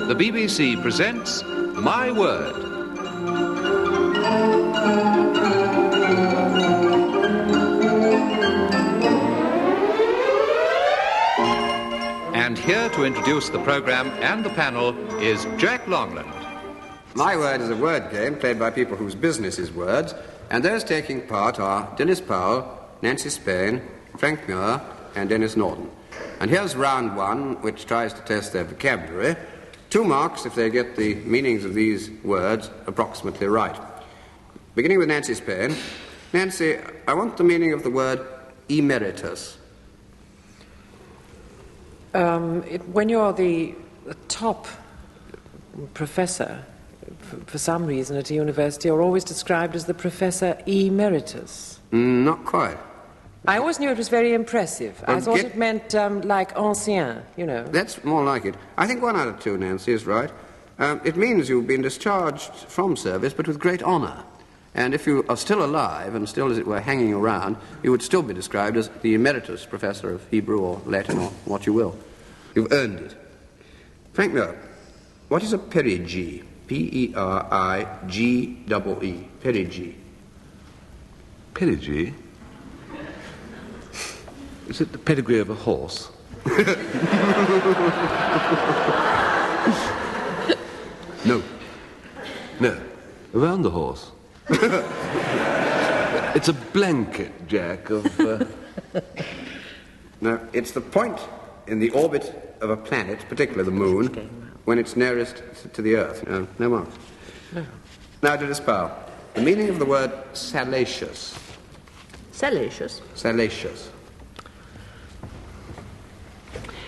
The BBC presents My Word. And here to introduce the programme and the panel is Jack Longland. My Word is a word game played by people whose business is words, and those taking part are Dilys Powell, Nancy Spain, Frank Muir, and Denis Norden. And here's round one, which tries to test their vocabulary. 2 marks if they get the meanings of these words approximately right. Beginning with Nancy Spain. Nancy, I want the meaning of the word emeritus. When you're the top professor, for some reason at a university, you're always described as the Professor Emeritus. Not quite. I always knew it was very impressive. I thought it meant like ancien, you know. That's more like it. I think 1 out of 2, Nancy, is right. It means you've been discharged from service, but with great honour. And if you are still alive and still, as it were, hanging around, you would still be described as the Emeritus Professor of Hebrew or Latin or what you will. You've earned it. Frank Muir, what is a Perigee? Perigee. Perigee. Perigee? Is it the pedigree of a horse? No. No. Around the horse? It's a blanket, Jack, of... No, it's the point in the orbit of a planet, particularly the moon, when it's nearest to the Earth. No marks. No. Now, Denis Powell, the meaning of the word salacious. Salacious? Salacious.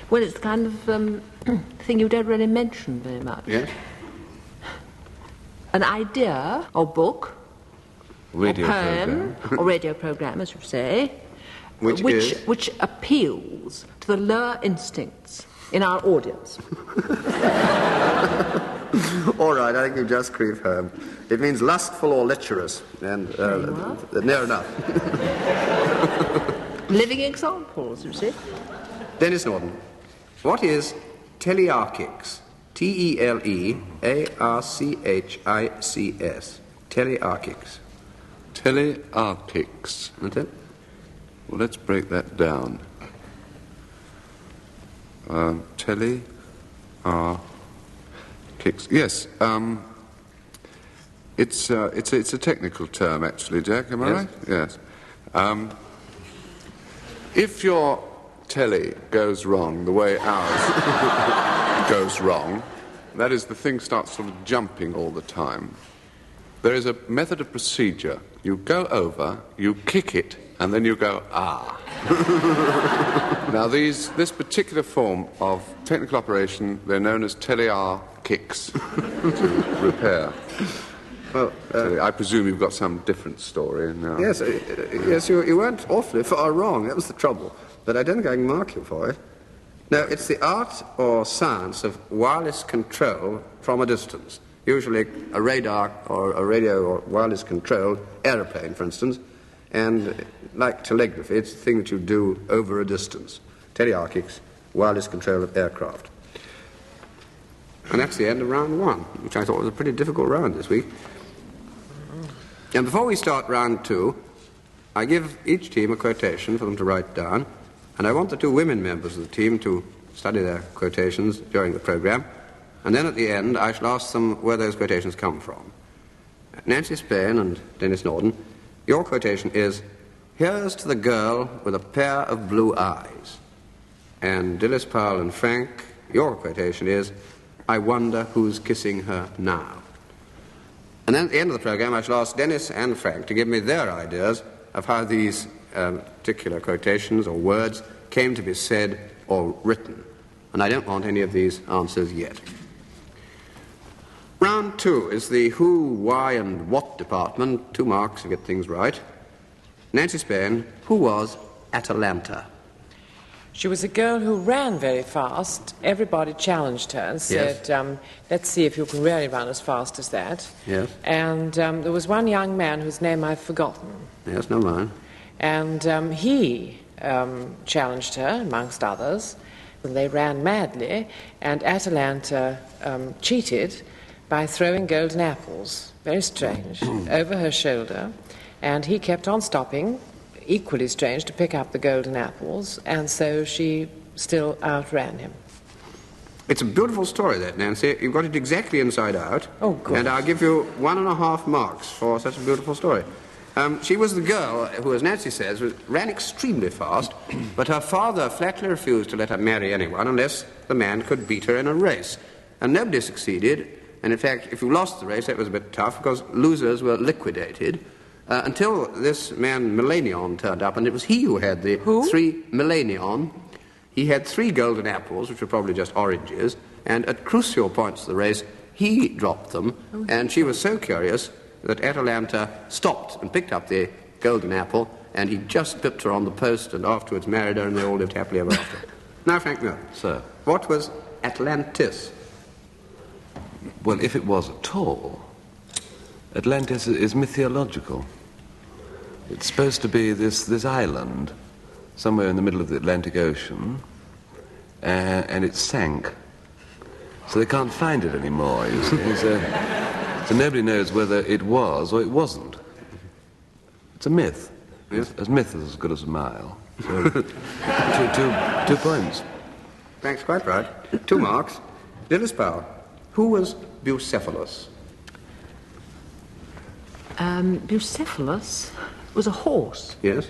Well, it's the kind of thing you don't really mention very much. Yes? An idea or book, Radio or poem, program. or radio program, as you say, Which appeals to the lower instincts in our audience. All right, I think you've just creeped home. It means lustful or lecherous, and near enough. Living examples, you see. Denis Norden, what is Telearchics? Telearchics. Telearchics. Telearchics. That's it? Well, let's break that down. Telearchics. Yes. It's a technical term, actually, Jack. Am I right? Yes. If your telly goes wrong the way ours goes wrong, that is, the thing starts sort of jumping all the time, there is a method of procedure. You go over, you kick it, and then you go, ah. Now, this particular form of technical operation, they're known as telearchics to repair. Well, I presume you've got some different story now. Yes, you weren't awfully far wrong. That was the trouble. But I don't think I can mark you for it. No, it's the art or science of wireless control from a distance. Usually a radar or a radio or wireless controlled aeroplane, for instance. And like telegraphy, it's the thing that you do over a distance. Telearchics, wireless control of aircraft. And that's the end of round 1, which I thought was a pretty difficult round this week. And before we start round 2, I give each team a quotation for them to write down, and I want the 2 women members of the team to study their quotations during the programme, and then at the end I shall ask them where those quotations come from. Nancy Spain and Denis Norden, your quotation is, "Here's to the girl with a pair of blue eyes." And Dilys Powell and Frank, your quotation is, "I wonder who's kissing her now." And then at the end of the programme I shall ask Denis and Frank to give me their ideas of how these particular quotations or words came to be said or written. And I don't want any of these answers yet. Round 2 is the who, why, and what department. 2 marks to get things right. Nancy Spain, who was Atalanta? She was a girl who ran very fast. Everybody challenged her and said, let's see if you can really run as fast as that. Yes. And there was one young man whose name I've forgotten. Yes, no mind. And he challenged her, amongst others. And they ran madly, and Atalanta cheated by throwing golden apples, very strange, over her shoulder. And he kept on stopping, equally strange, to pick up the golden apples, and so she still outran him. It's a beautiful story, that, Nancy. You've got it exactly inside out. Oh, good. And I'll give you 1.5 marks for such a beautiful story. She was the girl who, as Nancy says, ran extremely fast, but her father flatly refused to let her marry anyone unless the man could beat her in a race. And nobody succeeded, and in fact, if you lost the race, that was a bit tough, because losers were liquidated. Until this man Milanion turned up, and it was he who had the Milanion. He had 3 golden apples, which were probably just oranges, and at crucial points of the race, he dropped them, and she was so curious that Atalanta stopped and picked up the golden apple, and he just pipped her on the post and afterwards married her, and they all lived happily ever after. Now, Frank Muir. Sir. What was Atlantis? Well, if it was at all, Atlantis is mythological. It's supposed to be this island somewhere in the middle of the Atlantic Ocean, and it sank. So they can't find it anymore, you see. So nobody knows whether it was or it wasn't. It's a myth. Yes. As myth is as good as a mile. So, 2 points. Frank's quite right. 2 marks. Dilys Powell. Who was Bucephalus? Bucephalus was a horse. Yes.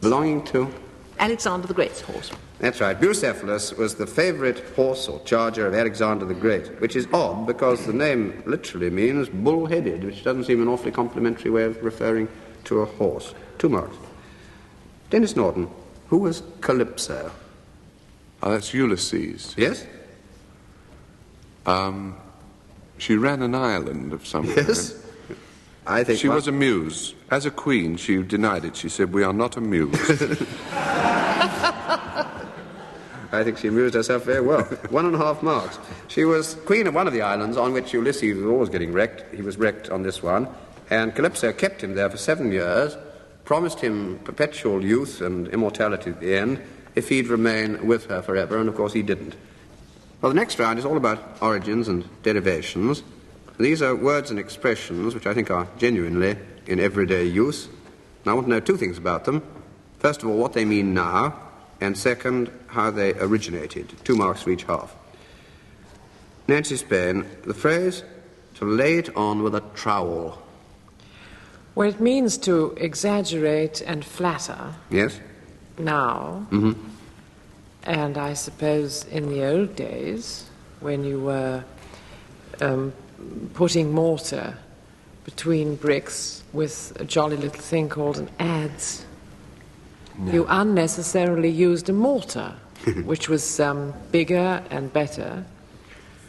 Belonging to? Alexander the Great's horse. That's right. Bucephalus was the favourite horse or charger of Alexander the Great, which is odd because the name literally means bull-headed, which doesn't seem an awfully complimentary way of referring to a horse. 2 marks. Denis Norden. Who was Calypso? Oh, that's Ulysses. Yes? She ran an island of some Yes. kind. I think She was a muse. As a queen, she denied it. She said, "We are not a muse." I think she amused herself very well. 1.5 marks. She was queen of one of the islands on which Ulysses was always getting wrecked. He was wrecked on this one. And Calypso kept him there for 7 years, promised him perpetual youth and immortality at the end if he'd remain with her forever, and of course he didn't. Well, the next round is all about origins and derivations. These are words and expressions which I think are genuinely in everyday use. And I want to know 2 things about them. First of all, what they mean now, and second, how they originated. 2 marks for each half. Nancy Spain, the phrase, to lay it on with a trowel. Well, it means to exaggerate and flatter. Yes? Now. Mm-hmm. And I suppose in the old days, when you were putting mortar between bricks with a jolly little thing called an adze, you unnecessarily used a mortar, which was bigger and better.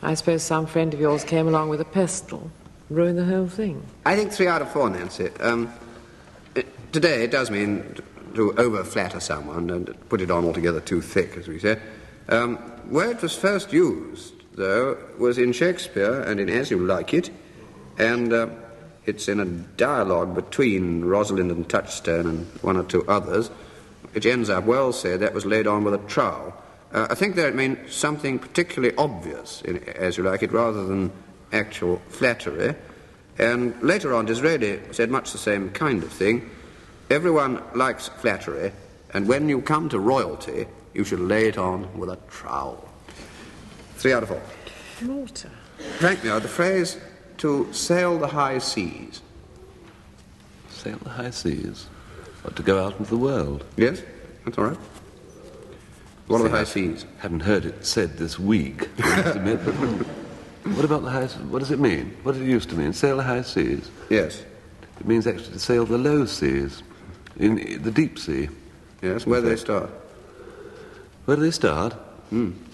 I suppose some friend of yours came along with a pestle, ruined the whole thing. I think 3 out of 4, Nancy. Today it does mean to over-flatter someone and put it on altogether too thick, as we say. Where it was first used, though, was in Shakespeare and in As You Like It, and it's in a dialogue between Rosalind and Touchstone and 1 or 2 others, which ends up well said, that was laid on with a trowel. I think that it meant something particularly obvious in As You Like It, rather than actual flattery. And later on, Disraeli said much the same kind of thing. Everyone likes flattery, and when you come to royalty, you should lay it on with a trowel. 3 out of 4. Mortar. Frank Muir, the phrase, to sail the high seas. Sail the high seas? Or to go out into the world? Yes, that's all right. What are the high seas? Haven't heard it said this week, I must admit, but what about the high seas? What does it mean? What did it used to mean? Sail the high seas? Yes. It means actually to sail the low seas, in the deep sea. Yes, where do they start? Where do they start?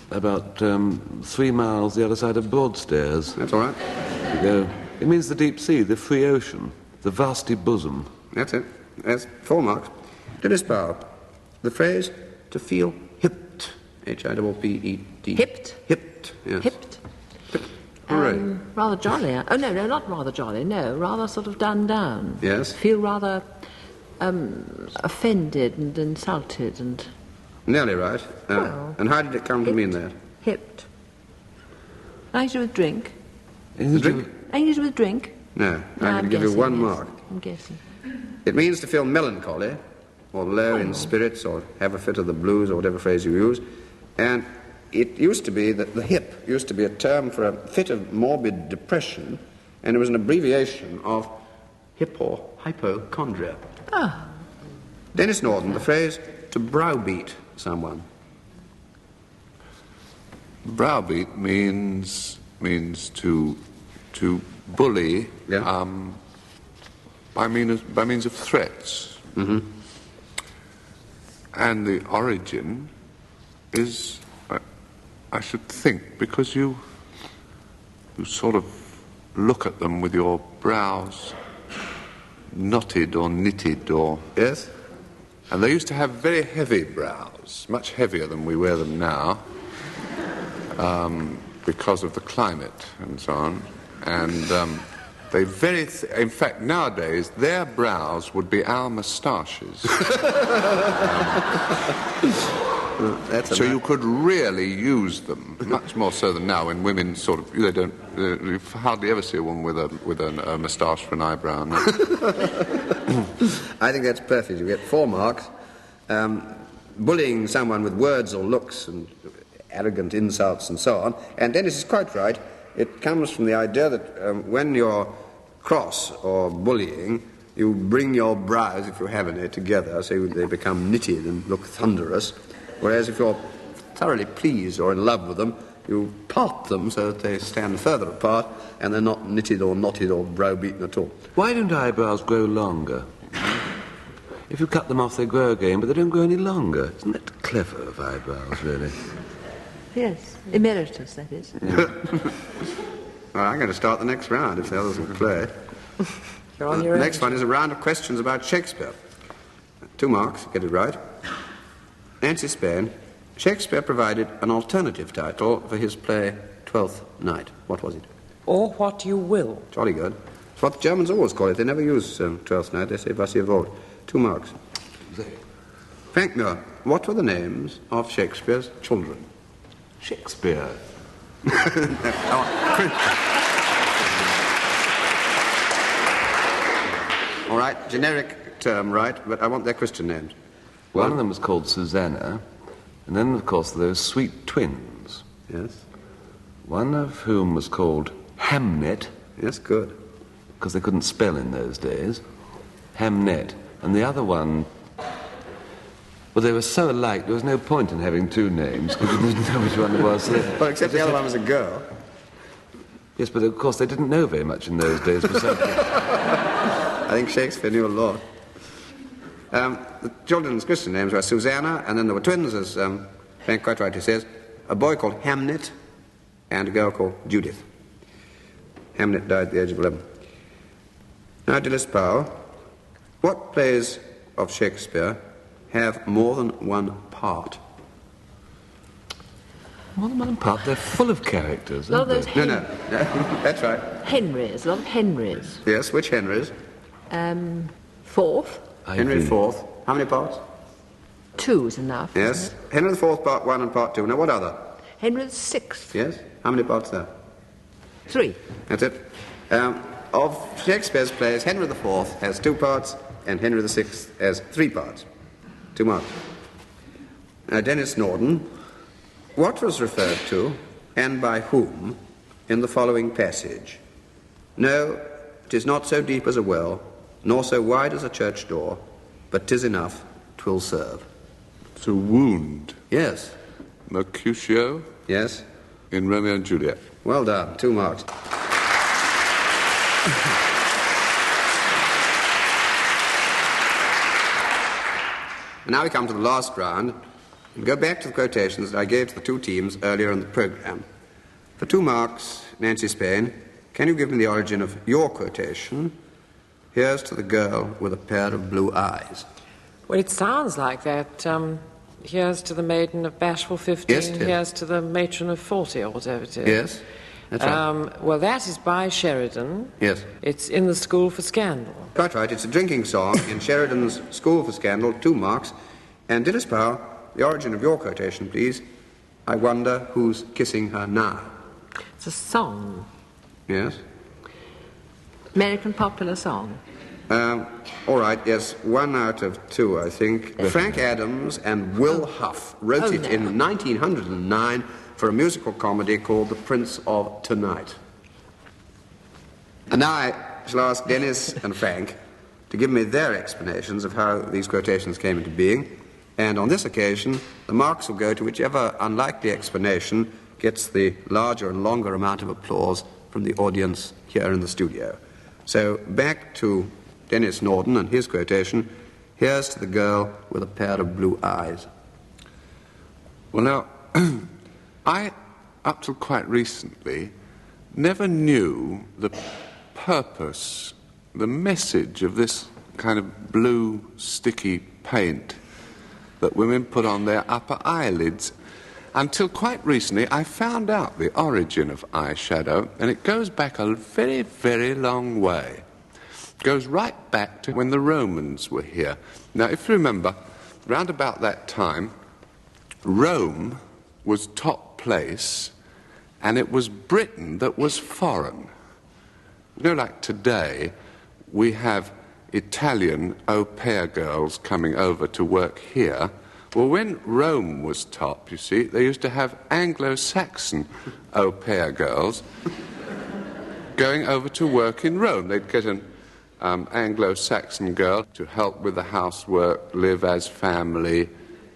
About 3 miles the other side of Broadstairs. That's all right. You go. It means the deep sea, the free ocean, the vasty bosom. That's it. That's 4 marks. Dilys Powell, the phrase, to feel hipped. H-I-P-P-E-D. Hipped? Hipped, yes. Hipped. Hooray. Rather jolly. Oh, no, not rather jolly, no. Rather sort of done down. Yes. Feel rather offended and insulted and... Nearly right. And how did it come to mean that? Hipped. Anything to do with drink? The drink? Anything to do with drink? No, I'm going to give you one mark. I'm guessing. It means to feel melancholy, or low in spirits, or have a fit of the blues, or whatever phrase you use. And it used to be that the hip used to be a term for a fit of morbid depression, and it was an abbreviation of hypochondria. Ah. Denis Norden, the phrase to browbeat someone. Browbeat means to bully, Yeah. by means of threats. Mm-hmm. And the origin is, I should think, because you sort of look at them with your brows knotted or knitted or... Yes? And they used to have very heavy brows, much heavier than we wear them now, because of the climate and so on. And they in fact, nowadays, their brows would be our moustaches. So you could really use them, much more so than now, when women sort of, they don't, you hardly ever see a woman with a moustache for an eyebrow. No. I think that's perfect. You get 4 marks. Bullying someone with words or looks and arrogant insults and so on. And Denis is quite right. It comes from the idea that when you're cross or bullying, you bring your brows, if you have any, together so they become knitted and look thunderous. Whereas if you're thoroughly pleased or in love with them, you part them so that they stand further apart and they're not knitted or knotted or browbeaten at all. Why don't eyebrows grow longer? If you cut them off, they grow again, but they don't grow any longer. Isn't that clever of eyebrows, really? Yes. Emeritus, that is. Yeah. Well, I'm going to start the next round if the others will play. You're on your The own. next one is a round of questions about Shakespeare. 2 marks, get it right. Nancy Spain, Shakespeare provided an alternative title for his play Twelfth Night. What was it? Or What You Will. Jolly good. It's what the Germans always call it. They never use Twelfth Night. They say Was ihr wollt. 2 marks. Frank Muir, what were the names of Shakespeare's children? Shakespeare. All right, generic term, right, but I want their Christian names. One of them was called Susanna, and then, of course, those sweet twins. Yes. One of whom was called Hamnet, Yes, good. because they couldn't spell in those days. Hamnet. And the other one, well, they were so alike, there was no point in having 2 names, because you didn't know which one it was. So Well, except the other one was a girl. Yes, but of course they didn't know very much in those days. I think Shakespeare knew a lot. The children's Christian names were Susanna, and then there were twins, as Frank quite rightly says, a boy called Hamnet and a girl called Judith. Hamnet died at the age of 11. Now, Dilys Powell, what plays of Shakespeare have more than one part? More than one part, they're full of characters, A lot aren't of they? those No, that's right. Henrys, a lot of Henrys. Yes, which Henrys? 4th. Henry IV. How many parts? 2 is enough. Yes. Henry IV, part 1 and part 2. Now, what other? Henry VI. Yes. How many parts there? 3. That's it. Of Shakespeare's plays, Henry IV has 2 parts, and Henry VI has 3 parts. 2 marks. Denis Norden, what was referred to, and by whom, in the following passage? No, 'tis not so deep as a well, nor so wide as a church door, but 'tis enough, 'twill serve. It's a wound. Yes. Mercutio Yes. in Romeo and Juliet. Well done. 2 marks. And now we come to the last round and go back to the quotations that I gave to the 2 teams earlier in the programme. For 2 marks, Nancy Spain, can you give me the origin of your quotation? Here's to the girl with a pair of blue eyes. Well, it sounds like that here's to the maiden of bashful 15, Yes, dear. here's to the matron of 40, or whatever it is. Yes, that's right. Well, that is by Sheridan. Yes. It's in the School for Scandal. Quite right. It's a drinking song in Sheridan's School for Scandal, 2 marks. And Dilys Powell, the origin of your quotation, please. I wonder who's kissing her now. It's a song. Yes? American popular song. All right, yes, 1 out of 2, I think. Frank Adams and Will Huff wrote it in 1909 for a musical comedy called The Prince of Tonight. And now I shall ask Denis and Frank to give me their explanations of how these quotations came into being. And on this occasion, the marks will go to whichever unlikely explanation gets the larger and longer amount of applause from the audience here in the studio. So back to Denis Norden and his quotation, here's to the girl with a pair of blue eyes. Well, now, I, up till quite recently, never knew the purpose, the message of this kind of blue, sticky paint that women put on their upper eyelids. Until quite recently, I found out the origin of eyeshadow, and it goes back a very, very long way. It goes right back to when the Romans were here. Now, if you remember, round about that time, Rome was top place, and it was Britain that was foreign. You know, like today, we have Italian au pair girls coming over to work here. Well, when Rome was top, you see, they used to have Anglo-Saxon au pair girls going over to work in Rome. They'd get an Anglo-Saxon girl to help with the housework, live as family,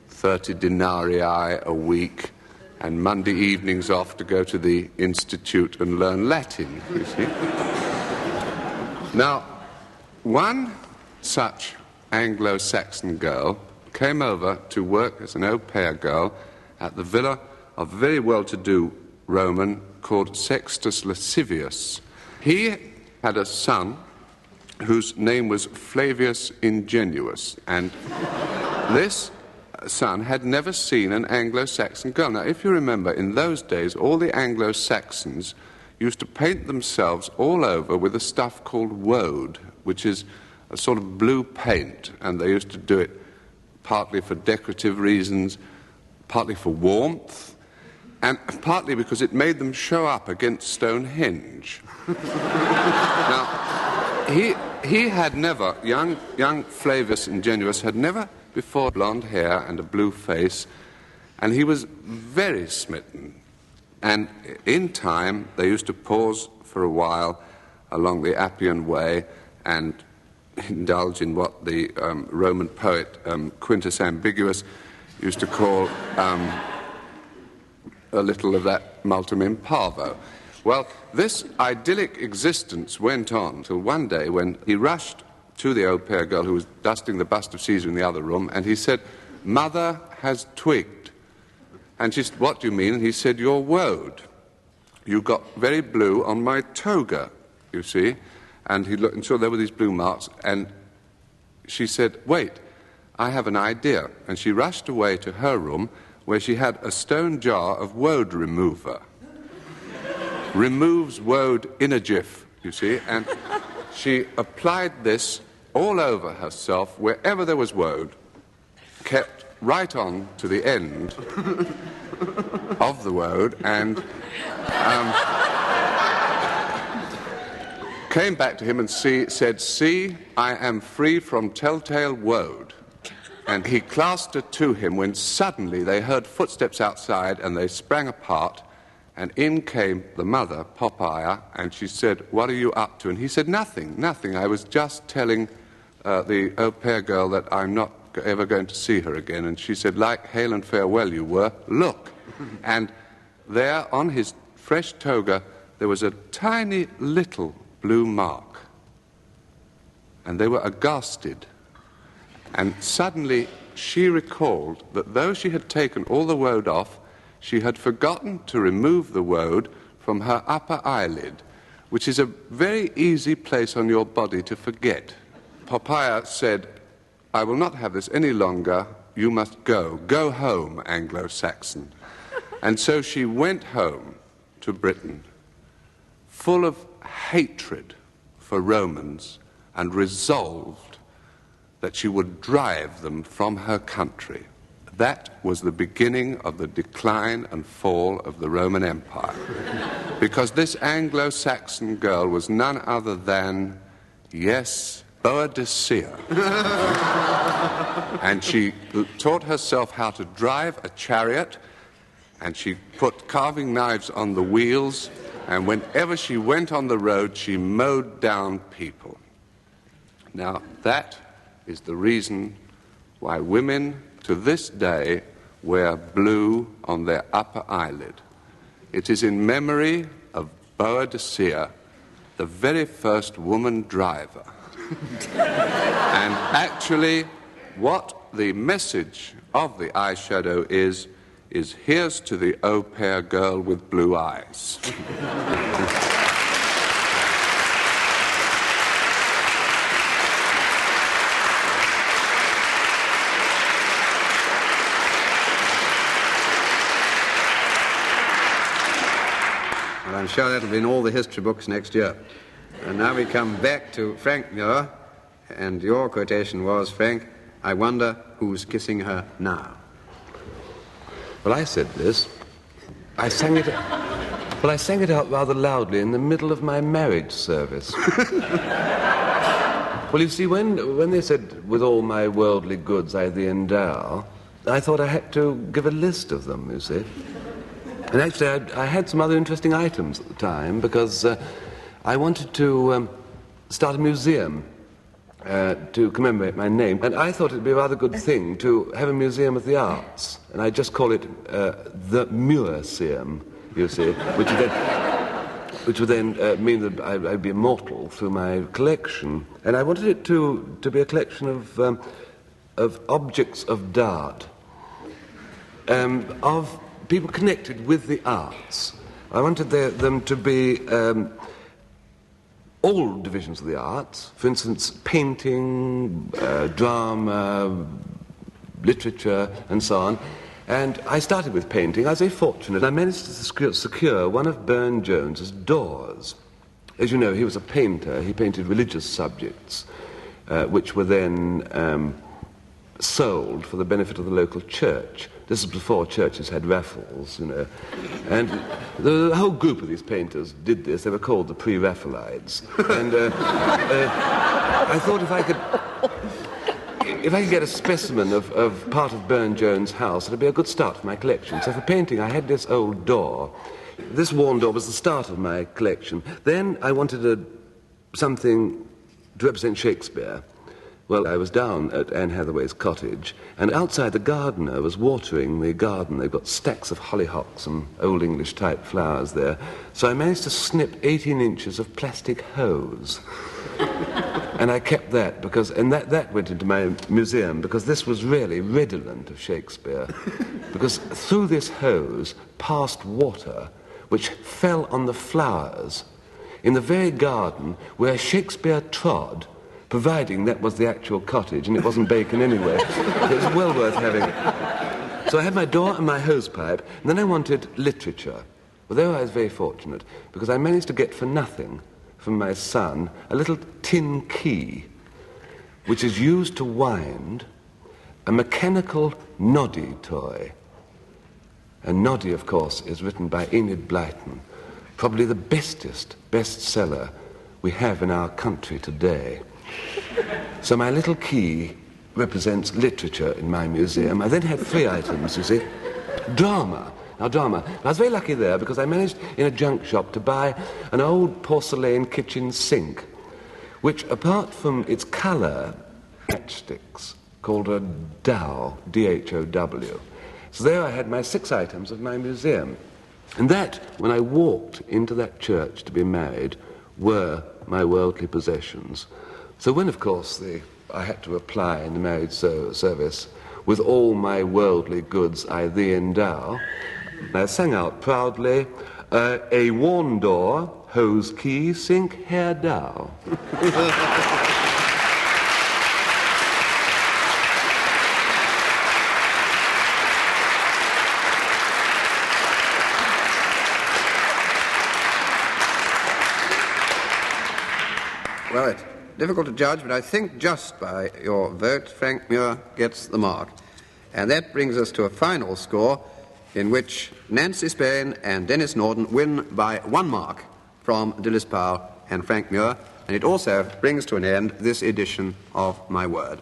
30 denarii a week, and Monday evenings off to go to the institute and learn Latin, you see. Now, one such Anglo-Saxon girl came over to work as an au pair girl at the villa of a very well-to-do Roman called Sextus Lascivius. He had a son whose name was Flavius Ingenuus, and this son had never seen an Anglo-Saxon girl. Now, if you remember, in those days, all the Anglo-Saxons used to paint themselves all over with a stuff called woad, which is a sort of blue paint, and they used to do it partly for decorative reasons, partly for warmth, and partly because it made them show up against Stonehenge. Now, he had never, young Flavius Ingenuus had never before blonde hair and a blue face, and he was very smitten. And in time, they used to pause for a while along the Appian Way and indulge in what the Roman poet Quintus Ambiguus used to call a little of that multum in parvo. Well, this idyllic existence went on till one day when he rushed to the au pair girl who was dusting the bust of Caesar in the other room, and he said, "Mother has twigged." And she said, "What do you mean?" And he said, "Your woad. You got very blue on my toga, you see." And he looked and saw there were these blue marks, and she said, "Wait, I have an idea." And she rushed away to her room where she had a stone jar of woad remover. Removes woad in a jiff, you see, and she applied this all over herself wherever there was woad, kept right on to the end of the woad, and came back to him and said, "See, I am free from telltale woad." And he clasped her to him when suddenly they heard footsteps outside, and they sprang apart, and in came the mother, Popeye, and she said, "What are you up to?" And he said, "Nothing, nothing. I was just telling the au pair girl that I'm not ever going to see her again." And she said, "Like hail and farewell you were. Look." And there on his fresh toga there was a tiny little blue mark. And they were aghasted. And suddenly she recalled that though she had taken all the woad off, she had forgotten to remove the woad from her upper eyelid, which is a very easy place on your body to forget. Popeye said, "I will not have this any longer. you must go. Go home, Anglo-Saxon. And so she went home to Britain, full of hatred for Romans, and resolved that she would drive them from her country. That was the beginning of the decline and fall of the Roman Empire. Because this Anglo-Saxon girl was none other than, yes, Boadicea. And she taught herself how to drive a chariot, and she put carving knives on the wheels, and whenever she went on the road, she mowed down people. Now, that is the reason why women to this day wear blue on their upper eyelid. It is in memory of Boadicea, the very first woman driver. And actually, what the message of the eyeshadow is here's to the au pair girl with blue eyes. Well, I'm sure that'll be in all the history books next year. And now we come back to Frank Muir, and your quotation was, Frank, I wonder who's kissing her now. Well, I said this. I sang it out rather loudly in the middle of my marriage service. Well, you see, when they said, with all my worldly goods I thee endow, I thought I had to give a list of them, you see. And actually, I had some other interesting items at the time, because I wanted to start a museum to commemorate my name. And I thought it'd be a rather good thing to have a museum of the arts. And I'd just call it the Muirseum, you see, which would then mean that I'd be immortal through my collection. And I wanted it to be a collection of objects of dart, of people connected with the arts. I wanted them to be all divisions of the arts, for instance, painting, drama, literature, and so on. And I started with painting. I was very fortunate. I managed to secure one of Burne-Jones's doors. As you know, he was a painter. He painted religious subjects, which were then sold for the benefit of the local church. This was before churches had raffles, you know. And the whole group of these painters did this. They were called the Pre-Raphaelites. And I thought if I could get a specimen of part of Burne-Jones' house, it'd be a good start for my collection. So for painting, I had this old door. This worn door was the start of my collection. Then I wanted something to represent Shakespeare. Well, I was down at Anne Hathaway's cottage, and outside the gardener was watering the garden. They've got stacks of hollyhocks and old English-type flowers there. So I managed to snip 18 inches of plastic hose. And I kept that, and that went into my museum, because this was really redolent of Shakespeare. Because through this hose passed water, which fell on the flowers in the very garden where Shakespeare trod, providing that was the actual cottage, and it wasn't bacon anyway. It was well worth having it. So I had my door and my hose pipe, and then I wanted literature. Well, there I was very fortunate, because I managed to get for nothing from my son a little tin key, which is used to wind a mechanical noddy toy. And Noddy, of course, is written by Enid Blyton, probably the bestseller we have in our country today. So my little key represents literature in my museum. I then had 3 items, you see. Drama. Now, drama. I was very lucky there, because I managed in a junk shop to buy an old porcelain kitchen sink, which, apart from its colour, matchsticks, called a Dow, D-H-O-W. So there I had my 6 items of my museum. And that, when I walked into that church to be married, were my worldly possessions. So when, of course, I had to apply in the marriage service, with all my worldly goods I thee endow, I sang out proudly, a worn door, hose key, sink, hair dow. Well, it's difficult to judge, but I think just by your vote, Frank Muir gets the mark. And that brings us to a final score in which Nancy Spain and Denis Norden win by 1 mark from Dilys Powell and Frank Muir, and it also brings to an end this edition of My Word.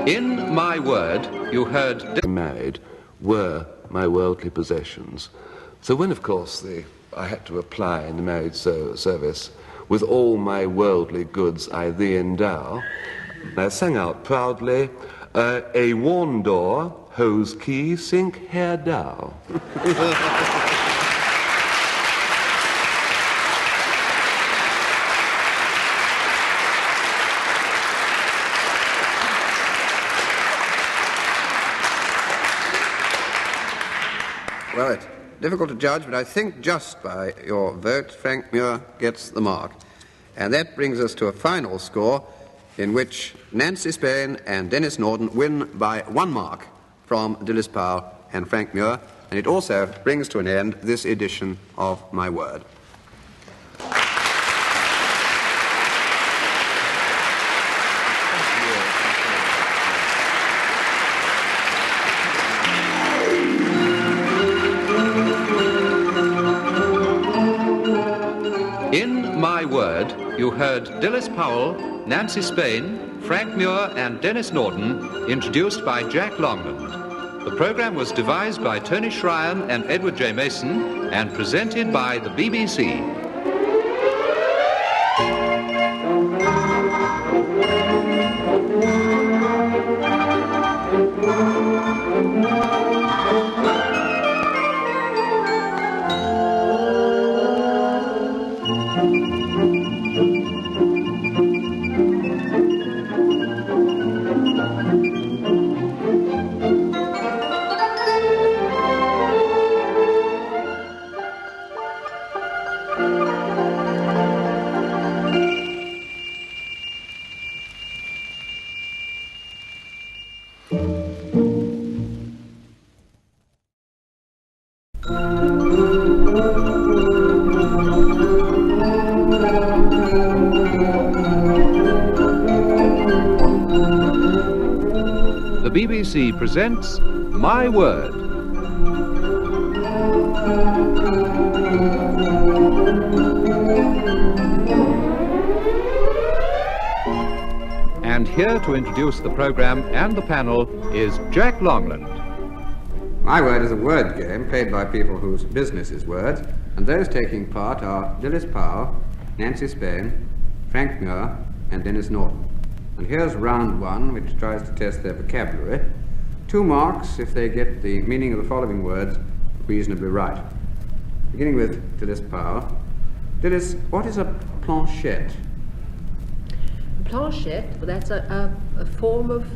In My Word, you heard... Married were my worldly possessions. So when, of course, I had to apply in the marriage service, with all my worldly goods I thee endow, I sang out proudly, a worn door, hose key, sink hair dow. Well, it's difficult to judge, but I think just by your vote, Frank Muir gets the mark. And that brings us to a final score in which Nancy Spain and Denis Norden win by 1 mark from Dilys Powell and Frank Muir, and it also brings to an end this edition of My Word. In My Word, you heard Dilys Powell, Nancy Spain, Frank Muir and Denis Norden, introduced by Jack Longland. The program was devised by Tony Shryan and Edward J. Mason and presented by the BBC. The BBC presents My Word. And here to introduce the program and the panel is Jack Longland. My Word is a word game played by people whose business is words, and those taking part are Dilys Powell, Nancy Spain, Frank Muir, and Denis Norden. And here's round 1, which tries to test their vocabulary. 2 marks if they get the meaning of the following words reasonably right. Beginning with Dilys Powell. Dilys, what is a planchette? Planchette, well, that's a form of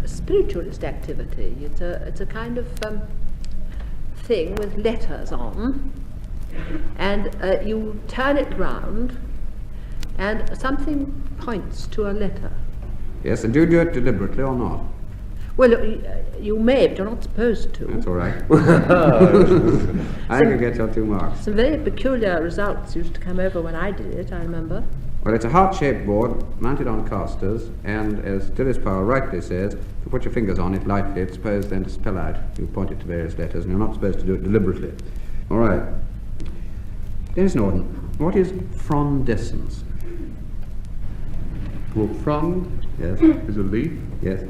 spiritualist activity. It's a kind of thing with letters on, and you turn it round, and something points to a letter. Yes, and do you do it deliberately or not? Well, you may, but you're not supposed to. That's all right. I can get your 2 marks. Some very peculiar results used to come over when I did it, I remember. Well, it's a heart-shaped board mounted on casters, and as Dilys Powell rightly says, if you put your fingers on it lightly, it's supposed then to spell out. You point it to various letters, and you're not supposed to do it deliberately. All right. Denis Norden, what is frondescence? Well, frond Yes. is a leaf. Yes.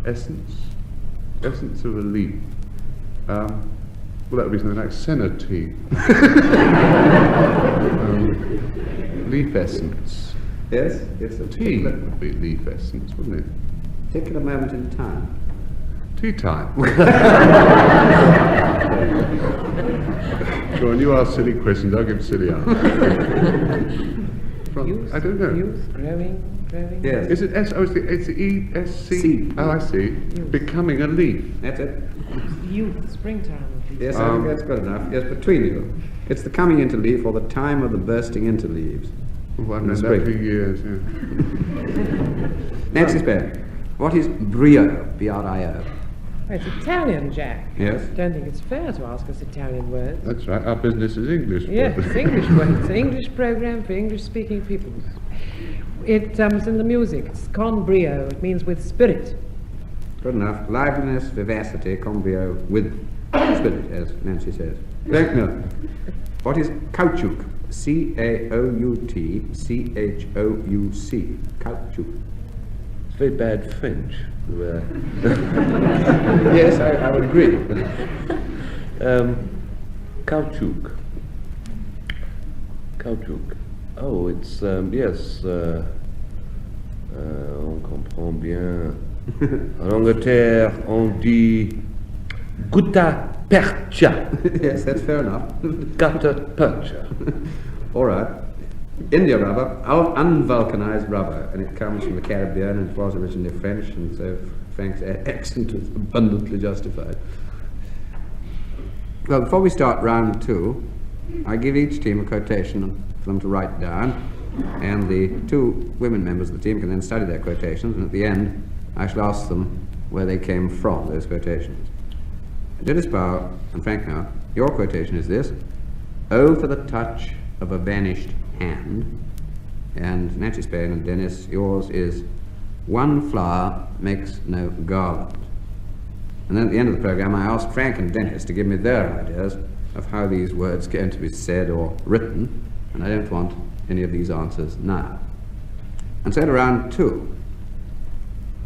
Essence of a leaf. Well, that would be something like senna-tea. Leaf essence. Yes? It's a Tea would be leaf essence, wouldn't it? particular moment in time. Tea time. Go on, you ask silly questions, I'll give silly answers. Youth, I don't know. Youth, growing. Yes. Is it S? Oh, it's the E-S-C? C. Oh, I see. Youth. Becoming a leaf. That's it. Youth, springtime. Yes, I think that's good enough. Yes, between you. It's the coming into leaf or the time of the bursting into leaves. I've In the known that spring. for years, yeah. Nancy Spain, what is Brio, B-R-I-O? Oh, it's Italian, Jack. Yes. I don't think it's fair to ask us Italian words. That's right, our business is English. Yes, it's English words. It's an English program for English-speaking people. It's in the music. It's con brio. It means with spirit. Good enough. Liveliness, vivacity, conbrio with spirit, as Nancy says. Frank Muir, what is caoutchouc? C-A-O-U-T-C-H-O-U-C. Caoutchouc. It's very bad French. Yes, I would agree. Caoutchouc. Caoutchouc. Oh, it's, yes, on comprend bien. En Angleterre, on dit gutta percha. Yes, that's fair enough. Gutta percha. All right. India rubber, unvulcanized rubber, and it comes from the Caribbean, and it was originally French, and so Frank's accent is abundantly justified. Well, before we start round 2, I give each team a quotation for them to write down, and the 2 women members of the team can then study their quotations, and at the end, I shall ask them where they came from, those quotations. Denis Powell and Frank Muir, your quotation is this: "Oh, for the touch of a vanished hand." And Nancy Spain and Denis, yours is "One flower makes no garland." And then at the end of the program, I asked Frank and Denis to give me their ideas of how these words came to be said or written, and I don't want any of these answers now. And so to round 2.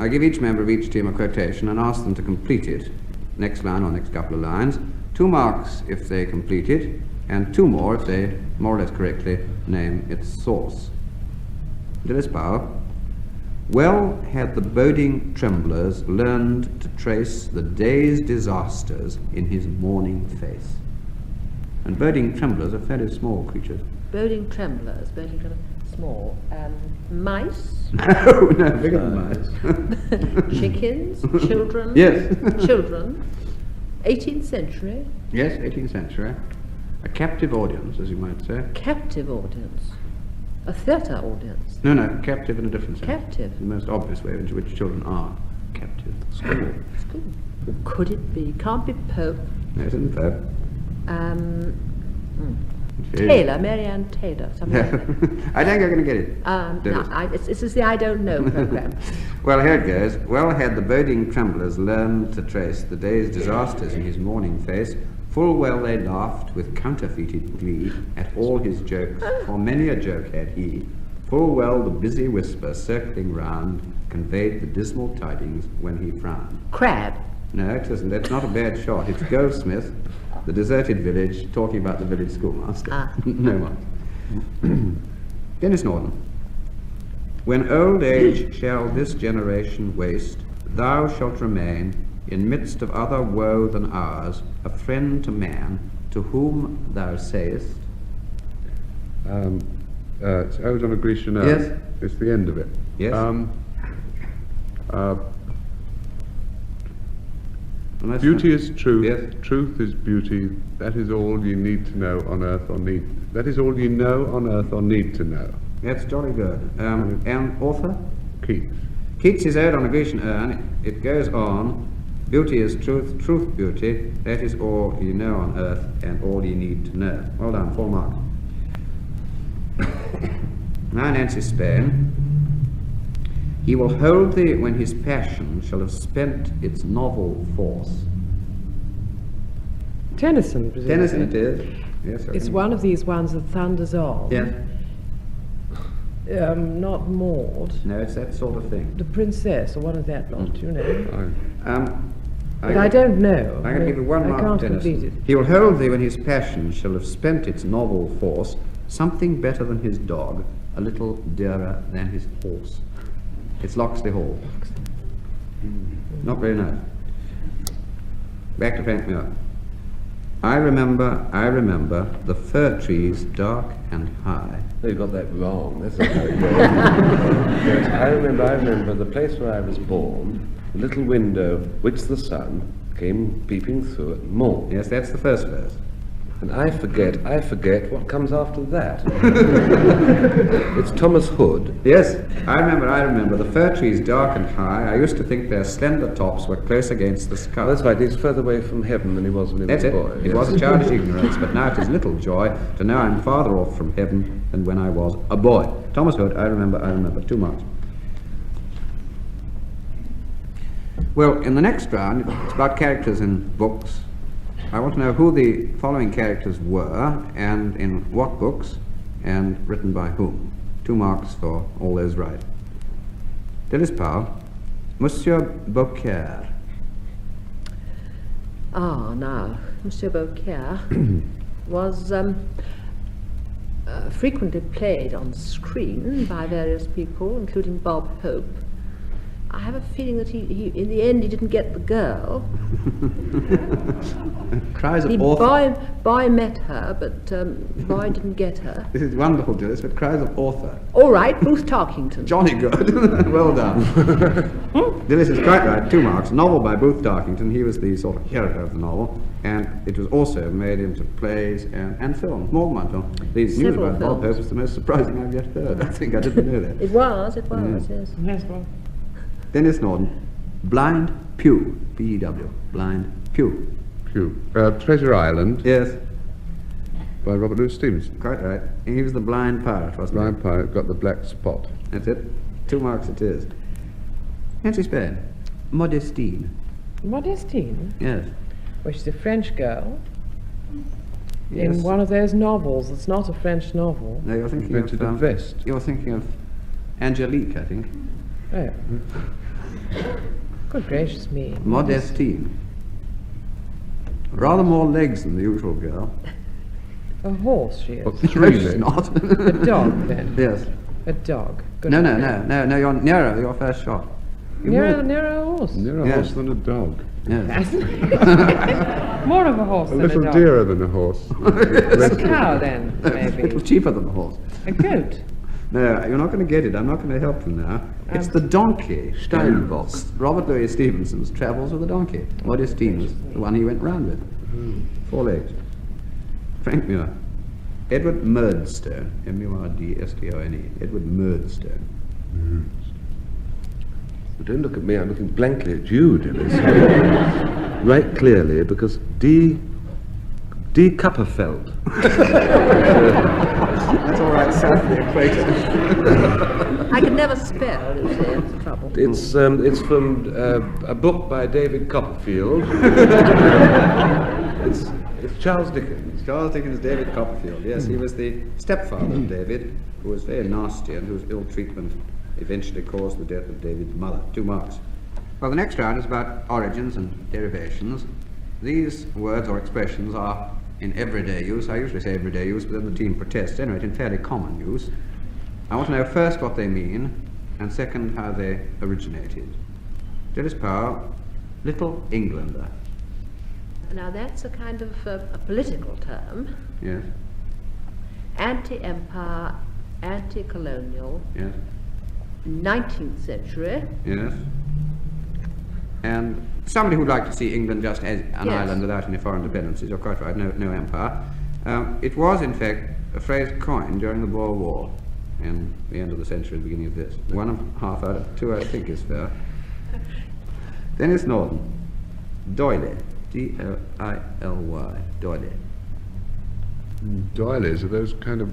I give each member of each team a quotation and ask them to complete it, next line or next couple of lines. 2 marks if they complete it, and 2 more if they more or less correctly name its source. Denis Powell, well had the boding tremblers learned to trace the day's disasters in his morning face. And boding tremblers are fairly small creatures. Boding tremblers, small. Mice, No, bigger than mice. chickens, children. Yes. Children. 18th century. Yes, 18th century. A captive audience, as you might say. Captive audience. A theatre audience. No, captive in a different sense. Captive. The most obvious way into which children are captive. School. School. Could it be? Can't be Pope. No, it isn't Pope. Taylor, Marianne Taylor. Something like that. I don't think I'm going to get it. This is the I Don't Know program. Well, here it goes. Well had the boding tremblers learned to trace the day's disasters in his morning face. Full well they laughed with counterfeited glee at all his jokes, for many a joke had he. Full well the busy whisper circling round conveyed the dismal tidings when he frowned. Crab. No, it isn't. That's not a bad shot. It's Goldsmith, the deserted village, talking about the village schoolmaster. No one. Denis Norden. When old age shall this generation waste, thou shalt remain, in midst of other woe than ours, a friend to man, to whom thou sayest. It's Ode on a Grecian Earth. Yes. It's the end of it. Yes. Beauty is truth. Yes. Truth is beauty. That is all you need to know on earth or need. That is all you know on earth or need to know. That's jolly good. And author? Keats. Keats' Ode on a Grecian Urn. It goes on. Beauty is truth, truth beauty. That is all you know on earth and all you need to know. Well done, 4 marks. Now Nancy Spain. He will hold thee when his passion shall have spent its novel force. Tennyson, presumably. Tennyson it is. Yes, It's one of these ones that thunders on. Yes. Not Maud. No, it's that sort of thing. The Princess, or one of that lot, you know. But I don't know. I'm going to give you 1 mark. I can't Tennyson. complete it. He will hold thee when his passion shall have spent its novel force, something better than his dog, a little dearer than his horse. It's Locksley Hall. Not very nice. Back to Frank Muir. I remember the fir trees dark and high. No, you got that wrong. That's not how it goes. Yes, I remember the place where I was born, the little window which the sun came peeping through at morn. Yes, that's the first verse. And I forget what comes after that. It's Thomas Hood. Yes, I remember. The fir trees dark and high. I used to think their slender tops were close against the sky. That's right, he's further away from heaven than he was when he was a boy. It was a childish ignorance, but now it is little joy to know I'm farther off from heaven than when I was a boy. Thomas Hood, I remember. 2 marks. Well, in the next round, it's about characters in books. I want to know who the following characters were, and in what books, and written by whom. 2 marks for all those right. Dilys Powell, Monsieur Beaucaire. Now, Monsieur Beaucaire was frequently played on screen by various people, including Bob Hope. I have a feeling that he in the end, he didn't get the girl. Cries of author. Boy met her, but boy didn't get her. This is wonderful, Dilys, but cries of author. All right, Booth Tarkington. Johnny good. Well done. Dilys is quite right. 2 marks. Novel by Booth Tarkington. He was the sort of hero of the novel, and it was also made into plays and films. More than one film. The news about Bob Hope is the most surprising I've yet heard. I think I didn't know that. It was, yes. Yes, well. Denis Norden, Blind Pew, P-E-W, Blind Pew. Treasure Island. Yes, By Robert Louis Stevenson. quite right. He was the blind pirate, wasn't Blind Pirate got the black spot. he? That's it. 2 marks it is. Nancy Spain, Modestine. Modestine, Yes. which is a French girl, Yes. in one of those novels that's not a French novel. No, you're thinking Invented of a vest. You're thinking of Angelique, I think. Oh. Good gracious me. Modestine. Rather more legs than the usual girl. A horse, she is. What, No, 3 she's legs? not. A dog, then. Yes. A dog. Good No, gracious. you're nearer your first shot. You Nearer moved. a horse. Nearer a Yes. horse than a dog. Yes. More of a horse A than a little dog. dearer than a horse. A cow, then, A little maybe. cheaper than a horse. A goat. No, you're not going to get it. I'm not going to help you now. It's the donkey. Steinbock. Robert Louis Stevenson's Travels with a Donkey. Modestine was the one he went round with. 4 legs. Frank Muir. Edward Murdstone. M-U-R-D-S-T-O-N-E. Edward Murdstone. But don't look at me, I'm looking blankly at you, Dilys. Right clearly, because D. Copperfeld. That's all right, south of the equator. I could never spell, you see, that's the trouble. It's from a book by David Copperfield. It's Charles Dickens. Charles Dickens, David Copperfield. Yes, he was the stepfather of David, who was very nasty and whose ill treatment eventually caused the death of David's mother. 2 marks. Well, the next round is about origins and derivations. These words or expressions are in everyday use. I usually say everyday use, but then the team protests. Anyway, in fairly common use. I want to know first what they mean, and second how they originated. Dilys Powell, Little Englander. Now that's a kind of a political term. Yes, Anti-empire, anti-colonial, yes, 19th century. yes. And somebody who'd like to see England just as an Yes. island without any foreign dependencies. You're quite right, no empire. It was, in fact, a phrase coined during the Boer War, in the end of the century, the beginning of this. 1.5 out of 2, I think, is fair. Denis Norden, Doily, D-O-I-L-Y, Doily. Doilies are those kind of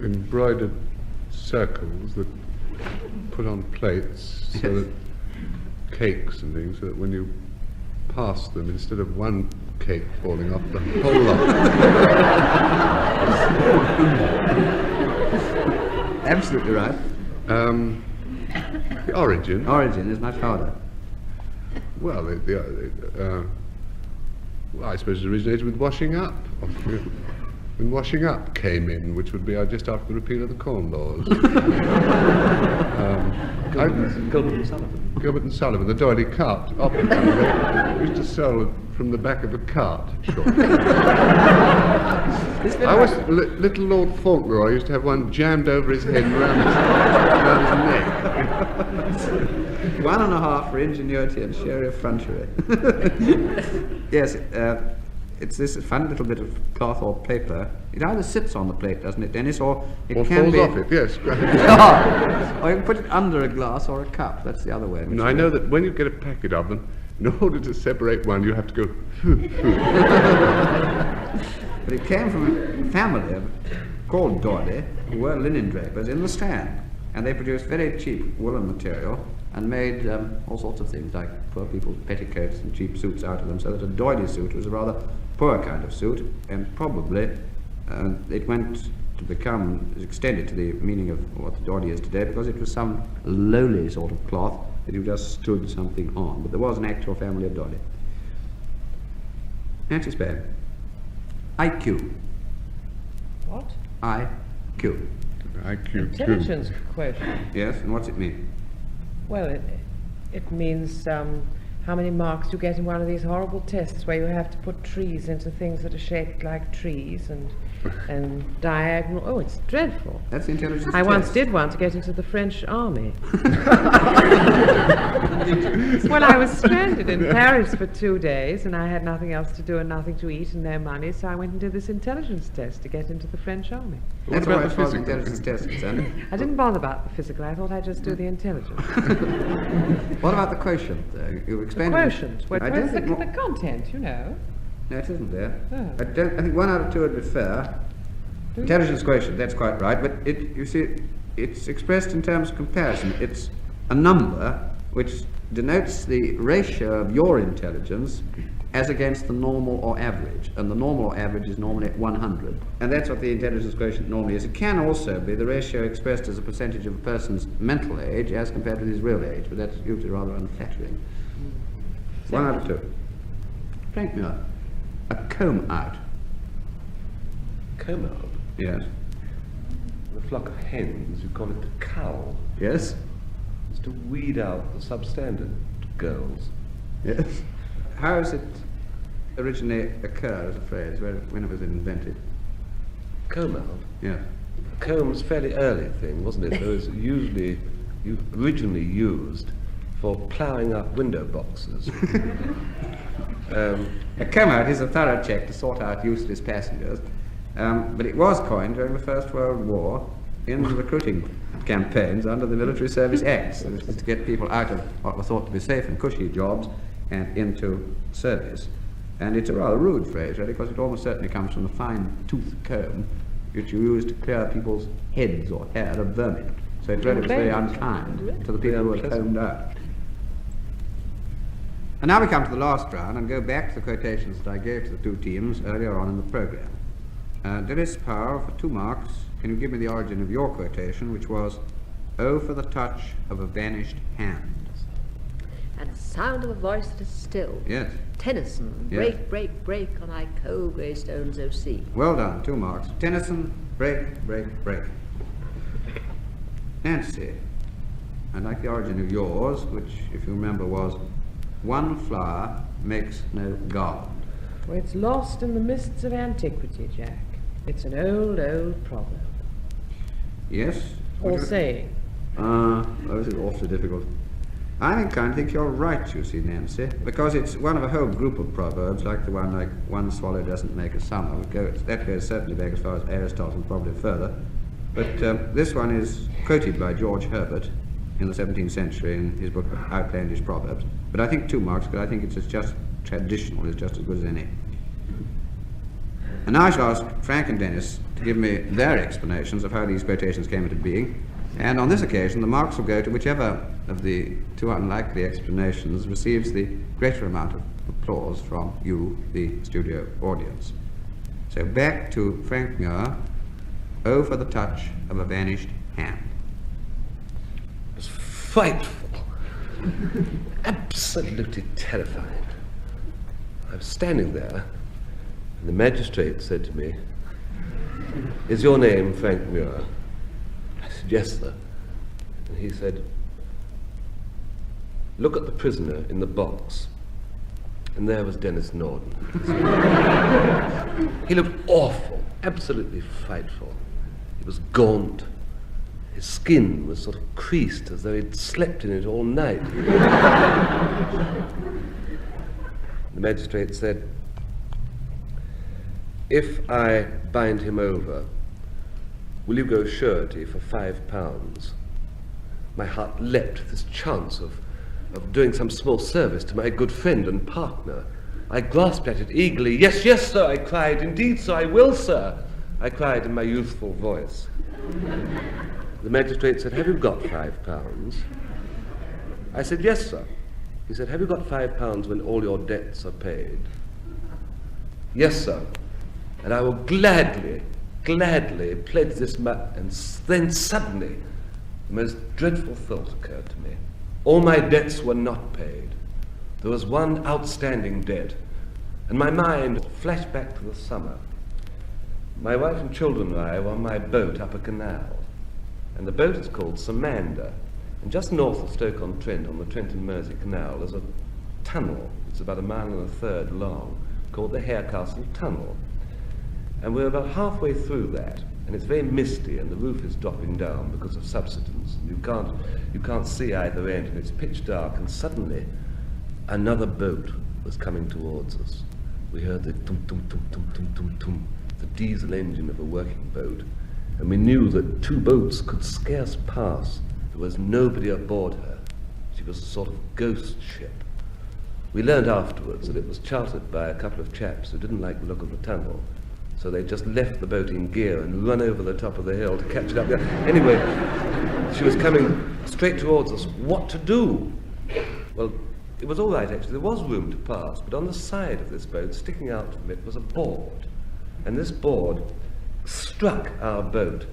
embroidered circles that put on plates so that cakes and things, so that when you pass them, instead of one cake falling off, the whole lot. Absolutely right. The origin. Origin is much harder. Well, well, I suppose it originated with washing up. When washing up came in, which would be just after the repeal of the Corn Laws. Gilbert and Sullivan. Gilbert and Sullivan, the doily cart. They used to sell from the back of a cart. Sure. I was little Lord Fauntleroy used to have one jammed over his head and around his neck. 1.5 for ingenuity and sheer effrontery. Yes, It's this fun little bit of cloth or paper. It either sits on the plate, doesn't it, Dennis, or it Or can falls be... off it, yes. Or you can put it under a glass or a cup. That's the other way. No, I know that when you get a packet of them, in order to separate one, you have to go... But it came from a family called Doyle, who were linen drapers in the Strand. And they produced very cheap woolen material and made all sorts of things, like poor people's petticoats and cheap suits out of them, so that a doily suit was a rather poor kind of suit, and probably it went to become extended to the meaning of what the doily is today, because it was some lowly sort of cloth that you just stood something on. But there was an actual family of doily. Nancy Spain. IQ. What? IQ. IQ. Intelligence quotient. Yes, and what's it mean? Well, it means how many marks you get in one of these horrible tests where you have to put trees into things that are shaped like trees and diagonal. Oh, it's dreadful. That's the intelligence I once test. did one to get into the French army. Well, I was stranded in Paris for 2 days and I had nothing else to do and nothing to eat and no money, so I went and did this intelligence test to get into the French army. That's What why about it's the called physical? intelligence test, son. I didn't bother about the physical, I thought I'd just do the intelligence. What about the quotient? You The explained quotient. Well, I where's don't the think content, you know? No, it isn't there. Oh. I think 1 out of 2 would be fair. Intelligence quotient, that's quite right, but you see, it's expressed in terms of comparison. It's a number which denotes the ratio of your intelligence as against the normal or average, and the normal or average is normally 100. And that's what the intelligence quotient normally is. It can also be the ratio expressed as a percentage of a person's mental age as compared with his real age, but that's usually rather unflattering. 1 out of 2. Frank Muir. A comb out. Comb out? Yes. The flock of hens, you call it a cowl. Yes? It's to weed out the substandard girls. Yes. How does it originally occur as a phrase, when it was invented? Comb out? Yes. Comb's a fairly early thing, wasn't it? It was usually originally used for ploughing up window boxes. A comb out is a thorough check to sort out useless passengers, but it was coined during the First World War in recruiting campaigns under the Military Service Acts. It was to get people out of what were thought to be safe and cushy jobs and into service. And it's a rather rude phrase, really, because it almost certainly comes from the fine tooth comb which you use to clear people's heads or hair of vermin. So it really was very unkind to the people who were combed out. And now we come to the last round and go back to the quotations that I gave to the two teams earlier on in the programme. Dilys Powell, for 2 marks, can you give me the origin of your quotation, which was, "Oh, for the touch of a vanished hand." And the sound of a voice that is still. Yes. Tennyson, Yes. break, break, break on thy cold grey stones, O sea. Well done, 2 marks. Tennyson, break, break, break. Nancy, I'd like the origin of yours, which, if you remember, was, "One flower makes no garland." Well, it's lost in the mists of antiquity, Jack. It's an old, old proverb. Yes? Or saying. This is awfully difficult. I think you're right, you see, Nancy, because it's one of a whole group of proverbs, like the one, like, "One swallow doesn't make a summer." That goes certainly back as far as Aristotle, probably further. But this one is quoted by George Herbert in the 17th century in his book Outlandish Proverbs. But I think 2 marks, because I think it's just traditional, it's just as good as any. And now I shall ask Frank and Dennis to give me their explanations of how these quotations came into being. And on this occasion, the marks will go to whichever of the 2 unlikely explanations receives the greater amount of applause from you, the studio audience. So back to Frank Muir, "Oh, for the touch of a vanished hand." It was frightful. Absolutely terrifying. I was standing there, and the magistrate said to me, "Is your name Frank Muir?" I said, "Yes, sir." And he said, "Look at the prisoner in the box." And there was Denis Norden. He looked awful, absolutely frightful. He was gaunt. His skin was sort of creased as though he'd slept in it all night. The magistrate said, if I bind him over, will you go surety for £5? My heart leapt at this chance of doing some small service to my good friend and partner. I grasped at it eagerly. Yes, yes, sir, I cried. Indeed, sir, I will, sir, I cried in my youthful voice. The magistrate said, have you got £5? I said, yes, sir. He said, have you got £5 when all your debts are paid? Yes, sir. And I will gladly pledge this and then suddenly the most dreadful thought occurred to me. All my debts were not paid. There was one outstanding debt, and my mind flashed back to the summer. My wife and children and I were on my boat up a canal, and the boat is called Samander, and just north of Stoke-on-Trent, on the Trent and Mersey Canal, there's a tunnel. It's about 1.25 miles long, called the Harecastle Tunnel. And we're about halfway through that, and it's very misty, and the roof is dropping down because of subsidence. You can't see either end, and it's pitch dark, and suddenly another boat was coming towards us. We heard the tum-tum-tum-tum-tum-tum-tum, the diesel engine of a working boat, and we knew that two boats could scarce pass. There was nobody aboard her. She was a sort of ghost ship. We learned afterwards that it was chartered by a couple of chaps who didn't like the look of the tunnel, so they just left the boat in gear and run over the top of the hill to catch it up there. Anyway, she was coming straight towards us. What to do? Well, it was all right, actually. There was room to pass, but on the side of this boat, sticking out from it, was a board. And this board struck our boat.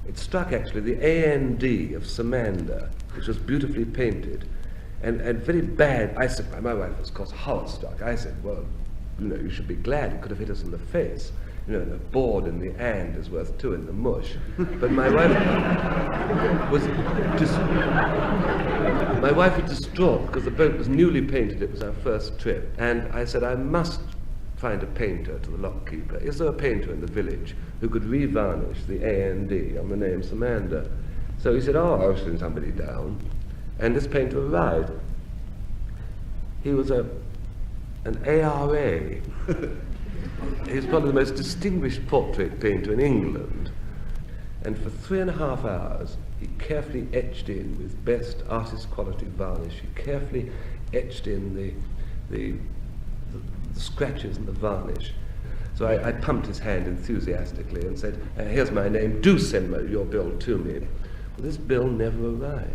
It struck, actually, the A.N.D. of Samander, which was beautifully painted, and very bad. I said, my wife was, of course, horror-struck. I said, well, you know, you should be glad it could have hit us in the face. You know, the board in the and is worth 2 in the mush. But my wife was distraught because the boat was newly painted. It was our first trip. And I said, I must find a painter to the lockkeeper. Is there a painter in the village who could re-varnish the A&D on the name Samander? So he said, oh, I'll send somebody down. And this painter arrived. He was an ARA. He's probably the most distinguished portrait painter in England. And for 3.5 hours, he carefully etched in with best artist quality varnish. He carefully etched in the scratches and the varnish. So I pumped his hand enthusiastically and said, here's my name, do send your bill to me. Well, this bill never arrived.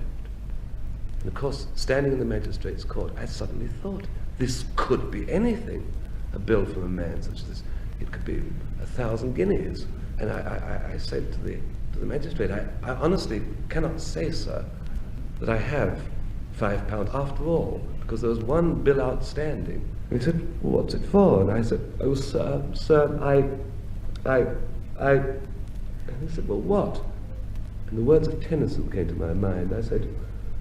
And of course, standing in the magistrate's court, I suddenly thought, this could be anything. A bill from a man such as this, it could be 1,000 guineas. And I said to the magistrate, I honestly cannot say, sir, that I have £5 after all, because there was one bill outstanding. And he said, well, what's it for? And I said, oh, sir, and he said, well, what? And the words of Tennyson came to my mind. I said,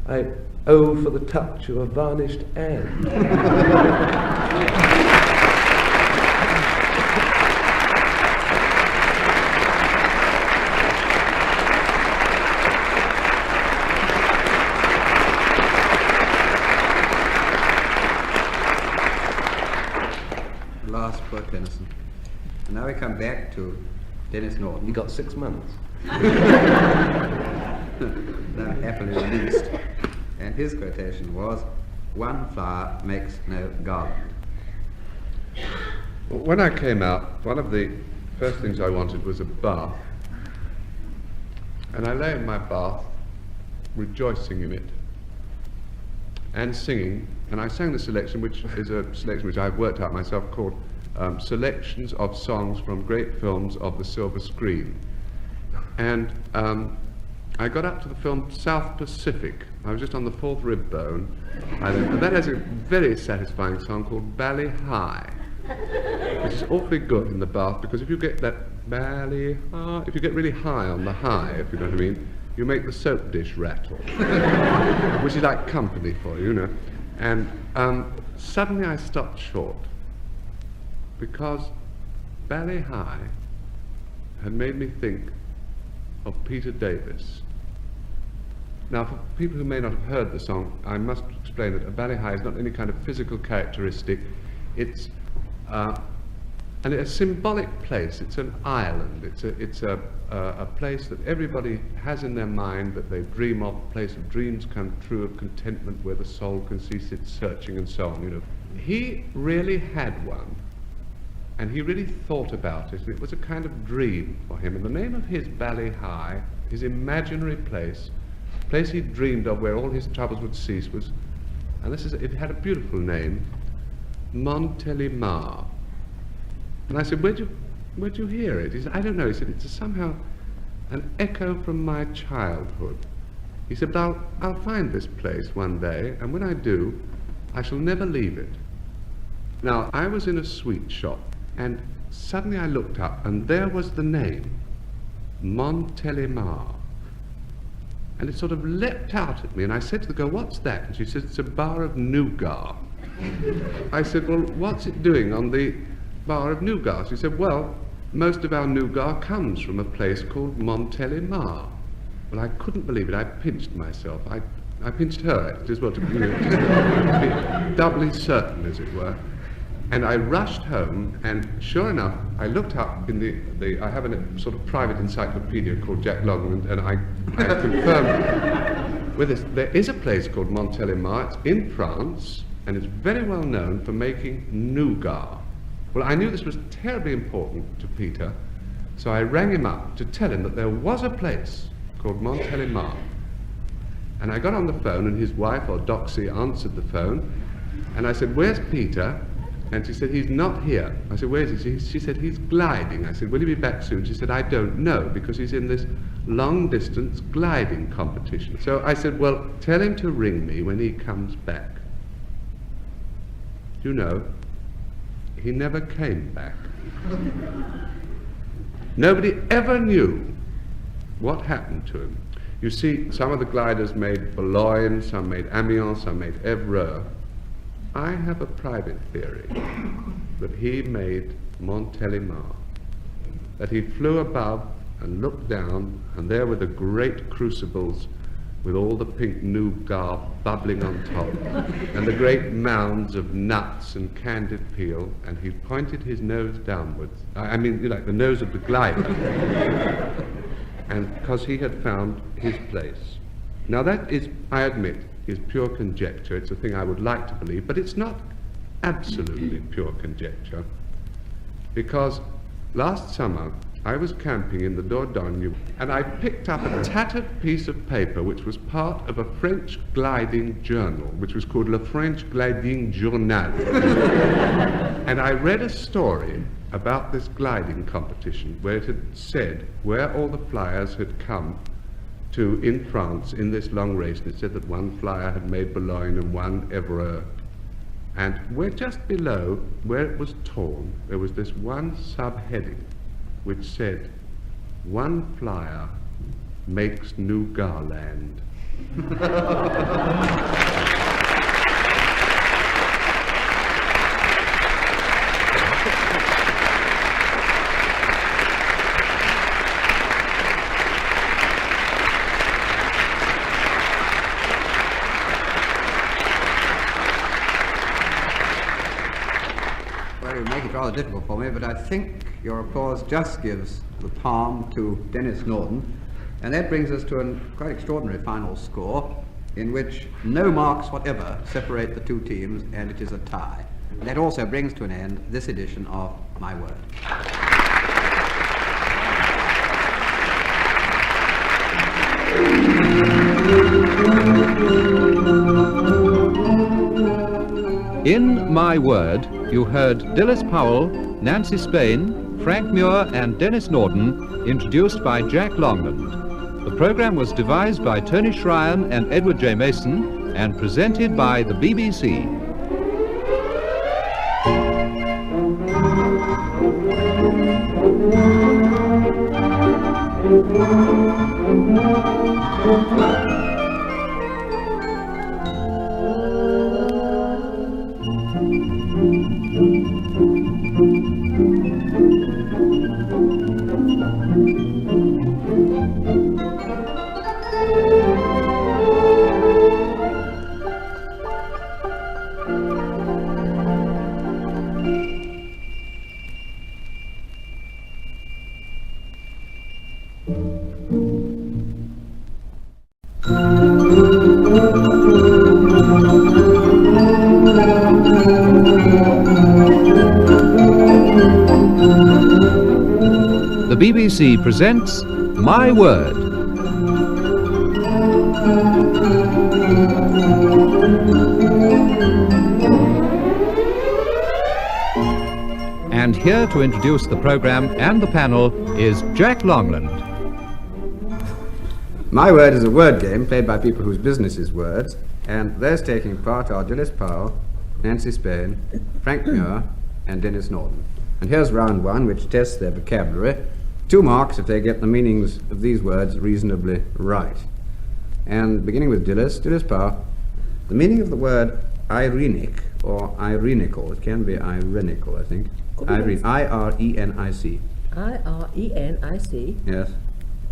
I owe for the touch of a varnished and. Last poor Tennyson. And now we come back to Denis Norden. He got 6 months. Now happily released. And his quotation was, one flower makes no garland. Well, when I came out, one of the first things I wanted was a bath. And I lay in my bath, rejoicing in it, and singing. And I sang the selection, which is a selection which I've worked out myself, called Selections of Songs from Great Films of the Silver Screen. And I got up to the film South Pacific. I was just on the 4th rib bone. And that has a very satisfying song called Bally High, which is awfully good in the bath, because if you get that Bally High, if you get really high on the high, if you know what I mean, you make the soap dish rattle, which is like company for you, you know. And suddenly I stopped short, because Bally High had made me think of Peter Davis. Now, for people who may not have heard the song, I must explain that a Bally High is not any kind of physical characteristic. It's a And it's a symbolic place. It's an island. It's a place that everybody has in their mind, that they dream of, a place of dreams come true, of contentment where the soul can cease its searching and so on, you know. He really had one, and he really thought about it, and it was a kind of dream for him. And the name of his Valley High, his imaginary place, the place he dreamed of where all his troubles would cease, was, and it had a beautiful name, Montélimar. And I said, where'd you hear it? He said, I don't know. He said, it's somehow an echo from my childhood. He said, but I'll find this place one day, and when I do, I shall never leave it. Now, I was in a sweet shop, and suddenly I looked up, and there was the name, Montélimar. And it sort of leapt out at me, and I said to the girl, what's that? And she said, it's a bar of nougat. I said, well, what's it doing on the bar of nougat? She said, well, most of our nougat comes from a place called Montélimar. Well, I couldn't believe it. I pinched myself. I pinched her, actually, as well, to be doubly certain, as it were. And I rushed home, and sure enough, I looked up in I have a sort of private encyclopedia called Jack Longland, and I confirmed with this, there is a place called Montélimar. It's in France, and it's very well known for making nougat. Well, I knew this was terribly important to Peter, so I rang him up to tell him that there was a place called Montélimar. And I got on the phone, and his wife, or Doxy, answered the phone, and I said, where's Peter? And she said, he's not here. I said, where is he? She said, he's gliding. I said, will he be back soon? She said, I don't know, because he's in this long-distance gliding competition. So I said, well, tell him to ring me when he comes back. You know, he never came back. Nobody ever knew what happened to him. You see, some of the gliders made Boulogne, some made Amiens, some made Évreux. I have a private theory that he made Montélimar, that he flew above and looked down, and there were the great crucibles with all the pink nougat bubbling on top, and the great mounds of nuts and candied peel, and he pointed his nose downwards. I mean, like the nose of the glider, and because he had found his place. Now that is, I admit, is pure conjecture. It's a thing I would like to believe, but it's not absolutely pure conjecture, because last summer I was camping in the Dordogne, and I picked up a tattered piece of paper which was part of a French gliding journal, which was called Le French Gliding Journal. And I read a story about this gliding competition, where it had said where all the flyers had come to in France in this long race, and it said that one flyer had made Boulogne and one Évreux. And where just below, where it was torn, there was this one subheading which said, one flyer makes nougat land. Rather difficult for me, but I think your applause just gives the palm to Denis Norden, and that brings us to a quite extraordinary final score in which no marks whatever separate the two teams, and it is a tie. That also brings to an end this edition of My Word. In My Word, you heard Dilys Powell, Nancy Spain, Frank Muir and Denis Norden, introduced by Jack Longland. The program was devised by Tony Shryan and Edward J. Mason and presented by the BBC. The BBC presents My Word. And here to introduce the programme and the panel is Jack Longland. My Word is a word game played by people whose business is words, and those taking part are Dilys Powell, Nancy Spain, Frank Muir, and Denis Norden. And here's round one, which tests their vocabulary. 2 marks if they get the meanings of these words reasonably right. And beginning with Dilys Powell, the meaning of the word irenic or irenical, it can be irenical, I think. I-R-E-N-I-C. I-R-E-N-I-C. Yes,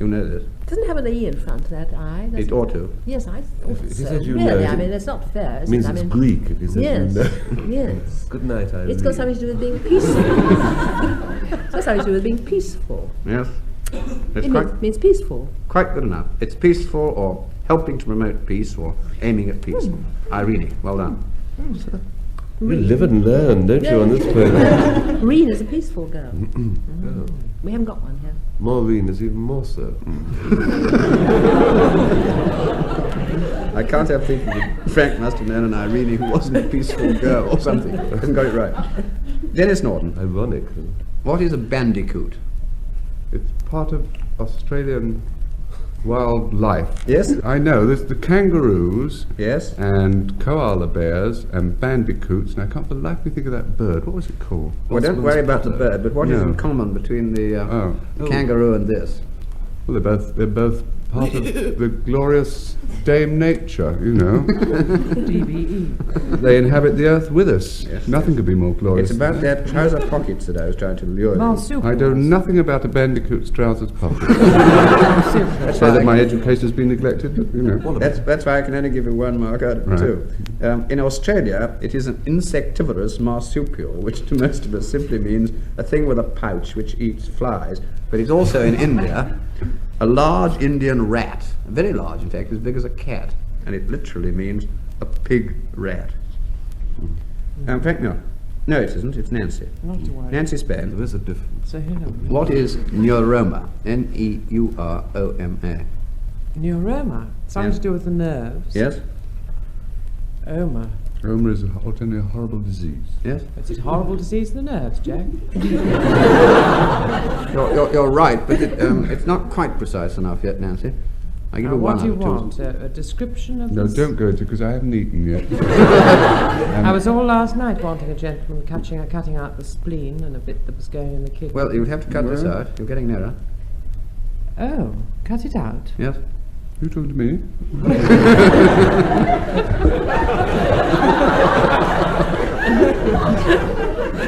you know this. It doesn't have an E in front of that I. It ought to. Yes, I thought If he so. said you Really, know, I mean, it's not fair. It means I it's mean, Greek if he says yes, you know. yes. Good night, Irene. It's got something to do with being peaceful. It's got something to do with being peaceful. Yes. It's It means peaceful. quite good enough. It's peaceful or helping to promote peace or aiming at peace. Irene, well done. You live and learn, don't you, on this program? Reen is a peaceful girl. We haven't got one here. Maureen is even more so. I can't help thinking that Frank must have known an Irene who wasn't a peaceful girl or something. Hasn't got it right. Denis Norden, Ironic. what is a bandicoot? It's part of Australian wildlife. Yes? I know, there's the kangaroos Yes? and koala bears and bandicoots, and I can't for the life of me think of that bird. What was it called? Well, don't worry about the bird, but what is No. in common between the kangaroo and this? Well, they're both part of the glorious Dame Nature, you know. They inhabit the earth with us. Yes. Nothing could be more glorious. It's about their trouser pockets that I was trying to lure you. I know nothing about a bandicoot's trousers pocket. That's Say why that my education has been neglected, but, you know. That's why I can only give you 1 mark out of Right. 2. In Australia, it is an insectivorous marsupial, which to most of us simply means a thing with a pouch which eats flies. But it's also in India a large Indian rat, very large, in fact, as big as a cat, and it literally means a pig rat. Frank Muir. No, it isn't. It's Nancy. Not to worry. Nancy Spain. There is a difference. So who knows? What is neuroma? N-E-U-R-O-M-A. Neuroma. Something Yes. to do with the nerves. Yes? Oma. Roma is a horrible disease. Yes? It's a horrible disease of the nerves, Jack. You're right, but it's not quite precise enough yet, Nancy. I give you 1 What out do you of 2. want? A description of No, this? don't go into because I haven't eaten yet. I was all last night wanting a gentleman cutting out the spleen and a bit that was going in the kidney. Well, you'd have to cut this out. You're getting nearer. Oh, cut it out. Yes? You talking to me?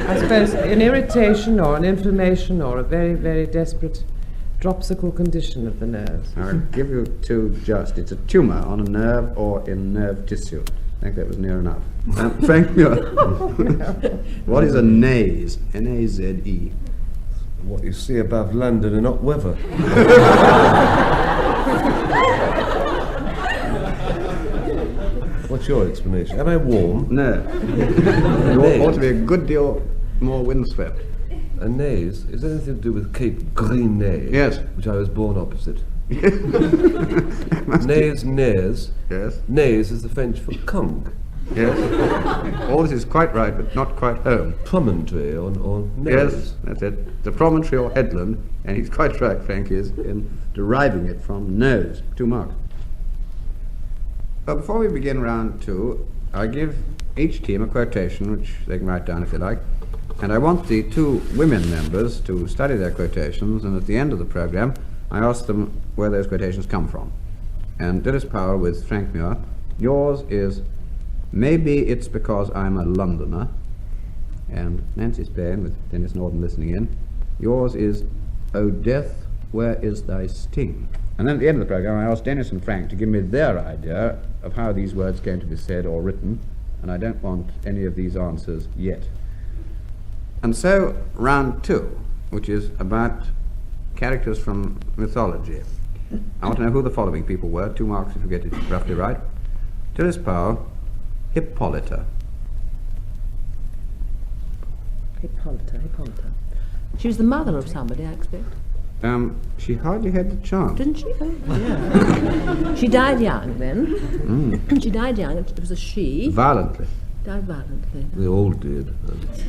I suppose an irritation or an inflammation or a very, very desperate dropsical condition of the nerves. I'll give you 2 just. It's a tumour on a nerve or in nerve tissue. I think that was near enough. Frank Muir. What is a naze? N-A-Z-E. What you see above London and not weather. What's your explanation? Am I warm? No. You ought to be a good deal more windswept. A naze? Is there anything to do with Cape Green? Yes. Which I was born opposite. Naze, naze. Yes? Naze is the French for conch. Yes? All this is quite right, but not quite home. Promontory or naze. Yes, that's it. The promontory or headland, and he's quite right, Frank is, in deriving it from nose. 2 marks. Well, before we begin round 2, I give each team a quotation, which they can write down if they like, and I want the 2 women members to study their quotations, and at the end of the programme, I ask them where those quotations come from. And Dilys Powell with Frank Muir, yours is, "Maybe it's because I'm a Londoner," and Nancy Spain with Denis Norden listening in, yours is, "O death, where is thy sting?" And then at the end of the programme, I asked Denis and Frank to give me their idea of how these words came to be said or written, and I don't want any of these answers yet. And so, round 2, which is about characters from mythology. I want to know who the following people were. 2 marks if you get it roughly right. Dilys Powell, Hippolyta. Hippolyta. She was the mother of somebody, I expect. She hardly had the chance. Didn't she? Oh, yeah. She died young then. She died young. It was a she. Violently. Died violently. They all did.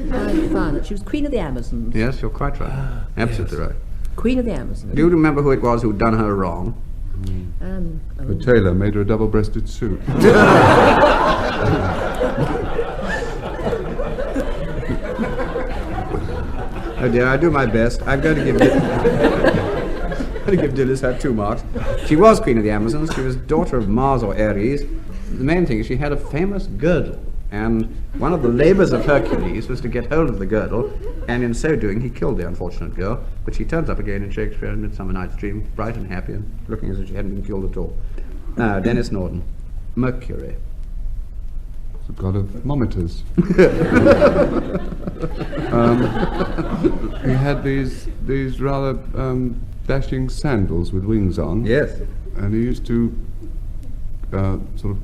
Died violent. She was Queen of the Amazons. Yes, you're quite right. Absolutely right. Queen of the Amazons. Do you remember who it was who'd done her wrong? The tailor made her a double-breasted suit. Oh dear, I do my best. I'm going to give Dilys her 2 marks. She was Queen of the Amazons. She was daughter of Mars or Ares. The main thing is she had a famous girdle, and one of the labors of Hercules was to get hold of the girdle, and in so doing he killed the unfortunate girl, but she turns up again in Shakespeare in Midsummer Night's Dream, bright and happy and looking as if she hadn't been killed at all. Now, Denis Norden. Mercury. The god of thermometers. He had these rather dashing sandals with wings on. Yes. And he used to sort of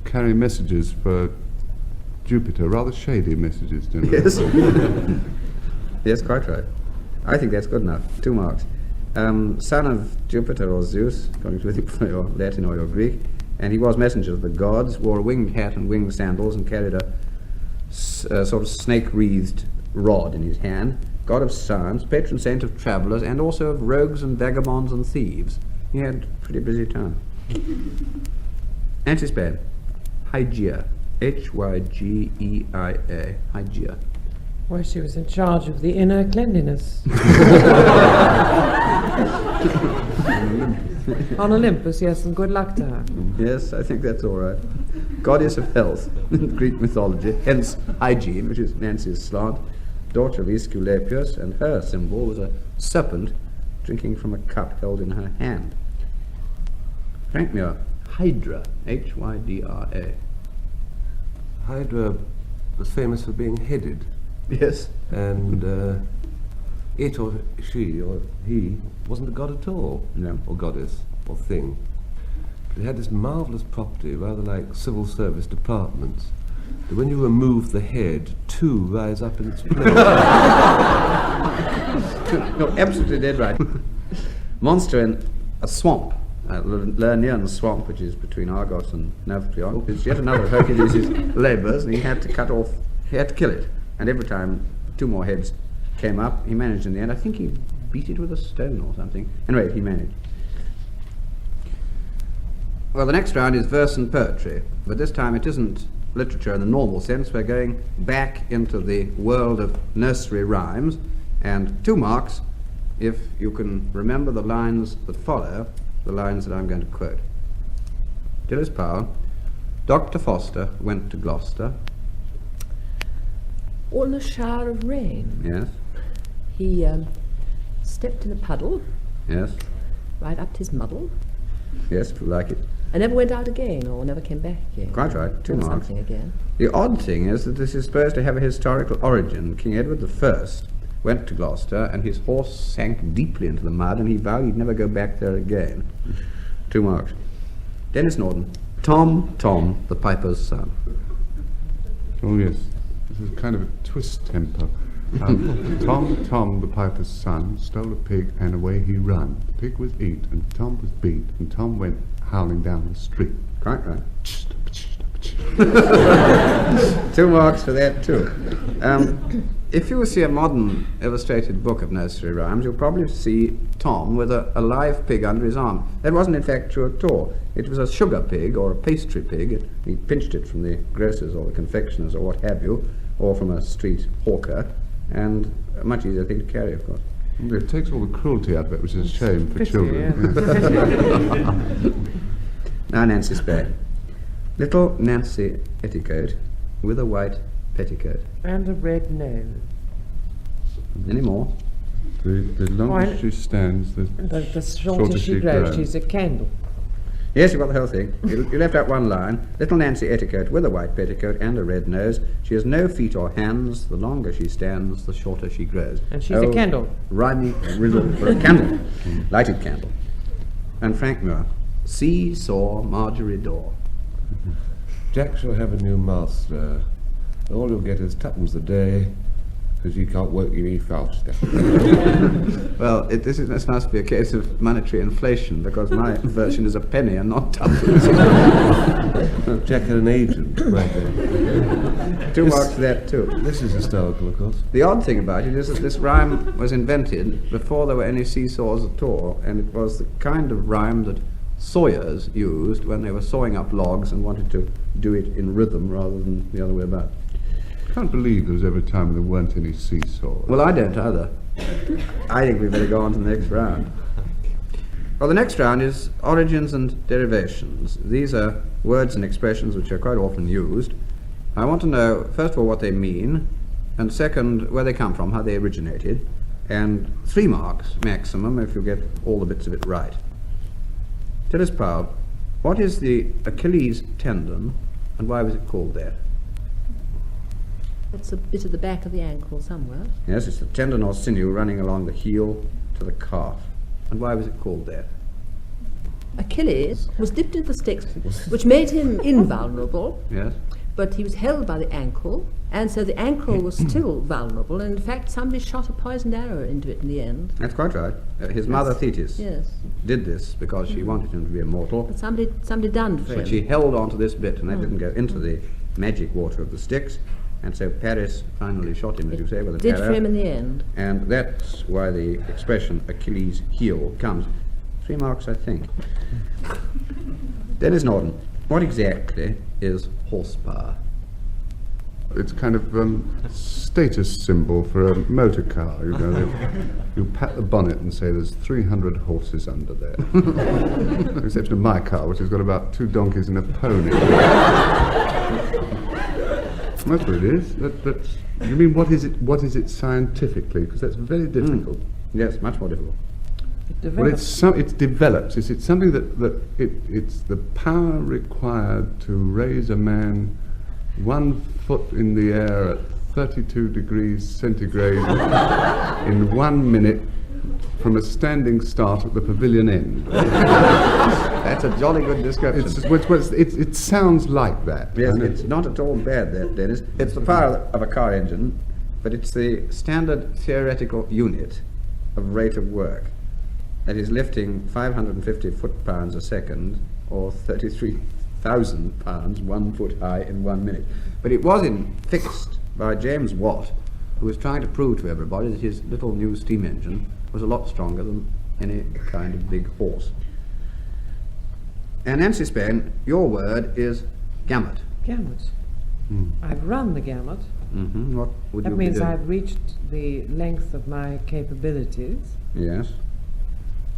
carry messages for Jupiter, rather shady messages, didn't he? Yes. Yes, quite right. I think that's good enough. 2 marks. Son of Jupiter or Zeus, according to whether you prefer your Latin or your Greek, and he was messenger of the gods, wore a winged hat and winged sandals, and carried a sort of snake-wreathed rod in his hand. God of science, patron saint of travellers, and also of rogues and vagabonds and thieves. He had a pretty busy time. Anti-Spain. Hygeia. Hygeia. Hygeia. Well, she was in charge of the inner cleanliness. On Olympus, yes, and good luck to her. Yes, I think that's all right. Goddess of health in Greek mythology, hence hygiene, which is Nancy's slant, daughter of Aesculapius, and her symbol was a serpent drinking from a cup held in her hand. Frank Muir. Hydra. Hydra. Hydra was famous for being headed. Yes. And it or she or he wasn't a god at all. No. Or goddess or thing. But it had this marvellous property, rather like civil service departments, that when you remove the head, 2 rise up in its place. No, absolutely dead right. Monster in a swamp. Lernean swamp, which is between Argos and Nauplion, is yet another of Hercules' labours, and he had to kill it. And every time 2 more heads came up, he managed in the end. I think he beat it with a stone or something. Anyway, he managed. Well, the next round is verse and poetry, but this time it isn't literature in the normal sense. We're going back into the world of nursery rhymes, and 2 marks if you can remember the lines that follow, the lines that I'm going to quote. Dilys Powell. Dr. Foster went to Gloucester. All in a shower of rain. Yes. He stepped in a puddle, Yes. right up to his muddle, Yes, if you like it. and never went out again, or never came back again. Quite right. 2 Or marks. something again. The odd thing is that this is supposed to have a historical origin. King Edward I went to Gloucester, and his horse sank deeply into the mud, and he vowed he'd never go back there again. 2 marks. Denis Norden. Tom, the piper's son. Oh, yes. This is kind of a twist tempo. Tom, the piper's son, stole a pig, and away he run. The pig was eat, and Tom was beat, and Tom went howling down the street. Quite right. 2 marks for that, too. If you see a modern illustrated book of nursery rhymes, you'll probably see Tom with a live pig under his arm. That wasn't in fact true at all. It was a sugar pig or a pastry pig. He pinched it from the grocer's or the confectioner's or what have you, or from a street hawker, and a much easier thing to carry, of course. It takes all the cruelty out of it, which is a shame for Pity, children. yeah. Now Nancy Spain. Little Nancy Etticoat with a white petticoat. And a red nose. Any more? The longer she stands, the The shorter she grows, she's a candle. Yes, you've got the whole thing. You left out one line. Little Nancy Etticoat with a white petticoat and a red nose. She has no feet or hands. The longer she stands, the shorter she grows. And she's a candle. Rhyming riddle for a candle. Lighted candle. And Frank Muir. See, saw, Marjorie Daw. Jack shall have a new master. All you'll get is twopence a day, because he can't work you any faster. Well, this must be a case of monetary inflation, because my version is a penny and not twopence. Jack had an agent, right there. 2 marks for that, too. This is historical, of course. The odd thing about it is that this rhyme was invented before there were any seesaws at all, and it was the kind of rhyme that sawyers used when they were sawing up logs and wanted to do it in rhythm rather than the other way about. I can't believe there was ever a time there weren't any seesaws. Well, I don't either. I think we better go on to the next round. Well, the next round is origins and derivations. These are words and expressions which are quite often used. I want to know, first of all, what they mean, and second, where they come from, how they originated, and 3 marks maximum if you get all the bits of it right. Dilys Powell, what is the Achilles tendon, and why was it called that? It's a bit at the back of the ankle somewhere. Yes, it's the tendon or sinew running along the heel to the calf. And why was it called that? Achilles was dipped into the Styx, which made him invulnerable, Yes? but he was held by the ankle, and so the ankle was still vulnerable, and in fact somebody shot a poisoned arrow into it in the end. That's quite right. His mother Thetis Yes. did this because she wanted him to be immortal. But somebody done for him. But she held on to this bit, and that didn't go into the magic water of the Styx. And so Paris finally shot him, as you say, with an Did arrow. for him in the end. And that's why the expression Achilles' heel comes. 3 marks, I think. Denis Norden, what exactly is horsepower? It's kind of status symbol for a motor car. You know, you pat the bonnet and say there's 300 horses under there. Except in my car, which has got about 2 donkeys and a pony. That's what it is. That's, you mean what is it scientifically? Because that's very difficult. Yes, much more difficult. Well, it develops. It's something it's the power required to raise a man 1 foot in the air at 32 degrees centigrade in 1 minute from a standing start at the pavilion end. That's a jolly good description. It sounds like that. Yes, it's not at all bad, that, Dennis. It's the power of a car engine, but it's the standard theoretical unit of rate of work. That is lifting 550 foot-pounds a second, or 33,000 pounds 1 foot high in 1 minute. But it was fixed by James Watt, who was trying to prove to everybody that his little new steam engine was a lot stronger than any kind of big horse. And Nancy Spain, your word is gamut. Gamut. I've run the gamut. Mm-hmm. What would That you means be doing? I've reached the length of my capabilities. Yes.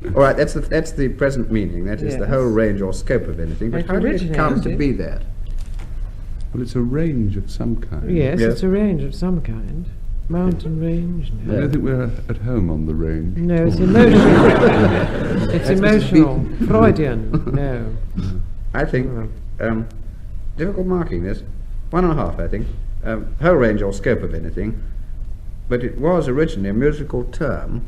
All right, that's the present meaning. That is the Yes. whole range or scope of anything. But It how did it come to originated- be that? Well, it's a range of some kind. Yes, Yes. it's a range of some kind. Mountain range. I don't think we're at home on the range. No, it's emotional. It's emotional. Freudian. No. I think, difficult marking this, 1.5, I think, whole range or scope of anything, but it was originally a musical term,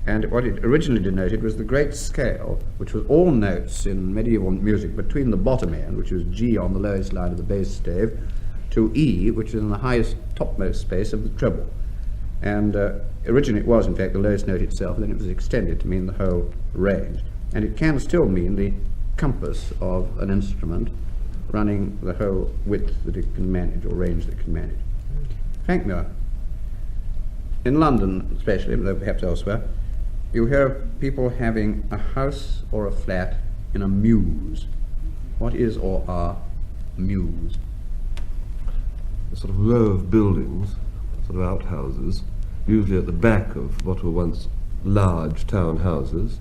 and what it originally denoted was the great scale, which was all notes in medieval music between the bottom end, which was G on the lowest line of the bass stave, to E, which is in the highest topmost space of the treble. And originally it was, in fact, the lowest note itself, and then it was extended to mean the whole range. And it can still mean the compass of an instrument running the whole width that it can manage, or range that it can manage. Frank Muir, in London especially, though perhaps elsewhere, you hear of people having a house or a flat in a mews. What is or are mews? A sort of row of buildings, sort of outhouses, usually at the back of what were once large town houses,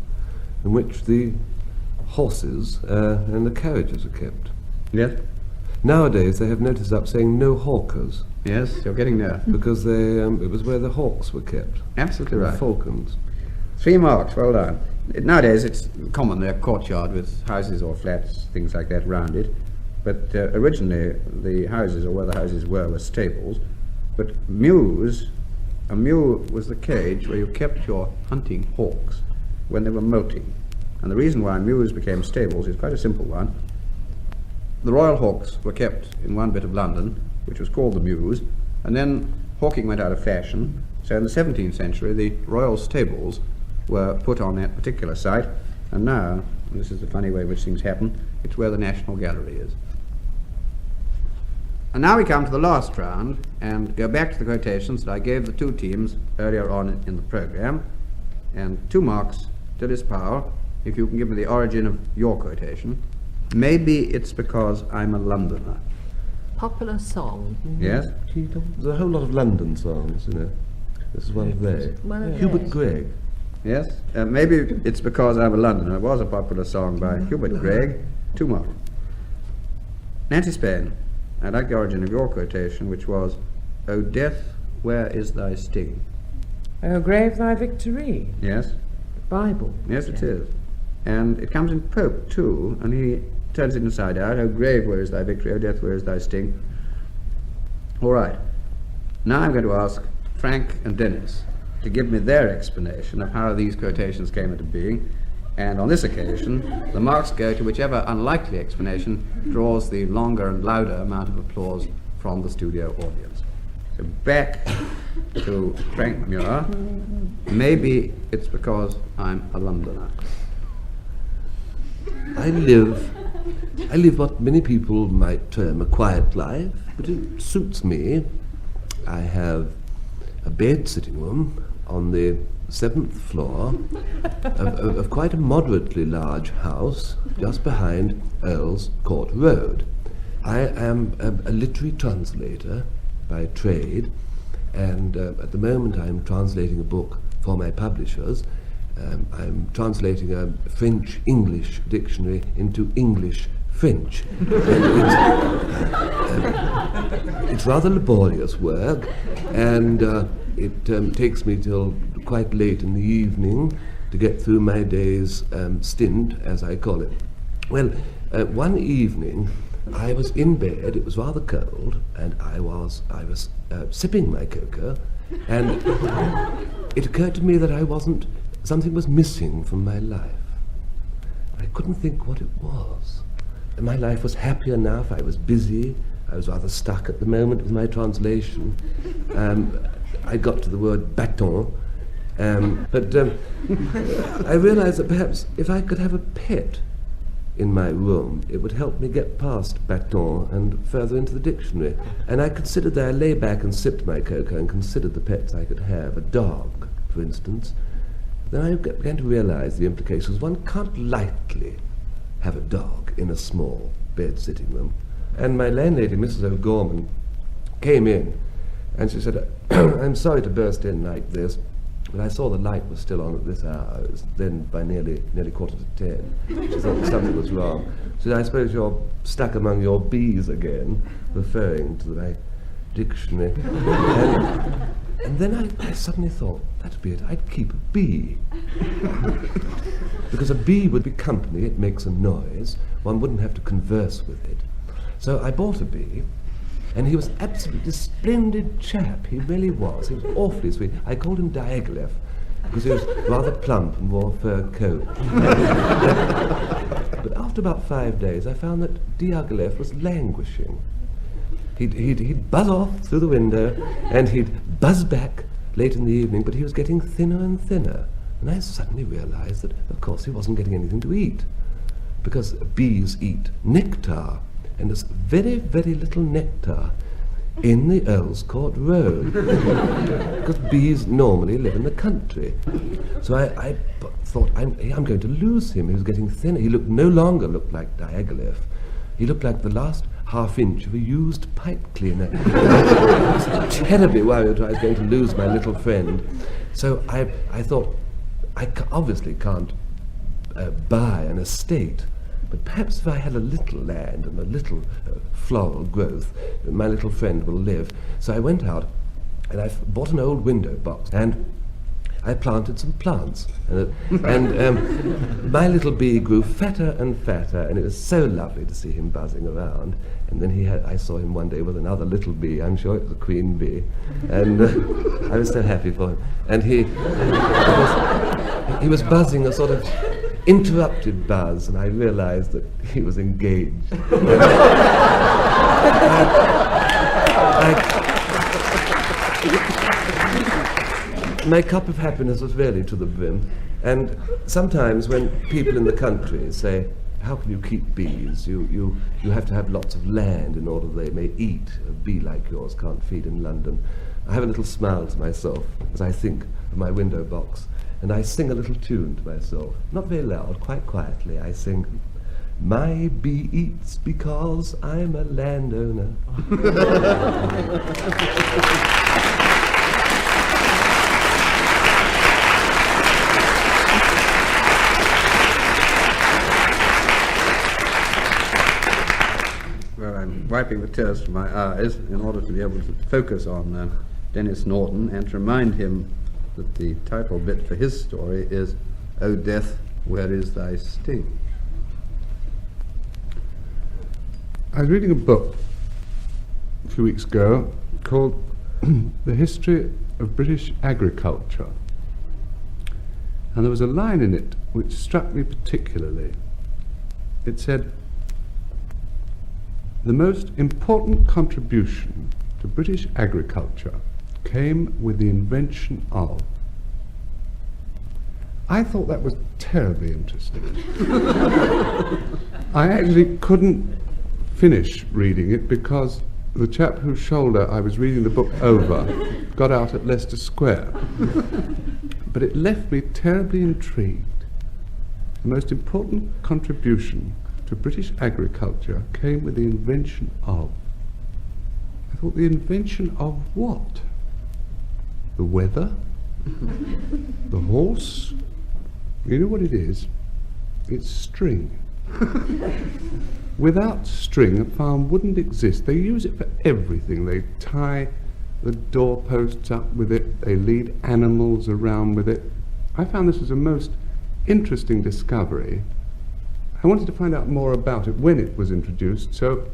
in which the horses and the carriages are kept. Yes? Nowadays they have notices up saying no hawkers, Yes, you're getting there. because they it was where the hawks were kept. Absolutely The right. falcons. 3 marks, well done. Nowadays it's common, a courtyard with houses or flats, things like that, round it. But originally the houses, or where the houses were stables. But mews, a mew was the cage where you kept your hunting hawks when they were molting. And the reason why mews became stables is quite a simple one. the royal hawks were kept in one bit of London, which was called the Mews, and then hawking went out of fashion, so in the 17th century the royal stables were put on that particular site, and now, and this is the funny way in which things happen, it's where the National Gallery is. And now we come to the last round and go back to the quotations that I gave the two teams earlier on in the program, and 2 marks, Dilys Powell, if you can give me the origin of your quotation. Maybe it's because I'm a Londoner. Popular song. Yes? There's a whole lot of London songs, you know. This is one of those. Hubert Gregg. Yes? Maybe it's because I'm a Londoner. It was a popular song by Hubert Gregg. 2 more. Nancy Spain, I like the origin of your quotation, which was, "O death, where is thy sting?" O grave, thy victory. Yes? Bible. Yes, it is. And it comes in Pope, too, and he turns it inside out. "O grave, where is thy victory? O death, where is thy sting?" All right. Now I'm going to ask Frank and Denis to give me their explanation of how these quotations came into being, and on this occasion the marks go to whichever unlikely explanation draws the longer and louder amount of applause from the studio audience. So back to Frank Muir. Maybe it's because I'm a Londoner. I live what many people might term a quiet life, but it suits me. I have a bed sitting room on the 7th floor of quite a moderately large house just behind Earl's Court Road. I am a literary translator by trade, and at the moment I'm translating a book for my publishers. I'm translating a French-English dictionary into English-French. It's rather laborious work, and it takes me till quite late in the evening to get through my day's stint, as I call it. Well, one evening I was in bed, it was rather cold, and I was sipping my cocoa, and it occurred to me that something was missing from my life. I couldn't think what it was. My life was happy enough, I was busy, I was rather stuck at the moment with my translation. I got to the word bâton, but I realized that perhaps if I could have a pet in my room, it would help me get past bâton and further into the dictionary. And I considered that I lay back and sipped my cocoa and considered the pets I could have, a dog, for instance. Then I began to realize the implications. One can't lightly have a dog in a small bed-sitting room. And my landlady, Mrs. O'Gorman, came in, and she said, "I'm sorry to burst in like this, but I saw the light was still on at this hour. It was then by nearly 9:45. She thought something was wrong. She said, "I suppose you're stuck among your bees again," referring to my dictionary. And then I suddenly thought, that'd be it, I'd keep a bee. Because a bee would be company, it makes a noise, one wouldn't have to converse with it. So I bought a bee, and he was absolutely splendid chap, he really was. He was awfully sweet. I called him Diaghilev, because he was rather plump and wore a fur coat. But after about 5 days, I found that Diaghilev was languishing. He'd buzz off through the window, and he'd buzz back late in the evening, but he was getting thinner and thinner. And I suddenly realized that, of course, he wasn't getting anything to eat, because bees eat nectar, and there's very, very little nectar in the Earl's Court Road, because bees normally live in the country. So I thought, I'm going to lose him. He was getting thinner. He no longer looked like Diaghilev. He looked like the last half-inch of a used pipe cleaner. I was terribly worried I was going to lose my little friend. So I thought, I obviously can't buy an estate, but perhaps if I had a little land and a little floral growth, my little friend will live. So I went out and I bought an old window box, and I planted some plants, and my little bee grew fatter and fatter, and it was so lovely to see him buzzing around. And then I saw him one day with another little bee. I'm sure it was a queen bee, and I was so happy for him. And he was buzzing a sort of interrupted buzz, and I realized that he was engaged. My cup of happiness was really to the brim, and sometimes when people in the country say, how can you keep bees? You have to have lots of land in order they may eat. A bee like yours can't feed in London. I have a little smile to myself as I think of my window box, and I sing a little tune to myself. Not very loud, quite quietly. I sing, my bee eats because I'm a landowner. Well, I'm wiping the tears from my eyes in order to be able to focus on Denis Norden and to remind him that the title bit for his story is, O Death, Where Is Thy Sting? I was reading a book a few weeks ago called The History of British Agriculture. And there was a line in it which struck me particularly. It said, the most important contribution to British agriculture came with the invention of. I thought that was terribly interesting. I actually couldn't finish reading it because the chap whose shoulder I was reading the book over got out at Leicester Square. But it left me terribly intrigued. The most important contribution to British agriculture came with the invention of. I thought, the invention of what? The weather? The horse? You know what it is? It's string. Without string, a farm wouldn't exist. They use it for everything. They tie the doorposts up with it. They lead animals around with it. I found this was a most interesting discovery. I wanted to find out more about it when it was introduced, so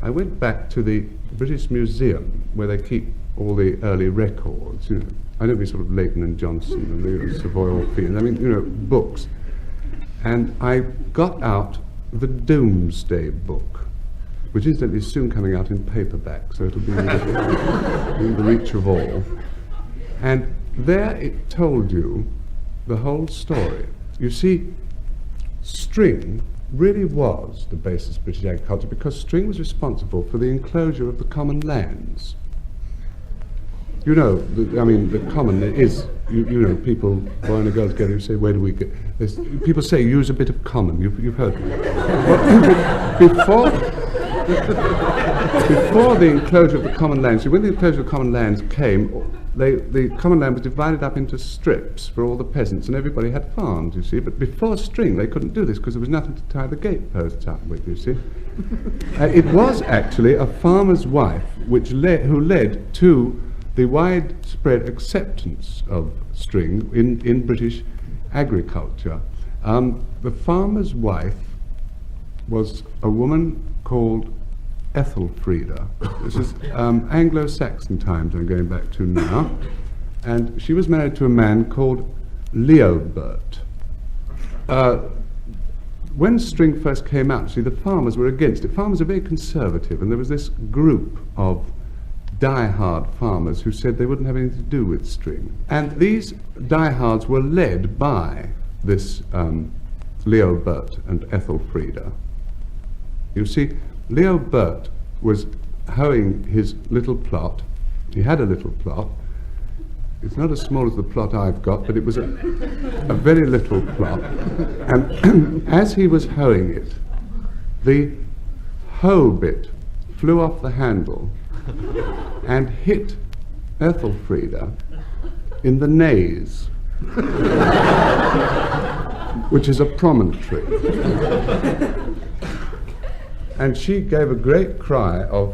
I went back to the British Museum where they keep all the early records. You know, I don't mean sort of Leighton and Johnson and the Savoy Orpheum. I mean, you know, books. And I got out the Domesday Book, which incidentally is soon coming out in paperback, so it'll be in the reach of all. And there it told you the whole story. You see, string really was the basis of British agriculture because string was responsible for the enclosure of the common lands. You know, the common is, you know, people, boy and a girl together, you say, where do we get this? People say, use a bit of common. You've heard it. Before the enclosure of the common lands, when the enclosure of the common lands came, the common land was divided up into strips for all the peasants, and everybody had farms, you see. But before string, they couldn't do this because there was nothing to tie the gateposts up with, you see. It was actually a farmer's wife who led to the widespread acceptance of string in British agriculture. The farmer's wife was a woman called Ethelfreda. This is Anglo-Saxon times I'm going back to now. And she was married to a man called Leobert. When string first came out, see, the farmers were against it. Farmers are very conservative, and there was this group of die-hard farmers who said they wouldn't have anything to do with string. And these die-hards were led by this Leobert and Ethelfreda. You see, Leobert was hoeing his little plot. He had a little plot. It's not as small as the plot I've got, but it was a very little plot. And as he was hoeing it, the hoe bit flew off the handle and hit Ethelfreda in the naze, which is a promontory. And she gave a great cry of,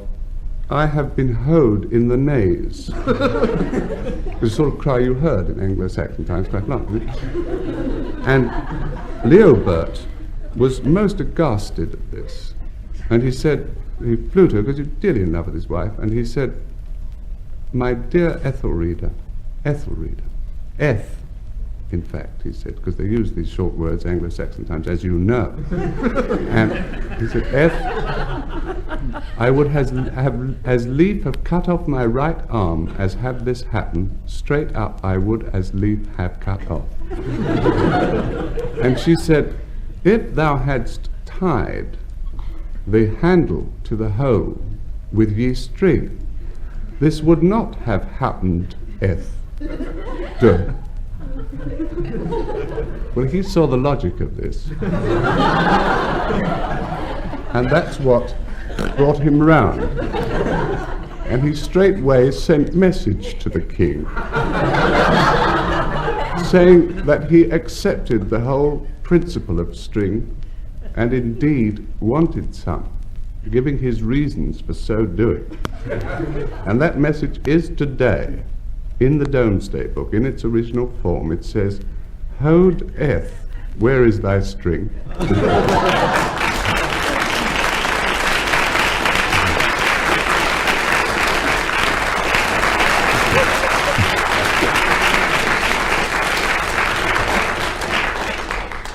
I have been hoed in the naze. It's the sort of cry you heard in Anglo-Saxon times quite a lot. And Leobert was most aghasted at this. And he said, he flew to her because he was dearly in love with his wife, and he said, my dear Ethelfreda, in fact, he said, because they use these short words Anglo-Saxon times, as you know. And he said, I would have as lief have cut off my right arm as have this happen, straight up I would as lief have cut off. And she said, if thou hadst tied the handle to the hole with ye string, this would not have happened Well, he saw the logic of this. And that's what brought him round. And he straightway sent message to the king, saying that he accepted the whole principle of string, and indeed wanted some, giving his reasons for so doing. And that message is today in the Domesday Book, in its original form. It says, "Hold eth, where is thy string?"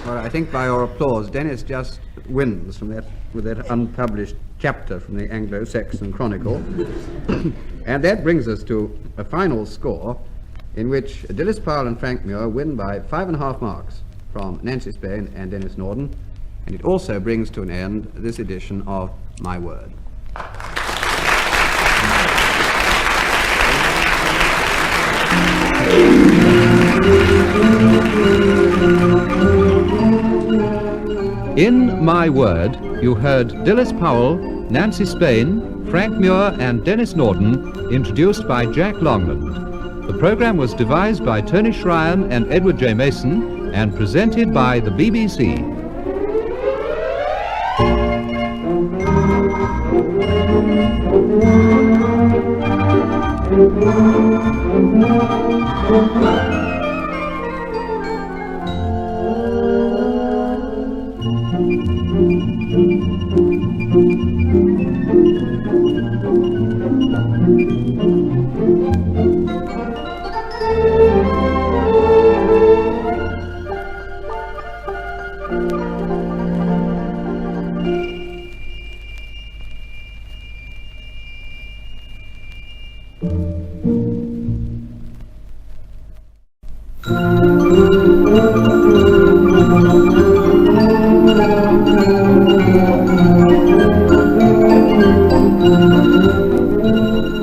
Well, I think by your applause, Denis just wins from that, with that unpublished chapter from the Anglo-Saxon Chronicle. And that brings us to a final score in which Dilys Powell and Frank Muir win by 5.5 marks from Nancy Spain and Denis Norden. And it also brings to an end this edition of My Word. In My Word, you heard Dilys Powell, Nancy Spain, Frank Muir and Denis Norden, introduced by Jack Longland. The program was devised by Tony Schreien and Edward J. Mason and presented by the BBC.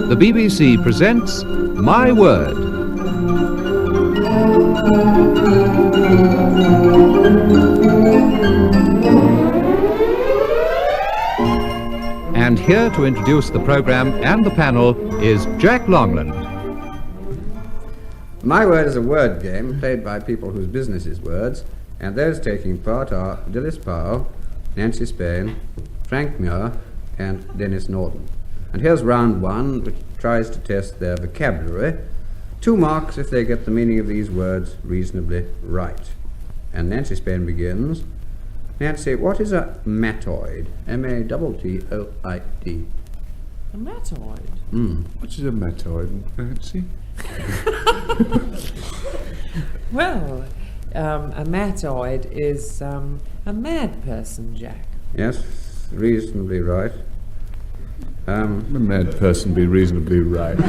The BBC presents My Word. And here to introduce the program and the panel is Jack Longland. My Word is a word game played by people whose business is words, and those taking part are Dilys Powell, Nancy Spain, Frank Muir, and Denis Norden. And here's round one, which tries to test their vocabulary. 2 marks if they get the meaning of these words reasonably right. And Nancy Spain begins. Nancy, what is a mattoid? M-A-T-T-O-I-D. A mattoid? What is a mattoid, Nancy? Well, a mattoid is a mad person, Jack. Yes, reasonably right. A mad person be reasonably right.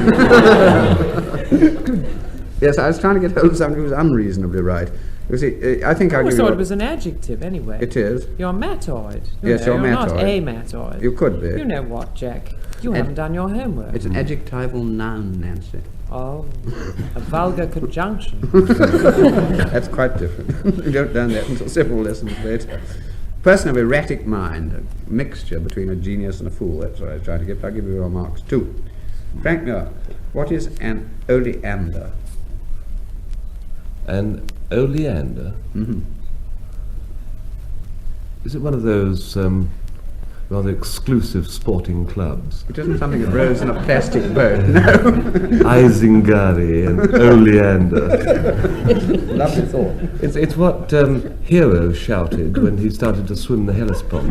Yes, I was trying to get hold of somebody who was unreasonably right. You see, I think I always thought it was an adjective anyway. It is. You're a mattoid. Yes, you're mattoid. not a mattoid. You could be. You know what, Jack? You haven't done your homework. It's an adjectival noun, Nancy. Oh, a vulgar conjunction. That's quite different. You don't learn that until several lessons later. Person of erratic mind, a mixture between a genius and a fool. That's what I was trying to get. I'll give you your marks too. Frank Muir, what is an oleander? An oleander? Mm-hmm. Is it one of those rather exclusive sporting clubs? It isn't something that rows in a plastic boat, no. Isingari and oleander. Lovely thought. It's what Hero shouted when he started to swim the Hellespont.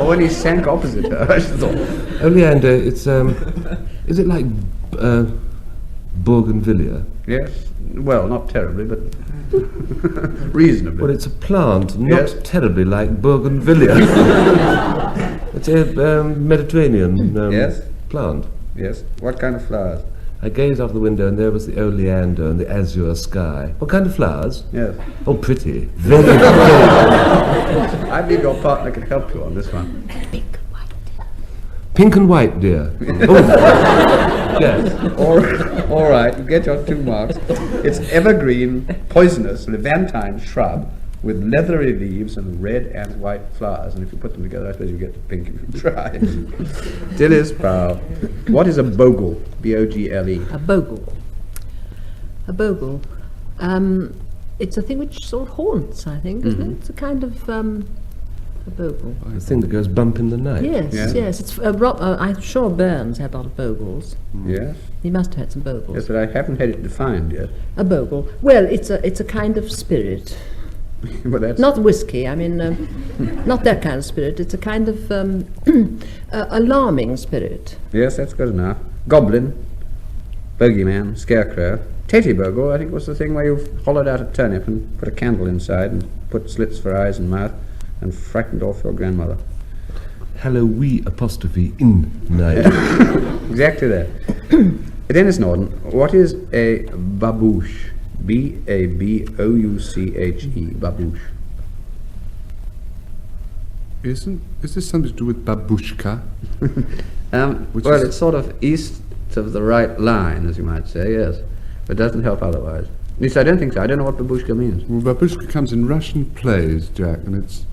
Or when he sank opposite her, I should thought. Oleander, it's is it like bougainvillea? Yes. Well, not terribly, but reasonably. Well, it's a plant, not Yes. terribly like bougainvillea. It's a Mediterranean Yes. plant. Yes. What kind of flowers? I gazed out the window and there was the oleander and the azure sky. What kind of flowers? Yes. Oh, pretty. Very pretty. I believe your partner can help you on this one. Pink and white, dear. Oh. Yes. All right, you get your 2 marks. It's evergreen, poisonous, levantine shrub with leathery leaves and red and white flowers. And if you put them together, I suppose you get the pink if you try. Dilys Powell. What is a bogle? B-O-G-L-E. A bogle. A bogle. It's a thing which sort of haunts, I think, isn't it? It's a kind of a bogle. The thing that goes bump in the night. Yes, Yeah. yes. It's I'm sure Burns had a lot of bogles. Yes. He must have had some bogles. Yes, but I haven't had it defined yet. A bogle. Well, it's a kind of spirit. Well, that's Not whiskey. I mean, not that kind of spirit. It's a kind of alarming spirit. Yes, that's good enough. Goblin, bogeyman, scarecrow. Tatty bogle, I think, was the thing where you hollowed out a turnip and put a candle inside and put slits for eyes and mouth and frightened off your grandmother. Halloween apostrophe in night. Exactly that. Denis Norden, what is a babouche? B-A-B-O-U-C-H-E, babouche. Is this something to do with babushka? Which Well, is- it's sort of east of the right line, as you might say, yes. But doesn't help otherwise. At least I don't think so. I don't know what babushka means. Well, babushka comes in Russian plays, Jack, and it's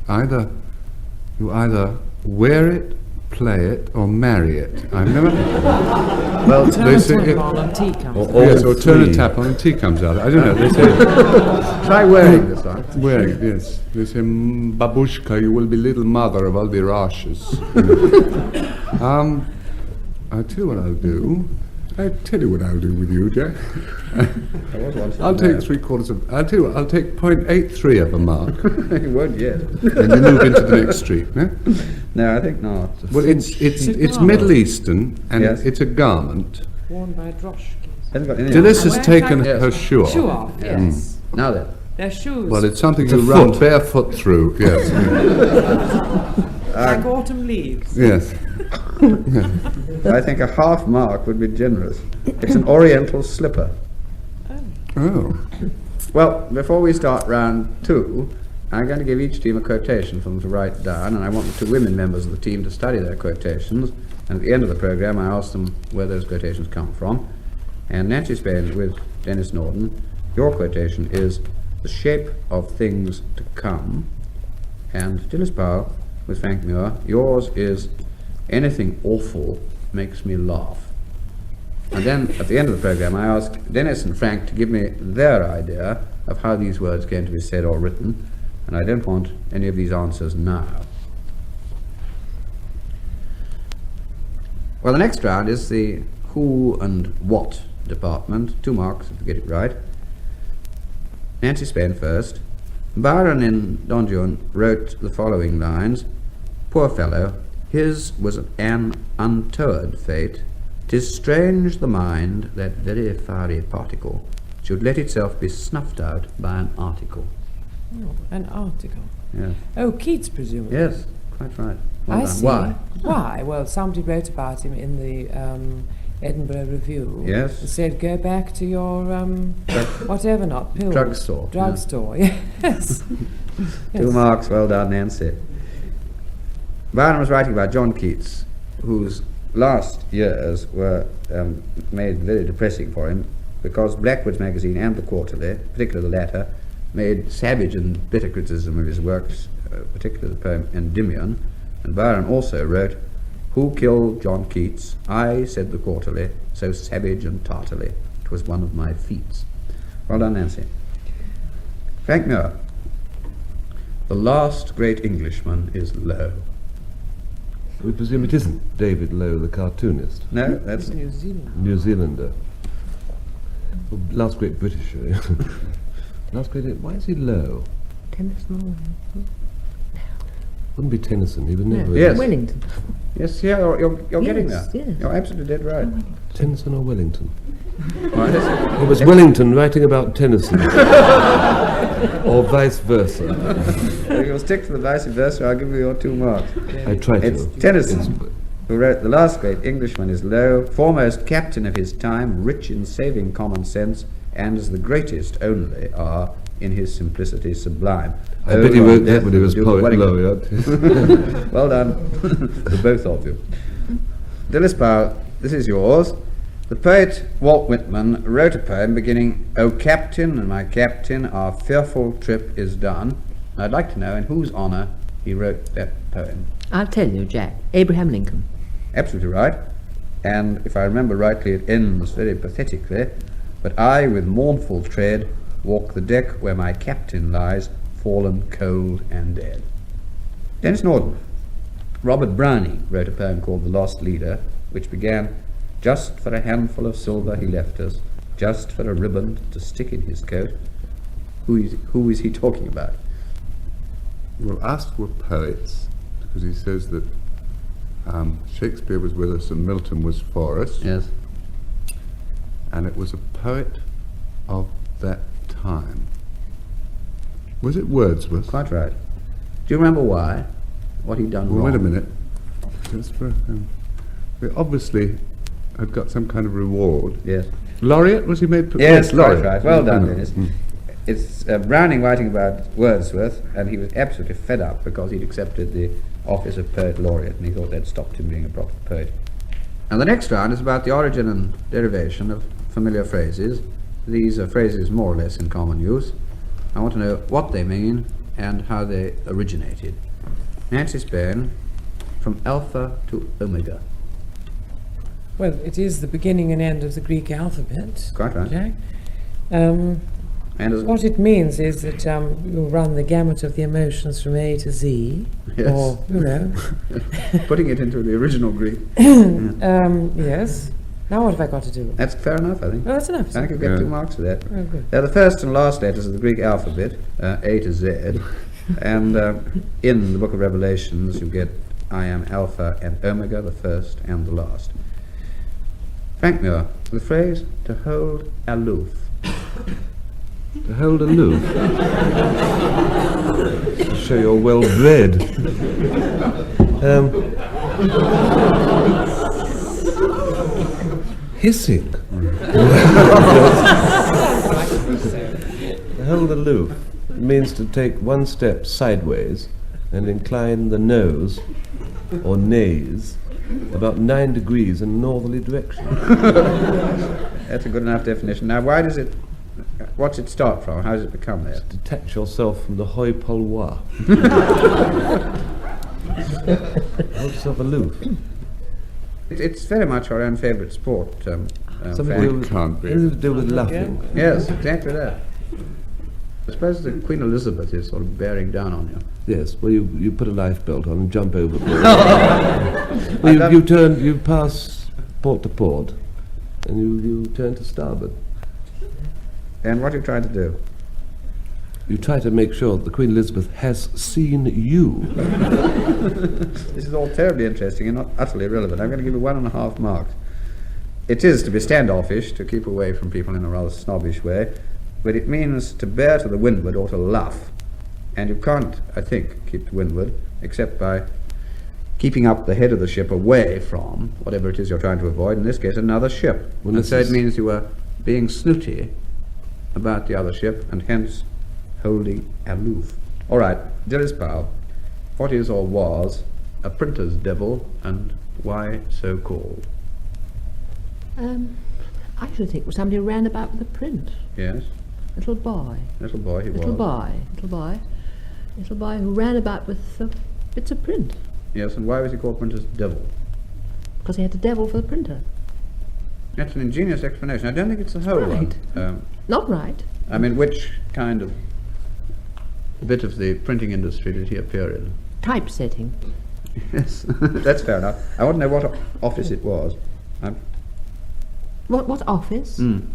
you either wear it, play it, or marry it. I've never... Well, Turn They a say tap it- on and tea comes out. yes, or turn a three. tap on and tea comes out. I don't know. They say try wearing this one. wearing it, yes. They say, babushka, you will be little mother of all the Russians. I'll tell you what I'll do. I'll tell you what I'll do with you, Jack. I'll take I'll tell you what, I'll take 0.83 of a mark, You won't yet. and you move into the next street. Eh? No, I think not. Well, it's Middle Eastern, and Yes. it's a garment. Worn by droshkis. Hasn't got any. Dilys has Well, taken yes. her shoe off. Shoe off, yes. Now then. They're shoes. Well, it's something It's a you run foot. barefoot through, yes. like autumn leaves. Yes. I think a half mark would be generous. It's an oriental slipper. Oh. Well, before we start round 2, I'm going to give each team a quotation for them to write down, and I want the 2 women members of the team to study their quotations. And at the end of the programme, I ask them where those quotations come from. And Nancy Spain with Denis Norden, your quotation is "the shape of things to come." And Dilys Powell with Frank Muir, yours is "anything awful makes me laugh." And then at the end of the programme, I ask Denis and Frank to give me their idea of how these words came to be said or written, and I don't want any of these answers now. Well, the next round is the who and what department. 2 marks if you get it right. Nancy Spain first. Byron in Don Juan wrote the following lines: "Poor fellow, his was an untoward fate. 'Tis strange the mind, that very fiery particle, should let itself be snuffed out by an article." Oh, an article. Yes, Oh, Keats, presumably. yes, quite right. Well I done. see. Why? Why? Well, somebody wrote about him in the Edinburgh Review. Yes. And said, go back to your, whatever not, pills. Drugstore, yeah. Drugstore, yes. 2 marks, well done, Nancy. Byron was writing about John Keats, whose last years were made very depressing for him, because Blackwood's magazine and the Quarterly, particularly the latter, made savage and bitter criticism of his works, particularly the poem Endymion. And Byron also wrote, "Who killed John Keats? I, said the Quarterly, so savage and tartly. 'Twas one of my feats." Well done, Nancy. Frank Muir. "The last great Englishman is Lowe." We presume it isn't David Lowe, the cartoonist. No, that's New Zealand. New Zealander. Well, last great Britisher. Last great... Why is he Lowe? Tennyson. Wouldn't be Tennyson, he would never... No, Yes. Wellington. yes. Yeah, you're getting there. Yes, yes. You're absolutely dead right. Tennyson or Wellington? Right. It was Wellington writing about Tennyson. Or vice versa. If you'll stick to the vice versa, I'll give you your 2 marks. I try to. It's Tennyson, who wrote, "The last great Englishman is low, foremost captain of his time, rich in saving common sense, and as the greatest only are in his simplicity sublime." I bet he wrote that when he was poet laureate. Well done, to both of you. Dilys Powell, this is yours. The poet Walt Whitman wrote a poem beginning, "O Captain and my Captain, our fearful trip is done." I'd like to know in whose honour he wrote that poem. I'll tell you, Jack. Abraham Lincoln. Absolutely right. And if I remember rightly, it ends very pathetically. "But I, with mournful tread, walk the deck where my captain lies, fallen cold and dead." Denis Norden. Robert Browning wrote a poem called "The Lost Leader," which began, "Just for a handful of silver he left us, just for a ribbon to stick in his coat." Who is he talking about? Well, us were poets, because he says that Shakespeare was with us and Milton was for us. Yes. And it was a poet of that time. Was it Wordsworth? Quite right. Do you remember why? What he'd done Well, wrong? wait a minute. Just for, we obviously had got some kind of reward. Yes. Laureate, was he made? Yes, laureate. right. Well done, Mm. Dennis. It's Browning writing about Wordsworth, and he was absolutely fed up because he'd accepted the office of Poet Laureate, and he thought that stopped him being a proper poet. And the next round is about the origin and derivation of familiar phrases. These are phrases more or less in common use. I want to know what they mean and how they originated. Nancy Spain, from Alpha to Omega. Well, it is the beginning and end of the Greek alphabet. Quite right. Jack. And as What it means is that you run the gamut of the emotions from A to Z, Yes. or, putting it into the original Greek. yes. Now what have I got to do? That's fair enough, I think. Oh, that's enough. I think you'll get 2 marks for that. Oh, good. They're the first and last letters of the Greek alphabet, A to Z. And in the book of Revelations, you get I am Alpha and Omega, the first and the last. Frank Muir, the phrase to hold aloof. To hold aloof. To show you're well bred. Hissing. To hold aloof means to take one step sideways and incline the nose, or naze, about 9 degrees in a northerly direction. That's a good enough definition. Now, what's it start from? How does it become that? Detach yourself from the hoi polloi. Hold yourself aloof. It's very much our own favourite sport, Something Frank. Can't be. to do with laughing. Yes, exactly that. I suppose the Queen Elizabeth is sort of bearing down on you. Yes, well, you put a life belt on and jump overboard. Well, you pass port to port, and you turn to starboard. And what are you trying to do? You try to make sure that the Queen Elizabeth has seen you. This is all terribly interesting and not utterly irrelevant. I'm going to give you 1.5 marks. It is to be standoffish, to keep away from people in a rather snobbish way, but it means to bear to the windward or to luff. And you can't, I think, keep to windward except by keeping up the head of the ship away from whatever it is you're trying to avoid, in this case another ship. Well, and so it means you are being snooty about the other ship and hence holding aloof. All right, Dilys Powell, what is or was a printer's devil and why so called? I should think it was somebody who ran about with a print. Yes, Little boy. little boy he was. Little boy who ran about with bits of print. Yes, and why was he called printer's devil? Because he had a devil for the printer. That's an ingenious explanation. I don't think it's the whole Right. one. Not right. I mean, which kind of bit of the printing industry did he appear in? Typesetting. Yes, that's fair enough. I want to know what office it was. What office? Mm.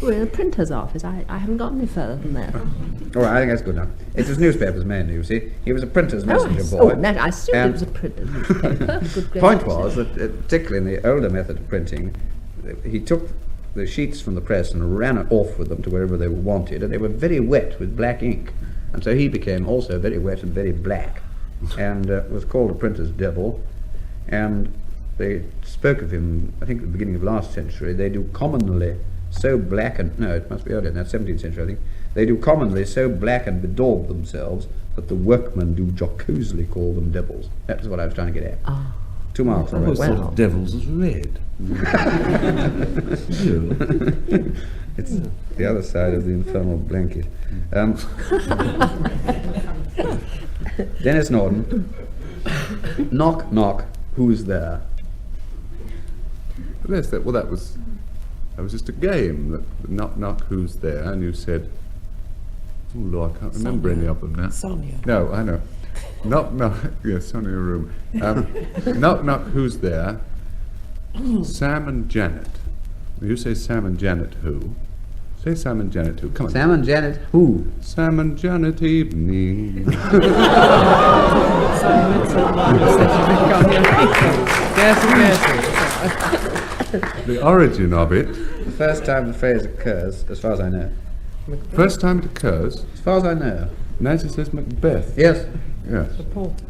Well, the printer's office. I haven't got any further than that. All right, I think that's good enough. It was newspapers mainly, you see. He was a printer's messenger boy. Oh, no, I assumed And it was a printer's newspaper. Good The point gracious. was that, particularly in the older method of printing, he took the sheets from the press and ran off with them to wherever they were wanted, and they were very wet with black ink. And so he became also very wet and very black, and was called a printer's devil. And they spoke of him, I think, at the beginning of last century. They do commonly so black and... No, it must be earlier than that, 17th century, I think. They do commonly so black and bedaub themselves that the workmen do jocosely call them devils. That's what I was trying to get at. 2 marks on it. Well, devils is red. It's the other side of the infernal blanket. Denis Norden. Knock, knock. Who's there? Yes, that was just a game. That knock, knock. Who's there? And you said, "Oh Lord, I can't remember any of them now." Sonia. No, I know. Knock, knock. Yes, Sonia room. Knock, knock. Who's there? Sam and Janet. You say Sam and Janet who? Say Sam and Janet who. Come on. Sam and Janet who? Sam and Janet evening. The origin of it. The first time the phrase occurs, as far as I know. First time it occurs. As far as I know. Nancy says Macbeth. Yes. Yes. The porter.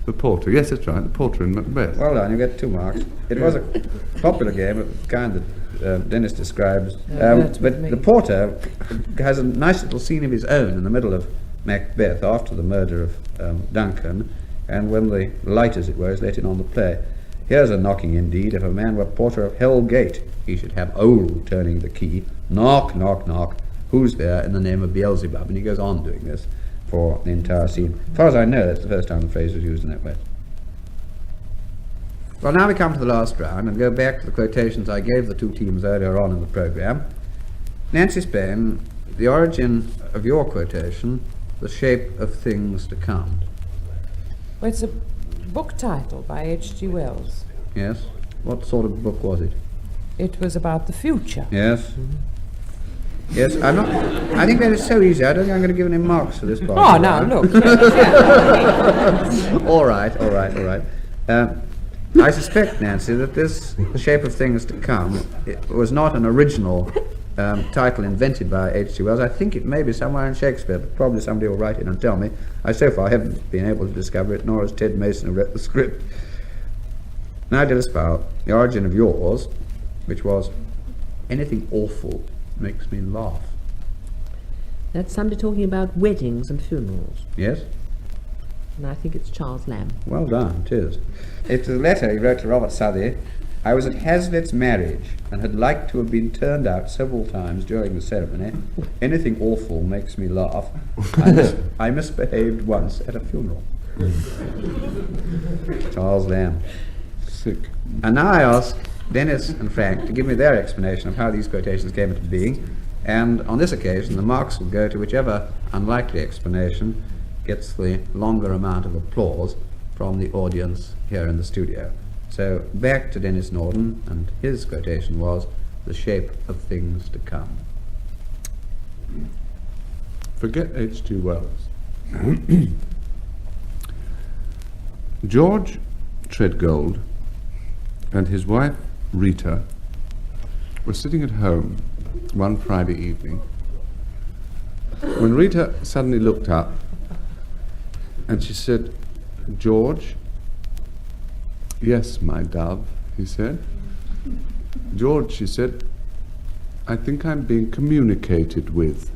The porter. Yes, that's right. The porter in Macbeth. Well done, you get 2 marks. It was a popular game of the kind that Dennis describes. But the porter has a nice little scene of his own in the middle of Macbeth after the murder of Duncan, and when the light, as it were, is let in on the play. Here's a knocking indeed. If a man were porter of Hell Gate, he should have turning the key. Knock, knock, knock. Who's there in the name of Beelzebub? And he goes on doing this for the entire scene. As far as I know, that's the first time the phrase was used in that way. Well, now we come to the last round and go back to the quotations I gave the 2 teams earlier on in the programme. Nancy Spain, the origin of your quotation, the shape of things to come. Well, it's a book title by H.G. Wells. Yes? What sort of book was it? It was about the future. Yes? Yes, I think that is so easy. I don't think I'm going to give any marks for this part. Oh, no, look. All right. I suspect, Nancy, that this The Shape of Things to Come it was not an original title invented by H.G. Wells. I think it may be somewhere in Shakespeare, but probably somebody will write it and tell me. I so far haven't been able to discover it, nor has Ted Mason, who wrote the script. Now, Dilys Powell, the origin of yours, which was anything awful makes me laugh. That's somebody talking about weddings and funerals. Yes? And I think it's Charles Lamb. Well done, it is. It's a letter he wrote to Robert Southey. I was at Hazlitt's marriage and had liked to have been turned out several times during the ceremony. Anything awful makes me laugh. I misbehaved once at a funeral. Charles Lamb. Sick. And now I ask Dennis and Frank to give me their explanation of how these quotations came into being, and on this occasion the marks will go to whichever unlikely explanation gets the longer amount of applause from the audience here in the studio. So back to Denis Norden, and his quotation was the shape of things to come. Forget H.G. Wells. George Treadgold and his wife Rita were sitting at home one Friday evening when Rita suddenly looked up and she said, "George?" "Yes, my dove," he said. "George," she said, "I think I'm being communicated with."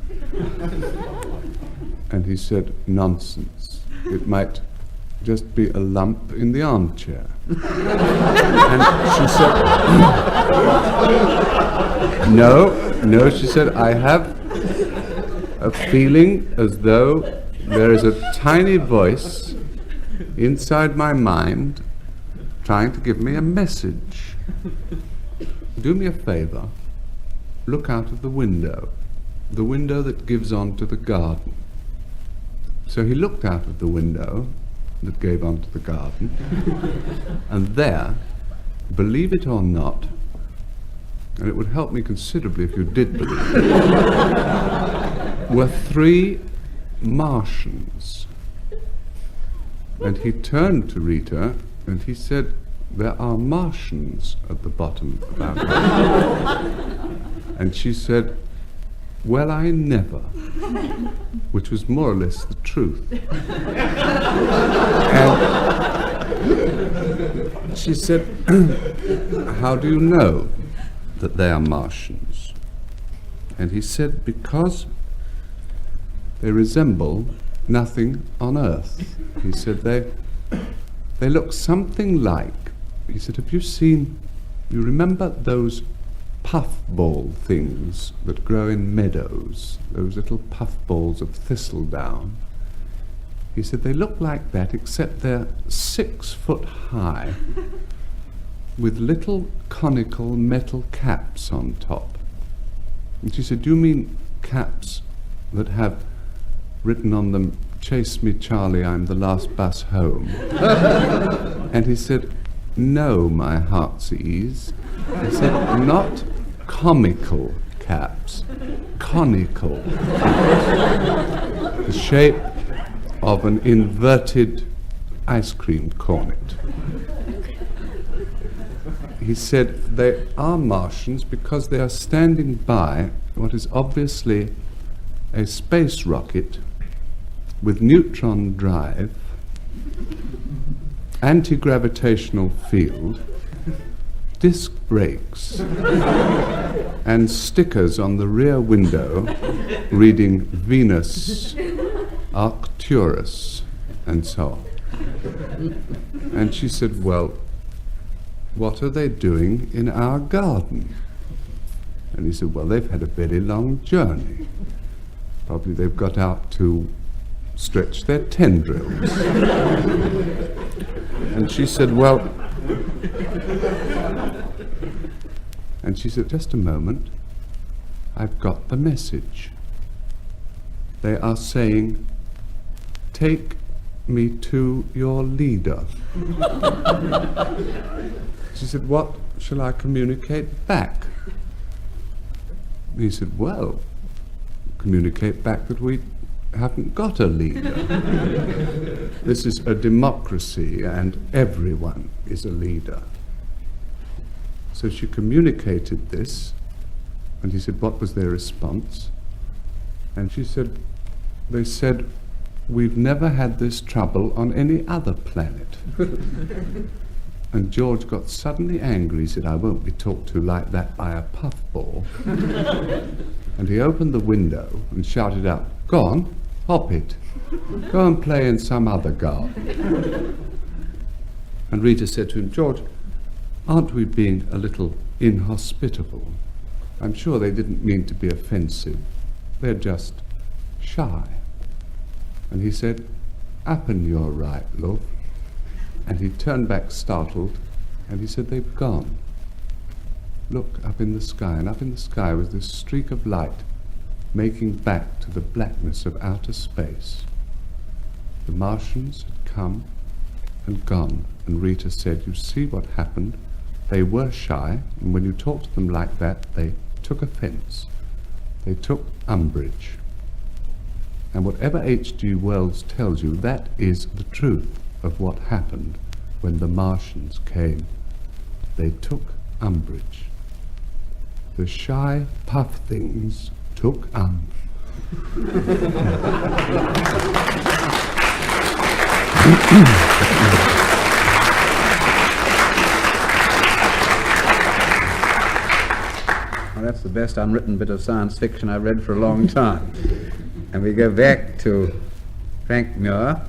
And he said, "Nonsense. It might just be a lump in the armchair." And she said, no, she said, "I have a feeling as though there is a tiny voice inside my mind trying to give me a message. Do me a favor, look out of the window that gives on to the garden." So he looked out of the window that gave onto the garden, and there, believe it or not, and it would help me considerably if you did believe it, were 3 Martians. And he turned to Rita and he said, "There are Martians at the bottom of our garden." And she said, well, I never, which was more or less the truth. And she said, how do you know that they are Martians? And he said, because they resemble nothing on Earth. He said, they look something like, he said, have you seen, you remember those puffball things that grow in meadows, those little puffballs of thistledown? He said, they look like that, except they're 6 foot high, with little conical metal caps on top. And she said, do you mean caps that have written on them, chase me Charlie, I'm the last bus home? And he said, no, my heart's ease. He said, not comical caps, conical. The shape of an inverted ice cream cornet. He said they are Martians because they are standing by what is obviously a space rocket with neutron drive, anti-gravitational field, disc brakes, and stickers on the rear window reading Venus, Arcturus, and so on. And she said, well, what are they doing in our garden? And he said, well, they've had a very long journey. Probably they've got out to stretch their tendrils. And she said, well, and she said, just a moment, I've got the message. They are saying, take me to your leader. She said, what shall I communicate back? He said, well, communicate back that we haven't got a leader. This is a democracy and everyone is a leader. So she communicated this, and he said, what was their response? And she said, they said, we've never had this trouble on any other planet. And George got suddenly angry. He said, I won't be talked to like that by a puffball. And he opened the window and shouted out, go on, hop it. Go and play in some other garden. And Rita said to him, George, aren't we being a little inhospitable? I'm sure they didn't mean to be offensive. They're just shy. And he said, happen you're right, love. And he turned back startled, and he said, they've gone. Look up in the sky, and up in the sky was this streak of light making back to the blackness of outer space. The Martians had come and gone, and Rita said, you see what happened? They were shy, and when you talked to them like that, they took offense. They took umbrage. And whatever H.G. Wells tells you, that is the truth of what happened when the Martians came. They took umbrage. The shy puff things took Well, that's the best unwritten bit of science fiction I've read for a long time. And we go back to Frank Muir,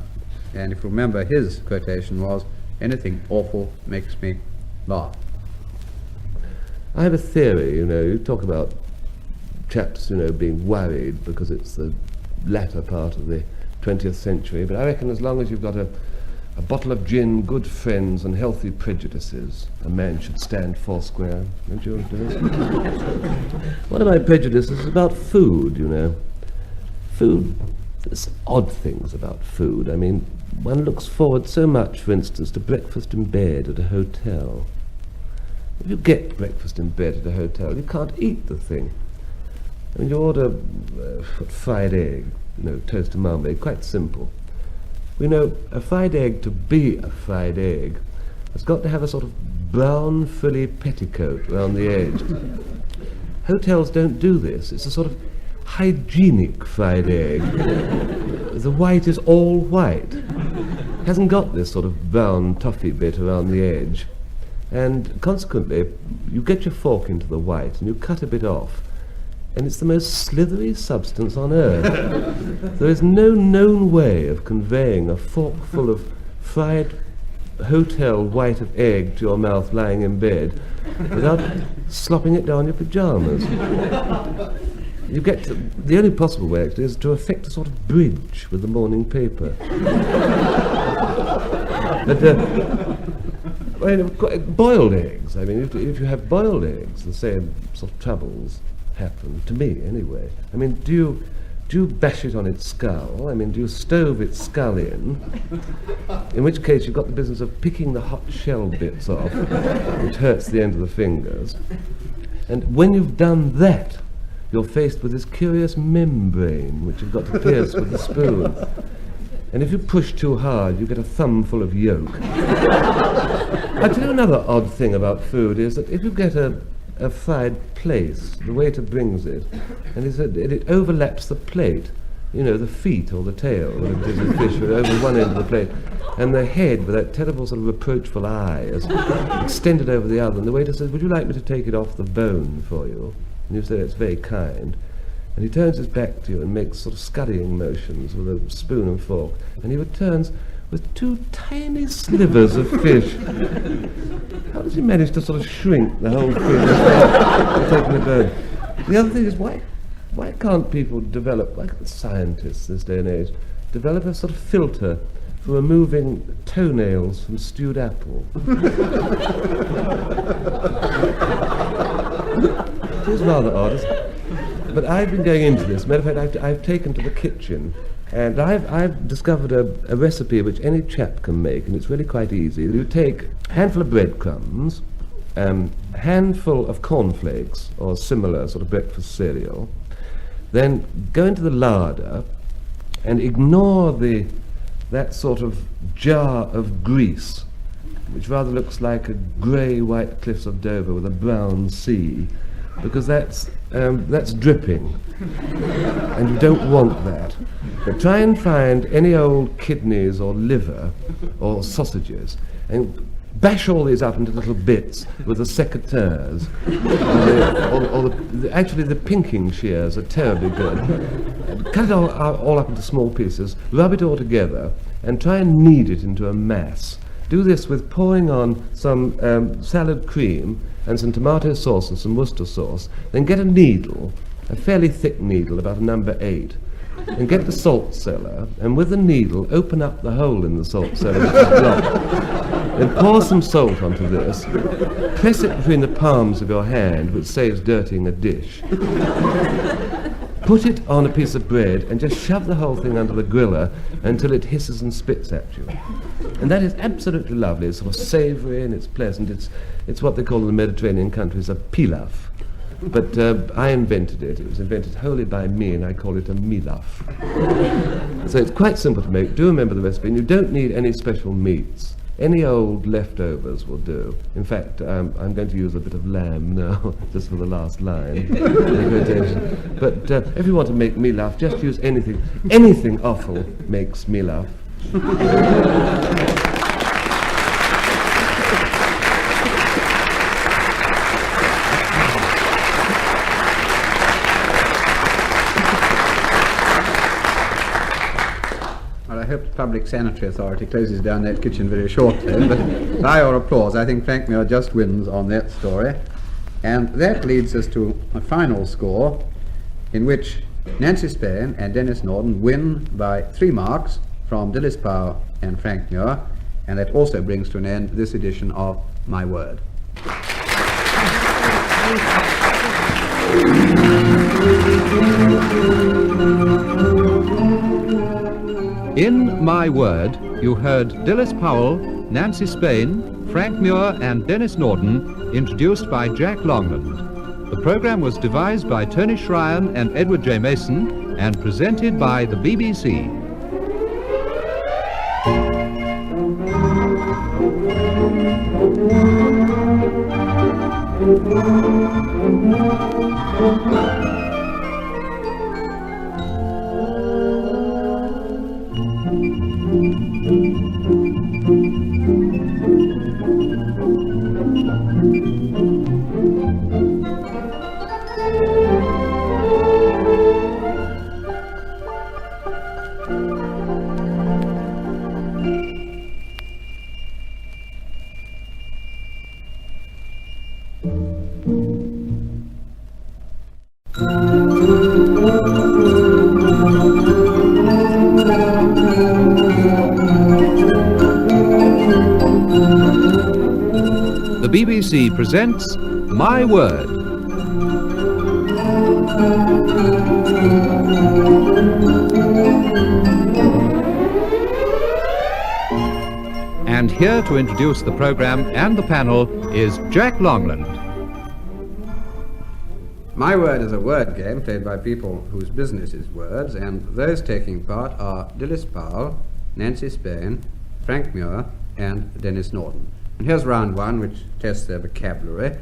and if you remember, his quotation was, anything awful makes me laugh. I have a theory, you talk about chaps, being worried because it's the latter part of the 20th century, but I reckon as long as you've got a bottle of gin, good friends, and healthy prejudices, a man should stand foursquare. Don't you, Dennis? One of my prejudices is about food, Food, there's odd things about food. I mean, one looks forward so much, for instance, to breakfast in bed at a hotel. If you get breakfast in bed at a hotel, you can't eat the thing. I mean, you order fried egg, toast and marmalade, quite simple. We know a fried egg, to be a fried egg, has got to have a sort of brown, frilly petticoat round the edge. hotels don't do this. It's a sort of hygienic fried egg. The white is all white. Hasn't got this sort of brown toffee bit around the edge. And consequently, you get your fork into the white and you cut a bit off, and it's the most slithery substance on earth. There is no known way of conveying a forkful of fried hotel white of egg to your mouth lying in bed without slopping it down your pyjamas. You get to, the only possible way actually is to effect a sort of bridge with the morning paper. But boiled eggs, I mean, if you have boiled eggs, the same sort of troubles happen, to me anyway. I mean, do you bash it on its skull? I mean, do you stove its skull in which case you've got the business of picking the hot shell bits off, which hurts the end of the fingers. And when you've done that, you're faced with this curious membrane which you've got to pierce with the spoon. And if you push too hard, you get a thumb full of yolk. I'll tell you another odd thing about food is that if you get a fried plaice, the waiter brings it, and it overlaps the plate, you know, the feet or the tail, whatever it is of fish, are over one end of the plate, and the head, with that terrible sort of reproachful eye, is extended over the other, and the waiter says, "Would you like me to take it off the bone for you?" And you say, "It's very kind." And he turns his back to you and makes sort of scurrying motions with a spoon and fork, and he returns with 2 tiny slivers of fish. How does he manage to sort of shrink the whole fish without taking the bone? The other thing is, why can't people develop, why can't scientists this day and age, develop a sort of filter for removing toenails from stewed apple? It is rather odd, but I've been going into this. Matter of fact, I've taken to the kitchen, and I've discovered a recipe which any chap can make, and it's really quite easy. You take a handful of breadcrumbs, handful of cornflakes, or similar sort of breakfast cereal, then go into the larder and ignore that sort of jar of grease, which rather looks like a grey white cliffs of Dover with a brown sea, because that's dripping, and you don't want that. But try and find any old kidneys or liver or sausages, and bash all these up into little bits with the secateurs. Actually, the pinking shears are terribly good. Cut it all up into small pieces, rub it all together, and try and knead it into a mass. Do this with pouring on some salad cream and some tomato sauce and some Worcester sauce. Then get a needle, a fairly thick needle, about a number 8, and get the salt cellar, and with the needle open up the hole in the salt cellar which is blocked. Then pour some salt onto this, press it between the palms of your hand, which saves dirtying a dish. Put it on a piece of bread and just shove the whole thing under the griller until it hisses and spits at you. And that is absolutely lovely. It's sort of savoury and it's pleasant. It's what they call in the Mediterranean countries a pilaf. But I invented it. It was invented wholly by me, and I call it a milaf. So it's quite simple to make. Do remember the recipe, and you don't need any special meats. Any old leftovers will do. In fact, I'm going to use a bit of lamb now, just for the last line. But if you want to make milaf, just use anything. Anything offal makes milaf. I hope the Public Sanitary Authority closes down that kitchen very shortly, but by your applause, I think Frank Muir just wins on that story. And that leads us to a final score in which Nancy Spain and Denis Norden win by 3 marks from Dilys Powell and Frank Muir, and that also brings to an end this edition of My Word. In My Word, you heard Dilys Powell, Nancy Spain, Frank Muir and Denis Norden, introduced by Jack Longland. The program was devised by Tony Shryan and Edward J. Mason and presented by the BBC. The BBC presents My Word. And here to introduce the programme and the panel is Jack Longland. My Word is a word game played by people whose business is words, and those taking part are Dilys Powell, Nancy Spain, Frank Muir, and Denis Norden. And here's round one, which tests their vocabulary.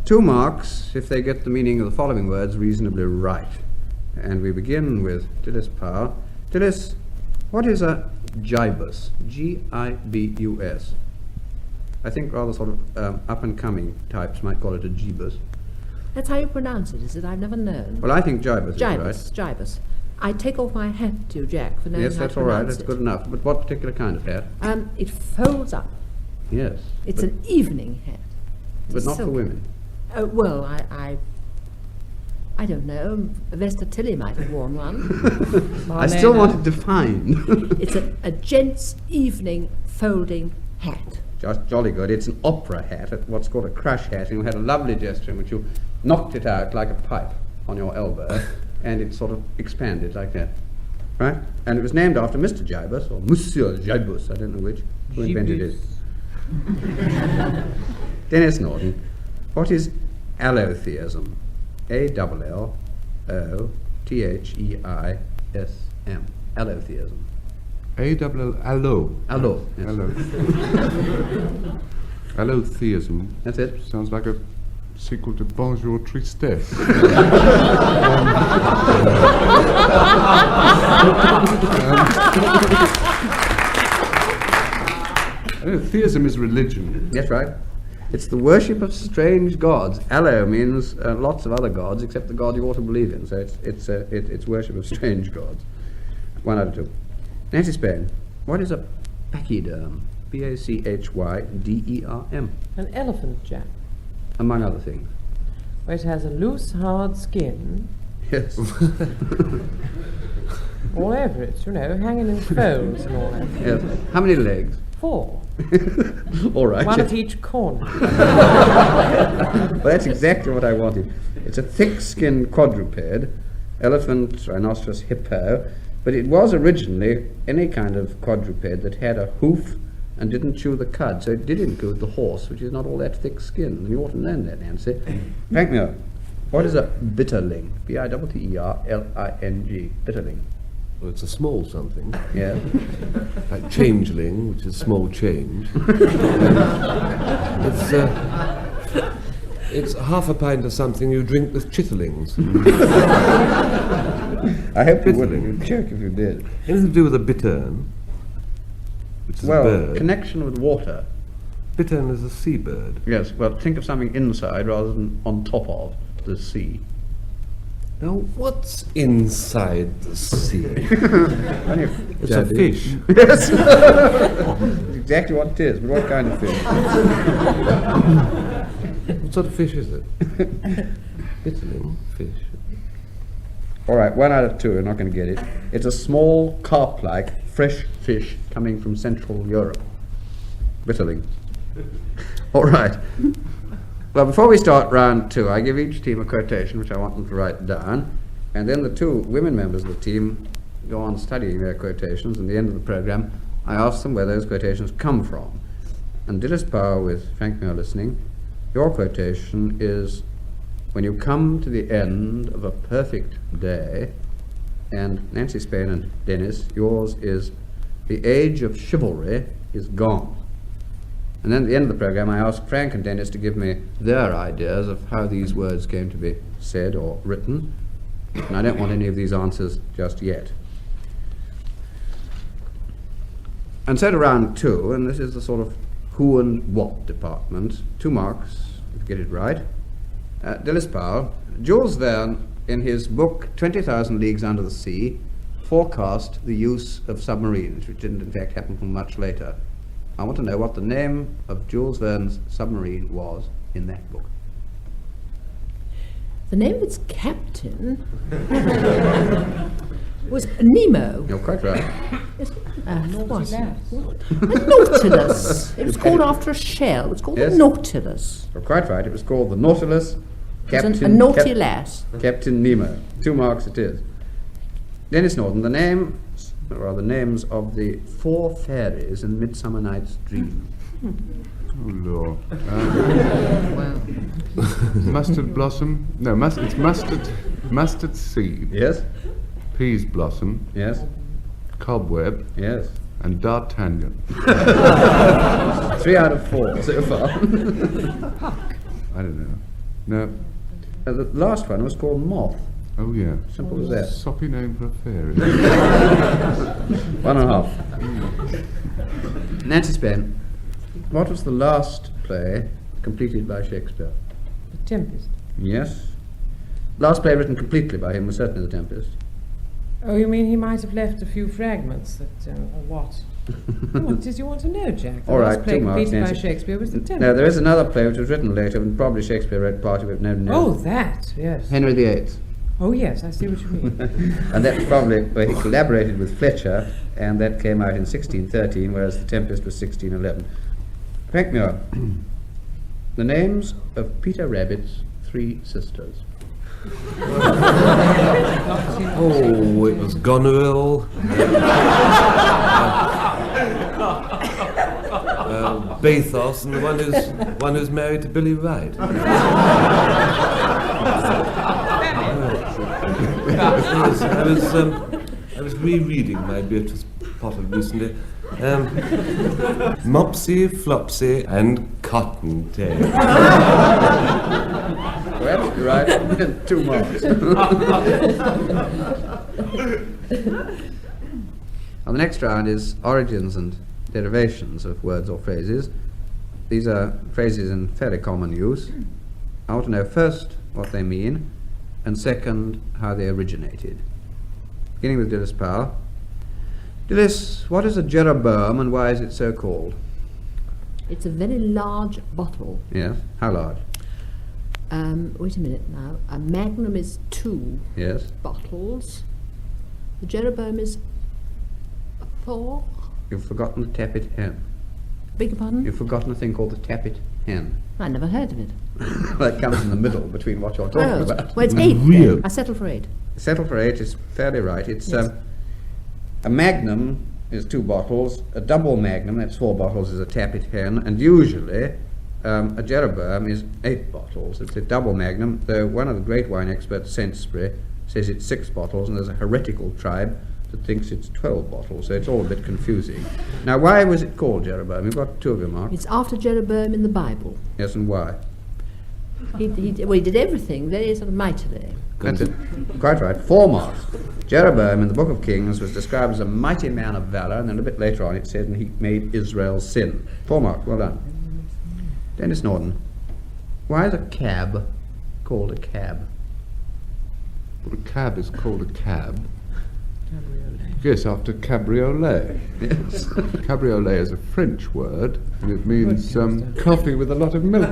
2 marks if they get the meaning of the following words reasonably right. And we begin with Dilys Powell. Dilys, what is a gibus? G-I-B-U-S. I think rather sort of up-and-coming types might call it a gibus. That's how you pronounce it, is it? I've never known. Well, I think gibus is right. Gibus. I take off my hat to you, Jack, for knowing Yes, how that's to all right. pronounce That's it. good enough. But what particular kind of hat? It folds up. Yes. It's an evening hat. But not for silk. women. Well, I don't know. Vesta Tilly might have worn one. I still want it defined. It's a gent's evening folding hat. Just jolly good. It's an opera hat, what's called a crush hat, and you had a lovely gesture in which you knocked it out like a pipe on your elbow, and it sort of expanded like that. Right? And it was named after Mr. Gibus, or Monsieur Gibus, I don't know which, who invented it. Denis Norden, what is allotheism? A-L-L-O-T-H-E-I-S-M. Allotheism. Allo. Allo. Yes. Allo. Allotheism. That's it. Sounds like a sequel to Bonjour Tristesse. Theism is religion. That's right. It's the worship of strange gods. Allo means lots of other gods except the god you ought to believe in. So it's worship of strange gods. 1 out of 2. Nancy Spain, what is a pachyderm? P-A-C-H-Y-D-E-R-M. An elephant, Jack. Among other things. Where it has a loose, hard skin Yes. all over it, hanging in folds and all that. Yes. How many legs? 4. All right. One at each corner. Well, that's exactly what I wanted. It's a thick-skinned quadruped, elephant, rhinoceros, hippo, but it was originally any kind of quadruped that had a hoof and didn't chew the cud, so it did include the horse, which is not all that thick-skinned, and you ought to know that, Nancy. Frank Muir, what is a bitterling? B-I-T-T-E-R-L-I-N-G, bitterling. Well, it's a small something, Yeah. like changeling, which is small change. It's half a pint of something you drink with chitterlings. I hope you wouldn't. You'd choke if you did. Anything to do with a bittern, which is a Well, bird. connection with water. Bittern is a seabird. Yes, well, think of something inside rather than on top of the sea. Now, what's inside the sea? It's a fish. Yes. That's exactly what it is, but what kind of fish? What sort of fish is it? Bitterling fish. All right, 1 out of 2, you're not going to get it. It's a small, carp-like, fresh fish coming from Central Europe. Bitterling. All right. Well, before we start round 2, I give each team a quotation, which I want them to write down, and then the 2 women members of the team go on studying their quotations, and at the end of the programme, I ask them where those quotations come from. And Dilys Powell, with Frank Muir listening, your quotation is, when you come to the end of a perfect day, and Nancy Spain and Denis, yours is, the age of chivalry is gone. And then at the end of the programme, I asked Frank and Denis to give me their ideas of how these words came to be said or written. And I don't want any of these answers just yet. And so to round 2, and this is the sort of who and what department. 2 marks, if you get it right. Dilys Powell. Jules Verne, in his book 20,000 Leagues Under the Sea, forecast the use of submarines, which didn't in fact happen until much later. I want to know what the name of Jules Verne's submarine was in that book. The name of its captain was Nemo. You're quite right. Nautilus. It was called after a shell. It was called the Nautilus. You're quite right. It was called the Nautilus. A naughty lass. Captain Nemo. 2 marks it is. Denis Norden, the names of the 4 fairies in Midsummer Night's Dream. Oh, Lord. Mustard blossom? No, it's mustard seed. Yes? Peas blossom. Yes? Cobweb. Yes. And D'Artagnan. 3 out of 4 so far. I don't know. No. The last one was called Moth. Oh, yeah. Simple as that. Soppy name for a fairy. 1.5. Nancy Spain, what was the last play completed by Shakespeare? The Tempest. Yes. Last play written completely by him was certainly The Tempest. Oh, you mean he might have left a few fragments that, or what? What did you want to know, Jack? The All last right, play 2 marks, completed by Nancy. Shakespeare was The Tempest. No, there is another play which was written later, and probably Shakespeare wrote part of it. No. Oh, that, yes. Henry VIII. Oh, yes, I see what you mean. And that's probably where he collaborated with Fletcher, and that came out in 1613, whereas The Tempest was 1611. Frank Muir, the names of Peter Rabbit's 3 sisters. Oh, it was Goneril, Bathos, and the one who's married to Billy Wright. I was rereading my Beatrice Potter recently. Mopsy, Flopsy, and Cottontail. Well, you're right. 2 marks. Now, the next round is origins and derivations of words or phrases. These are phrases in fairly common use. I want to know first what they mean, and second, how they originated. Beginning with Dilys Powell. Dilys, what is a Jeroboam and why is it so called? It's a very large bottle. Yes. How large? Wait a minute now. A magnum is 2 Yes. bottles. The Jeroboam is 4. You've forgotten the tappet hen. Beg your pardon? You've forgotten a thing called the tappet hen. I never heard of it. That comes in the middle between what you're talking about. Well, it's 8 Real. then. I settle for 8. Settle for 8 is fairly right. It's Yes. a magnum is 2 bottles, a double magnum, that's 4 bottles, is a tappet hen, and usually a Jeroboam is 8 bottles. It's a double magnum, though one of the great wine experts, Sainsbury, says it's 6 bottles, and there's a heretical tribe that thinks it's 12 bottles, so it's all a bit confusing. Now, why was it called Jeroboam? You've got 2 of your marks. It's after Jeroboam in the Bible. Yes, and why? He did everything very sort of mightily. That's it. Quite right. 4 marks. Jeroboam in the Book of Kings was described as a mighty man of valor, and then a bit later on it said, and he made Israel sin. 4 marks. Well done. Denis Norden, why is a cab called a cab? Well, a cab is called a cab. Yes, after cabriolet. Yes. Cabriolet is a French word, and it means coffee with a lot of milk.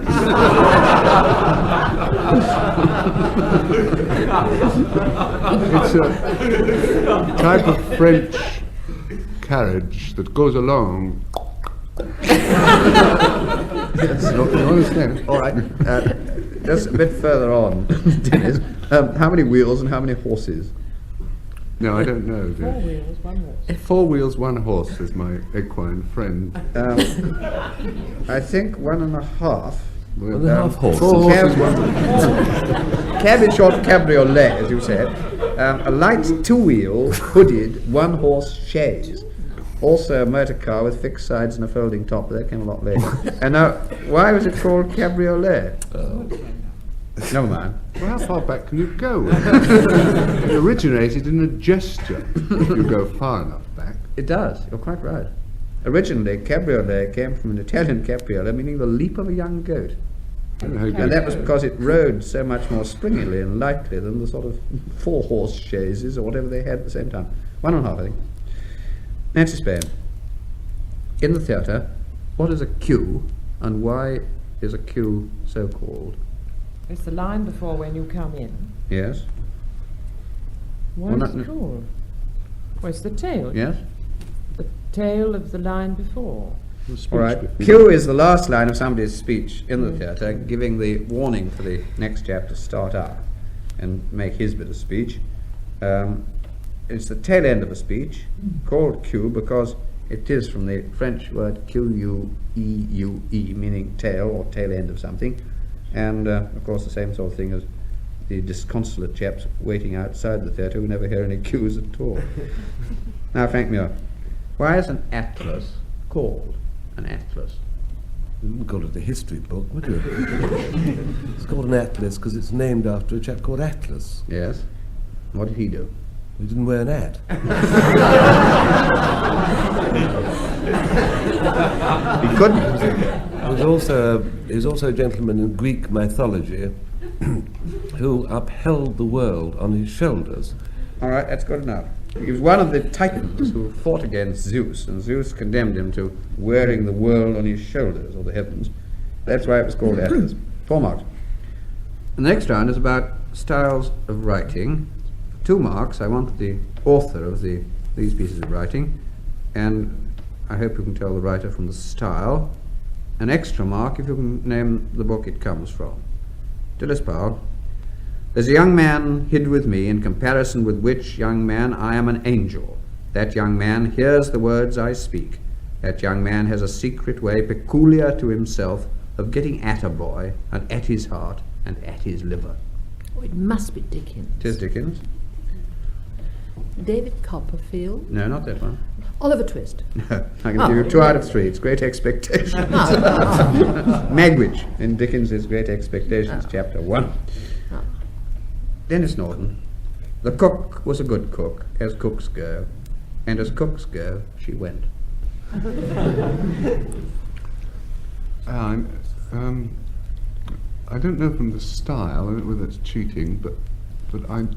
It's a type of French carriage that goes along. Yes, you understand. All right. Just a bit further on, Dennis. How many wheels and how many horses? No, I don't know. 4 wheels, 1 horse. 4 wheels, 1 horse, says my equine friend. I think 1.5. 1.5 horses. 4 horses, 1 Cab is short for cabriolet, as you said. A light 2-wheel, hooded, 1-horse chaise. Also a motor car with fixed sides and a folding top, but that came a lot later. And now, why was it called cabriolet? Never mind. Well, how far back can you go? It originated in a gesture, if you go far enough back. It does, you're quite right. Originally, cabriolet came from an Italian capriola, meaning the leap of a young goat. And that was because it rode so much more springily and lightly than the sort of four-horse chaises or whatever they had at the same time. 1.5, I think. Nancy Spain. In the theatre, what is a cue, and why is a cue so called? It's the line before when you come in. Yes. Why is it called? Well, it's the tail. Yes. The tail of the line before. All right. Cue is the last line of somebody's speech in the theatre, giving the warning for the next chap to start up and make his bit of speech. It's the tail end of a speech, called cue because it is from the French word Q-U-E-U-E, meaning tail or tail end of something. And, of course, the same sort of thing as the disconsolate chaps waiting outside the theatre who never hear any cues at all. Now, Frank Muir, why is an atlas called an atlas? You wouldn't call it a history book, would you? It's called an atlas because it's named after a chap called Atlas. Yes. What did he do? He didn't wear an hat. He couldn't. He was also a gentleman in Greek mythology who upheld the world on his shoulders. All right, that's good enough. He was one of the Titans who fought against Zeus, and Zeus condemned him to wearing the world on his shoulders, or the heavens. That's why it was called Atlas. 4 marks. The next round is about styles of writing. 2 marks, I want the author of these pieces of writing, and I hope you can tell the writer from the style. An extra mark if you can name the book it comes from. Dilys Powell. There's a young man hid with me, in comparison with which young man I am an angel. That young man hears the words I speak. That young man has a secret way peculiar to himself of getting at a boy, and at his heart, and at his liver. Oh, it must be Dickens. It is Dickens. David Copperfield. No, not that one. Oliver Twist. No, I can give you 2 out of 3. It's Great Expectations. Magwitch in Dickens' Great Expectations, chapter 1. Denis Norden. The cook was a good cook, as cooks go, and as cooks go, she went. I don't know from the style, I don't know whether it's cheating, but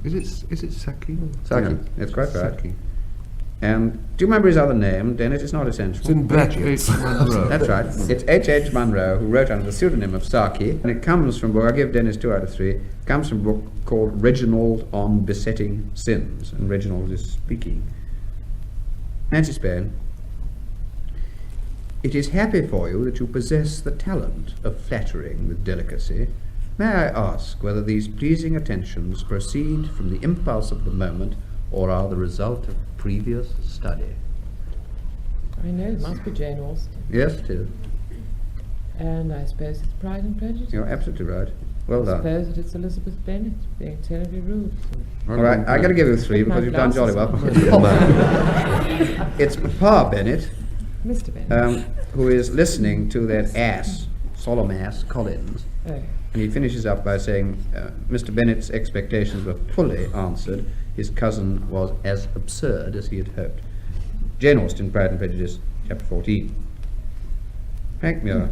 is it Saki? Saki, Yeah, that's quite right. Saki. And do you remember his other name, Dennis? It's not essential. It's in brackets. That's right. It's H.H. Munro, who wrote under the pseudonym of Saki, and it comes from a book, I give Dennis 2 out of 3, it comes from a book called Reginald on Besetting Sins, and Reginald is speaking. Nancy Spain. It is happy for you that you possess the talent of flattering with delicacy. May I ask whether these pleasing attentions proceed from the impulse of the moment or are the result of previous study? I know, it must be Jane Austen. Yes, it is. And I suppose it's Pride and Prejudice. You're absolutely right. Well I done. suppose that it's Elizabeth Bennet being terribly rude. All right, I got to give you 3 because you've done jolly well. It's Papa Bennet, Mr. Bennet. who is listening to that ass, solemn ass, Collins. Oh. And he finishes up by saying, Mr. Bennet's expectations were fully answered. His cousin was as absurd as he had hoped. Jane Austen, Pride and Prejudice, chapter 14. Frank Muir.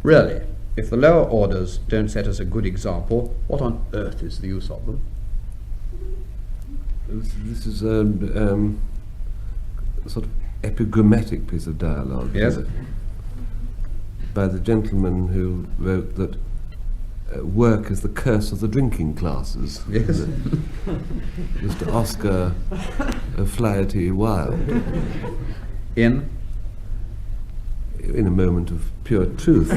Really, if the lower orders don't set us a good example, what on earth is the use of them? This is a sort of epigrammatic piece of dialogue. Yes. By the gentleman who wrote that work is the curse of the drinking classes. Yes. Mr. Oscar Flaherty Wilde. In a moment of pure truth.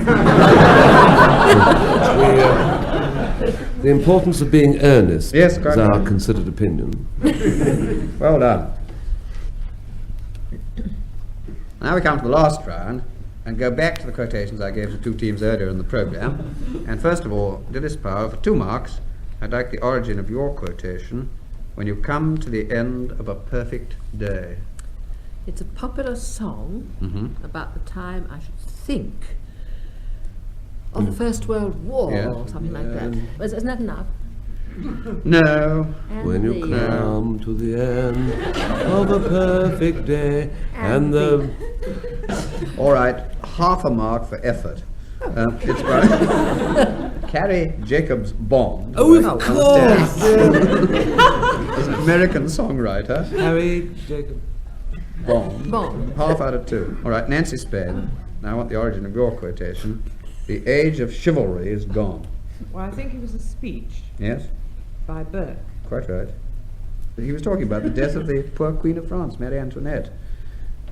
The importance of being earnest Yes, is quite our right. considered opinion. Well done. Now we come to the last round and go back to the quotations I gave to 2 teams earlier in the programme. And first of all, Dilys Powell, for 2 marks, I'd like the origin of your quotation, when you come to the end of a perfect day. It's a popular song about the time, I should think, of the First World War or something like that. Isn't that enough? No. And When you come to the end of a perfect day and the... All right, half a mark for effort. It's by Carrie Jacobs Bond. Oh, of course! Is an American songwriter. Harry Jacob Bond. Half out of 2. All right, Nancy Spain. Now I want the origin of your quotation. The age of chivalry is gone. Well, I think it was a speech Yes? by Burke. Quite right. He was talking about the death of the poor Queen of France, Marie Antoinette.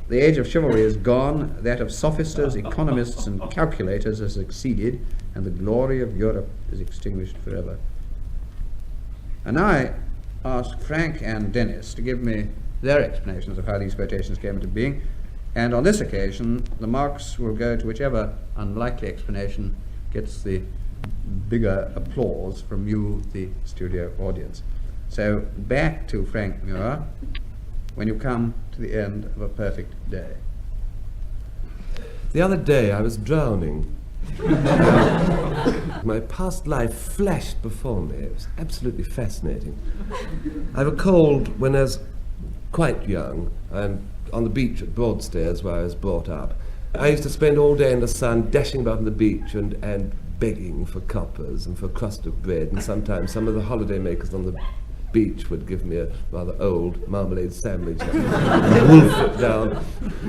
The age of chivalry is gone, that of sophisters, economists, and calculators has succeeded, and the glory of Europe is extinguished forever. And I ask Frank and Denis to give me their explanations of how these quotations came into being, and on this occasion, the marks will go to whichever unlikely explanation gets the bigger applause from you, the studio audience. So, back to Frank Muir. When you come to the end of a perfect day. The other day I was drowning. My past life flashed before me. It was absolutely fascinating. I recalled when I was quite young, and on the beach at Broadstairs where I was brought up, I used to spend all day in the sun dashing about on the beach and begging for coppers and for a crust of bread, and sometimes some of the holiday makers on the beach would give me a rather old marmalade sandwich and wolf it down.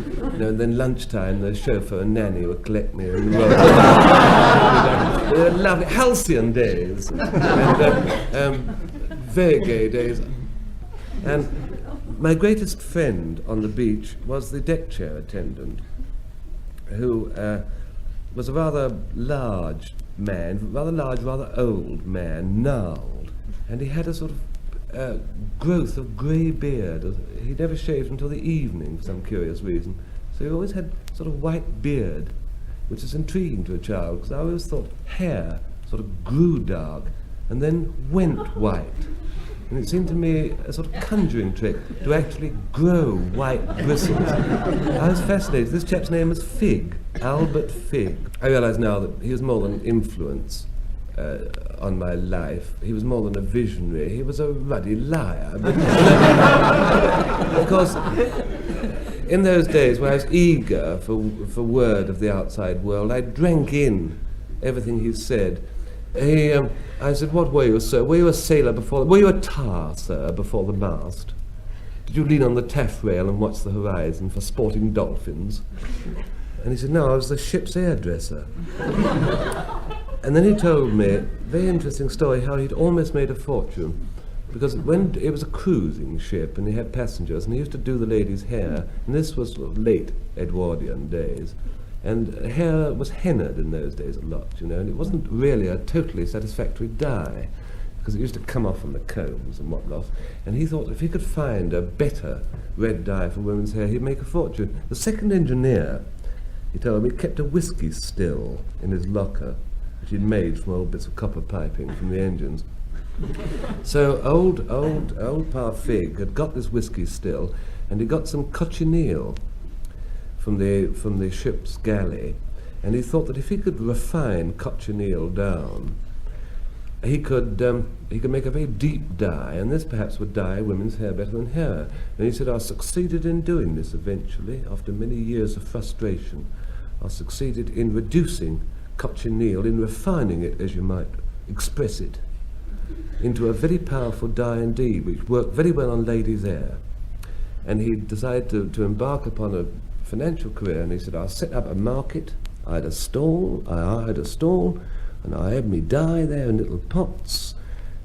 You know, and then lunchtime the chauffeur and nanny would collect me and roll. They were lovely, halcyon days, and very gay days. And my greatest friend on the beach was the deck chair attendant, who was a rather large man, rather old man, gnarled, and he had a sort of growth of grey beard. He never shaved until the evening for some curious reason, so he always had sort of white beard, which is intriguing to a child, because I always thought hair sort of grew dark and then went white, and it seemed to me a sort of conjuring trick to actually grow white bristles. I was fascinated. This chap's name was Fig, Albert Fig. I realise now that he was more than an influence on my life. He was more than a visionary. He was a ruddy liar. But of course, in those days when I was eager for word of the outside world, I drank in everything he said. I said, "What were you, sir? Were you a sailor before? Were you a tar, sir, before the mast? Did you lean on the taffrail and watch the horizon for sporting dolphins?" And he said, "No, I was the ship's hairdresser." And then he told me a very interesting story how he'd almost made a fortune, because when it was a cruising ship and he had passengers and he used to do the ladies' hair, and this was sort of late Edwardian days, and hair was hennaed in those days a lot, you know, and it wasn't really a totally satisfactory dye, because it used to come off from the combs and whatnot, and he thought if he could find a better red dye for women's hair, he'd make a fortune. The second engineer, he told me, kept a whiskey still in his locker, which he'd made from old bits of copper piping from the engines. So old Pa Fig had got this whiskey still, and he got some cochineal from the ship's galley, and he thought that if he could refine cochineal down, he could make a very deep dye, and this perhaps would dye women's hair better than hair. And he said, "I succeeded in doing this eventually, after many years of frustration. I succeeded in reducing cochineal, in refining it, as you might express it, into a very powerful dye indeed, which worked very well on ladies' hair." And he decided to embark upon a financial career, and he said, "I'll set up a market. I hired a stall, and I had me dye there in little pots,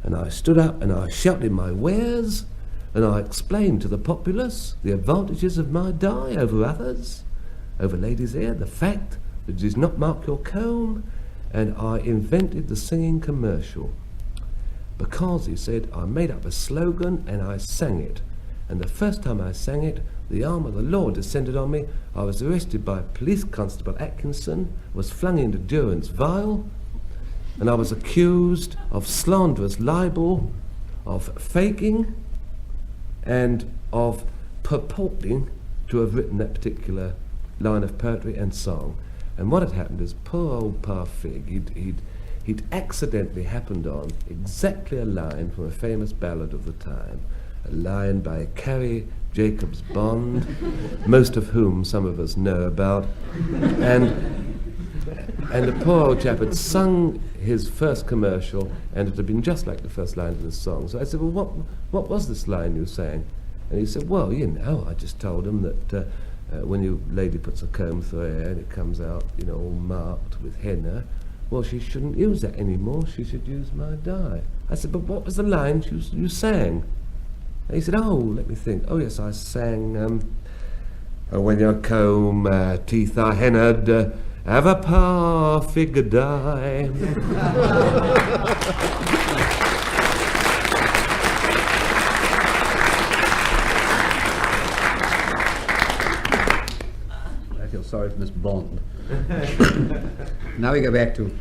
and I stood up and I shouted my wares, and I explained to the populace the advantages of my dye over others, over ladies' hair, the fact that it does not mark your comb, and I invented the singing commercial. Because," he said, "I made up a slogan and I sang it, and the first time I sang it, the arm of the law descended on me. I was arrested by Police Constable Atkinson, was flung into durance vile, and I was accused of slanderous libel, of faking, and of purporting to have written that particular line of poetry and song. And what had happened is, poor old Pa Fig, he'd accidentally happened on exactly a line from a famous ballad of the time, a line by Carrie Jacobs Bond, most of whom some of us know about. And the poor old chap had sung his first commercial, and it had been just like the first line of the song. So I said, well, what was this line you sang? And he said, well, you know, I just told him that when your lady puts a comb through her hair and it comes out, you know, all marked with henna, well, she shouldn't use that anymore. She should use my dye. I said, but what was the line you sang? And he said, oh, let me think. Oh, yes, I sang, when your comb teeth are hennaed, have a Pa Fig dye. I feel sorry for Miss Bond. Now we go back to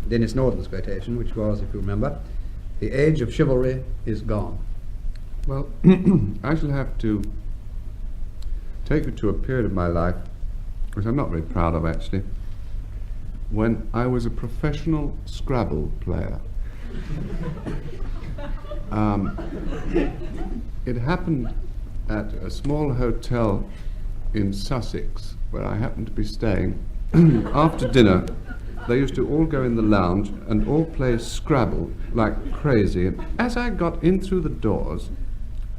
Denis Norden's quotation, which was, if you remember, "The age of chivalry is gone." Well, I shall have to take you to a period of my life, which I'm not very proud of actually, when I was a professional Scrabble player. It happened at a small hotel in Sussex, where I happened to be staying. After dinner, they used to all go in the lounge and all play Scrabble like crazy. And as I got in through the doors,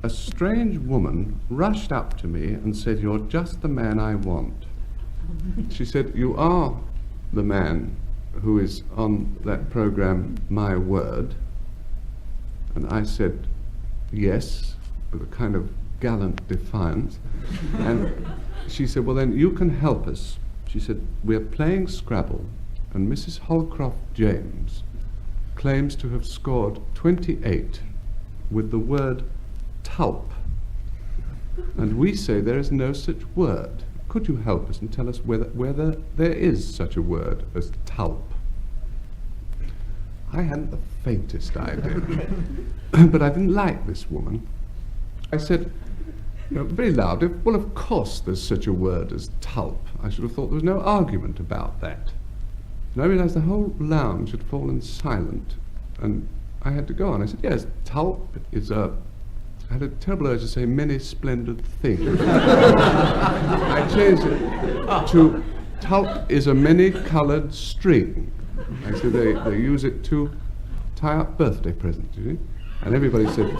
a strange woman rushed up to me and said, "You're just the man I want." She said, "You are the man who is on that program, My Word." And I said, "Yes," with a kind of gallant defiance. And she said, "Well, then you can help us." She said, "We're playing Scrabble, and Mrs. Holcroft James claims to have scored 28 with the word tulp. And we say there is no such word. Could you help us and tell us whether there is such a word as tulp?" I hadn't the faintest idea. But I didn't like this woman. I said, very loudly, "Well, of course there's such a word as tulp." I should have thought there was no argument about that. And I realized the whole lounge had fallen silent, and I had to go on. I said, "Yes, tulp is a..." I had a terrible urge to say "many splendid things." I changed it to "tulp is a many-coloured string." I said they use it to tie up birthday presents, you see. And everybody said,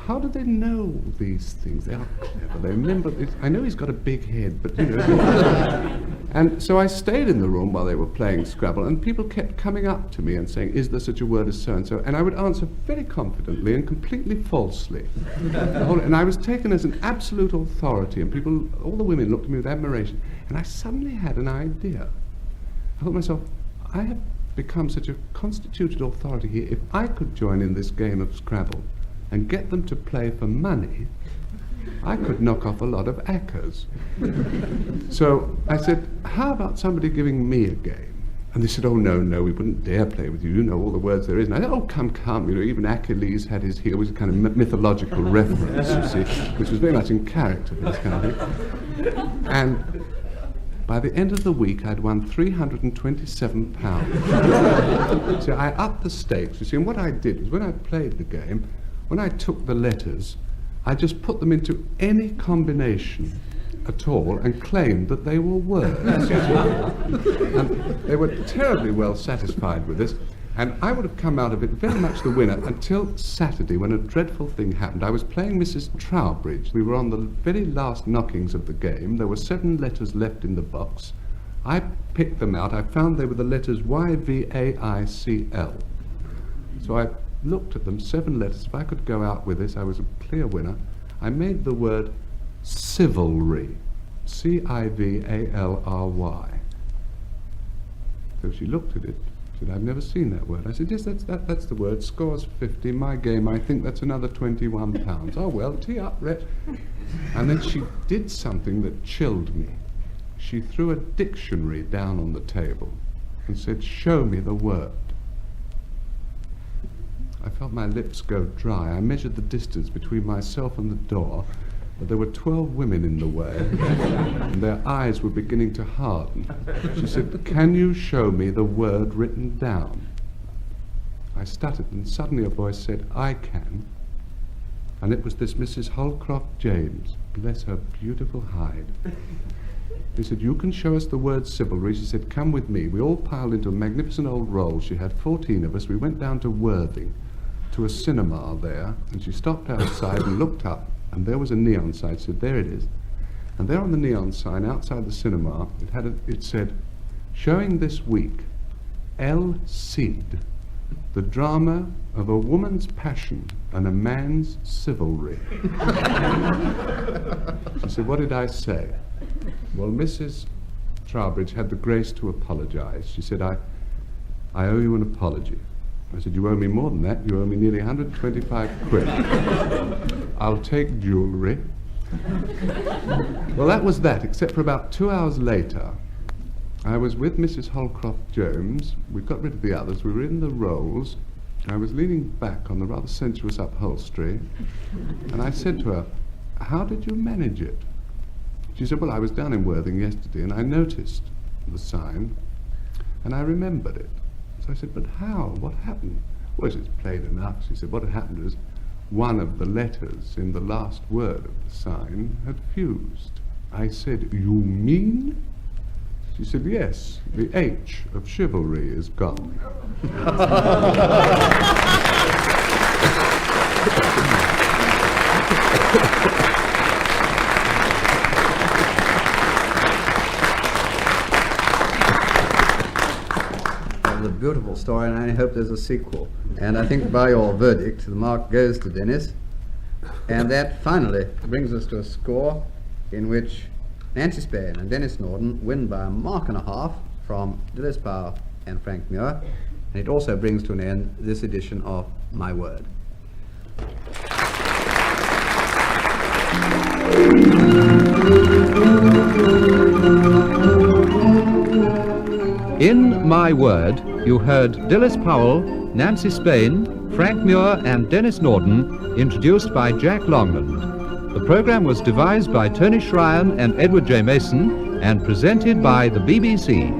"How do they know these things? They are clever. They remember this. I know he's got a big head, but you know." And so I stayed in the room while they were playing Scrabble, and people kept coming up to me and saying, "Is there such a word as so-and-so?" And I would answer very confidently and completely falsely. And I was taken as an absolute authority, and people, all the women looked at me with admiration. And I suddenly had an idea. I thought to myself, I have become such a constituted authority here. If I could join in this game of Scrabble and get them to play for money, I could knock off a lot of acres. So I said, "How about somebody giving me a game?" And they said, "Oh, no, we wouldn't dare play with you. You know all the words there is." And I said, "Oh, come, even Achilles had his heel," was a kind of mythological reference, you see, which was very much in character for this kind of thing. And by the end of the week, I'd won £327. So I upped the stakes, you see, and what I did was when I played the game, when I took the letters, I just put them into any combination at all and claimed that they were words. And they were terribly well satisfied with this, and I would have come out of it very much the winner until Saturday, when a dreadful thing happened. I was playing Mrs. Trowbridge. We were on the very last knockings of the game. There were 7 letters left in the box. I picked them out. I found they were the letters YVAICL. So I looked at them, 7 letters. If I could go out with this, I was a clear winner. I made the word civalry, CIVALRY. So she looked at it. She said, "I've never seen that word." I said, "Yes, that's the word. Scores 50. My game, I think that's another £21. Oh, well, tee up, Rhett." And then she did something that chilled me. She threw a dictionary down on the table and said, "Show me the word." I felt my lips go dry. I measured the distance between myself and the door, but there were 12 women in the way, and their eyes were beginning to harden. She said, "Can you show me the word written down?" I stuttered, and suddenly a voice said, "I can." And it was this Mrs. Holcroft James, bless her beautiful hide. He said, "You can show us the word chivalry." She said, "Come with me." We all piled into a magnificent old roll. She had 14 of us. We went down to Worthing, to a cinema there, and she stopped outside and looked up, and there was a neon sign. She said, "There it is." And there on the neon sign outside the cinema, it said, "Showing this week, El Cid, the drama of a woman's passion and a man's chivalry." She said, "What did I say?" Well, Mrs. Trowbridge had the grace to apologize. She said, I owe you an apology. I said, "You owe me more than that. You owe me nearly 125 quid. I'll take jewellery." Well, that was that, except for about 2 hours later, I was with Mrs. Holcroft Jones. We'd got rid of the others. We were in the rolls. I was leaning back on the rather sensuous upholstery, and I said to her, "How did you manage it?" She said, "Well, I was down in Worthing yesterday, and I noticed the sign, and I remembered it." So I said, "But how? What happened?" "Well, it's plain enough." She said, "What had happened was one of the letters in the last word of the sign had fused." I said, "You mean?" She said, "Yes, the H of chivalry is gone." That was a beautiful story, and I hope there's a sequel. And I think by your verdict, the mark goes to Denis. And that finally brings us to a score in which Nancy Spain and Denis Norden win by 1.5 marks from Dilys Powell and Frank Muir, and it also brings to an end this edition of My Word. In My Word, you heard Dilys Powell, Nancy Spain, Frank Muir and Denis Norden, introduced by Jack Longland. The program was devised by Tony Shryan and Edward J. Mason and presented by the BBC.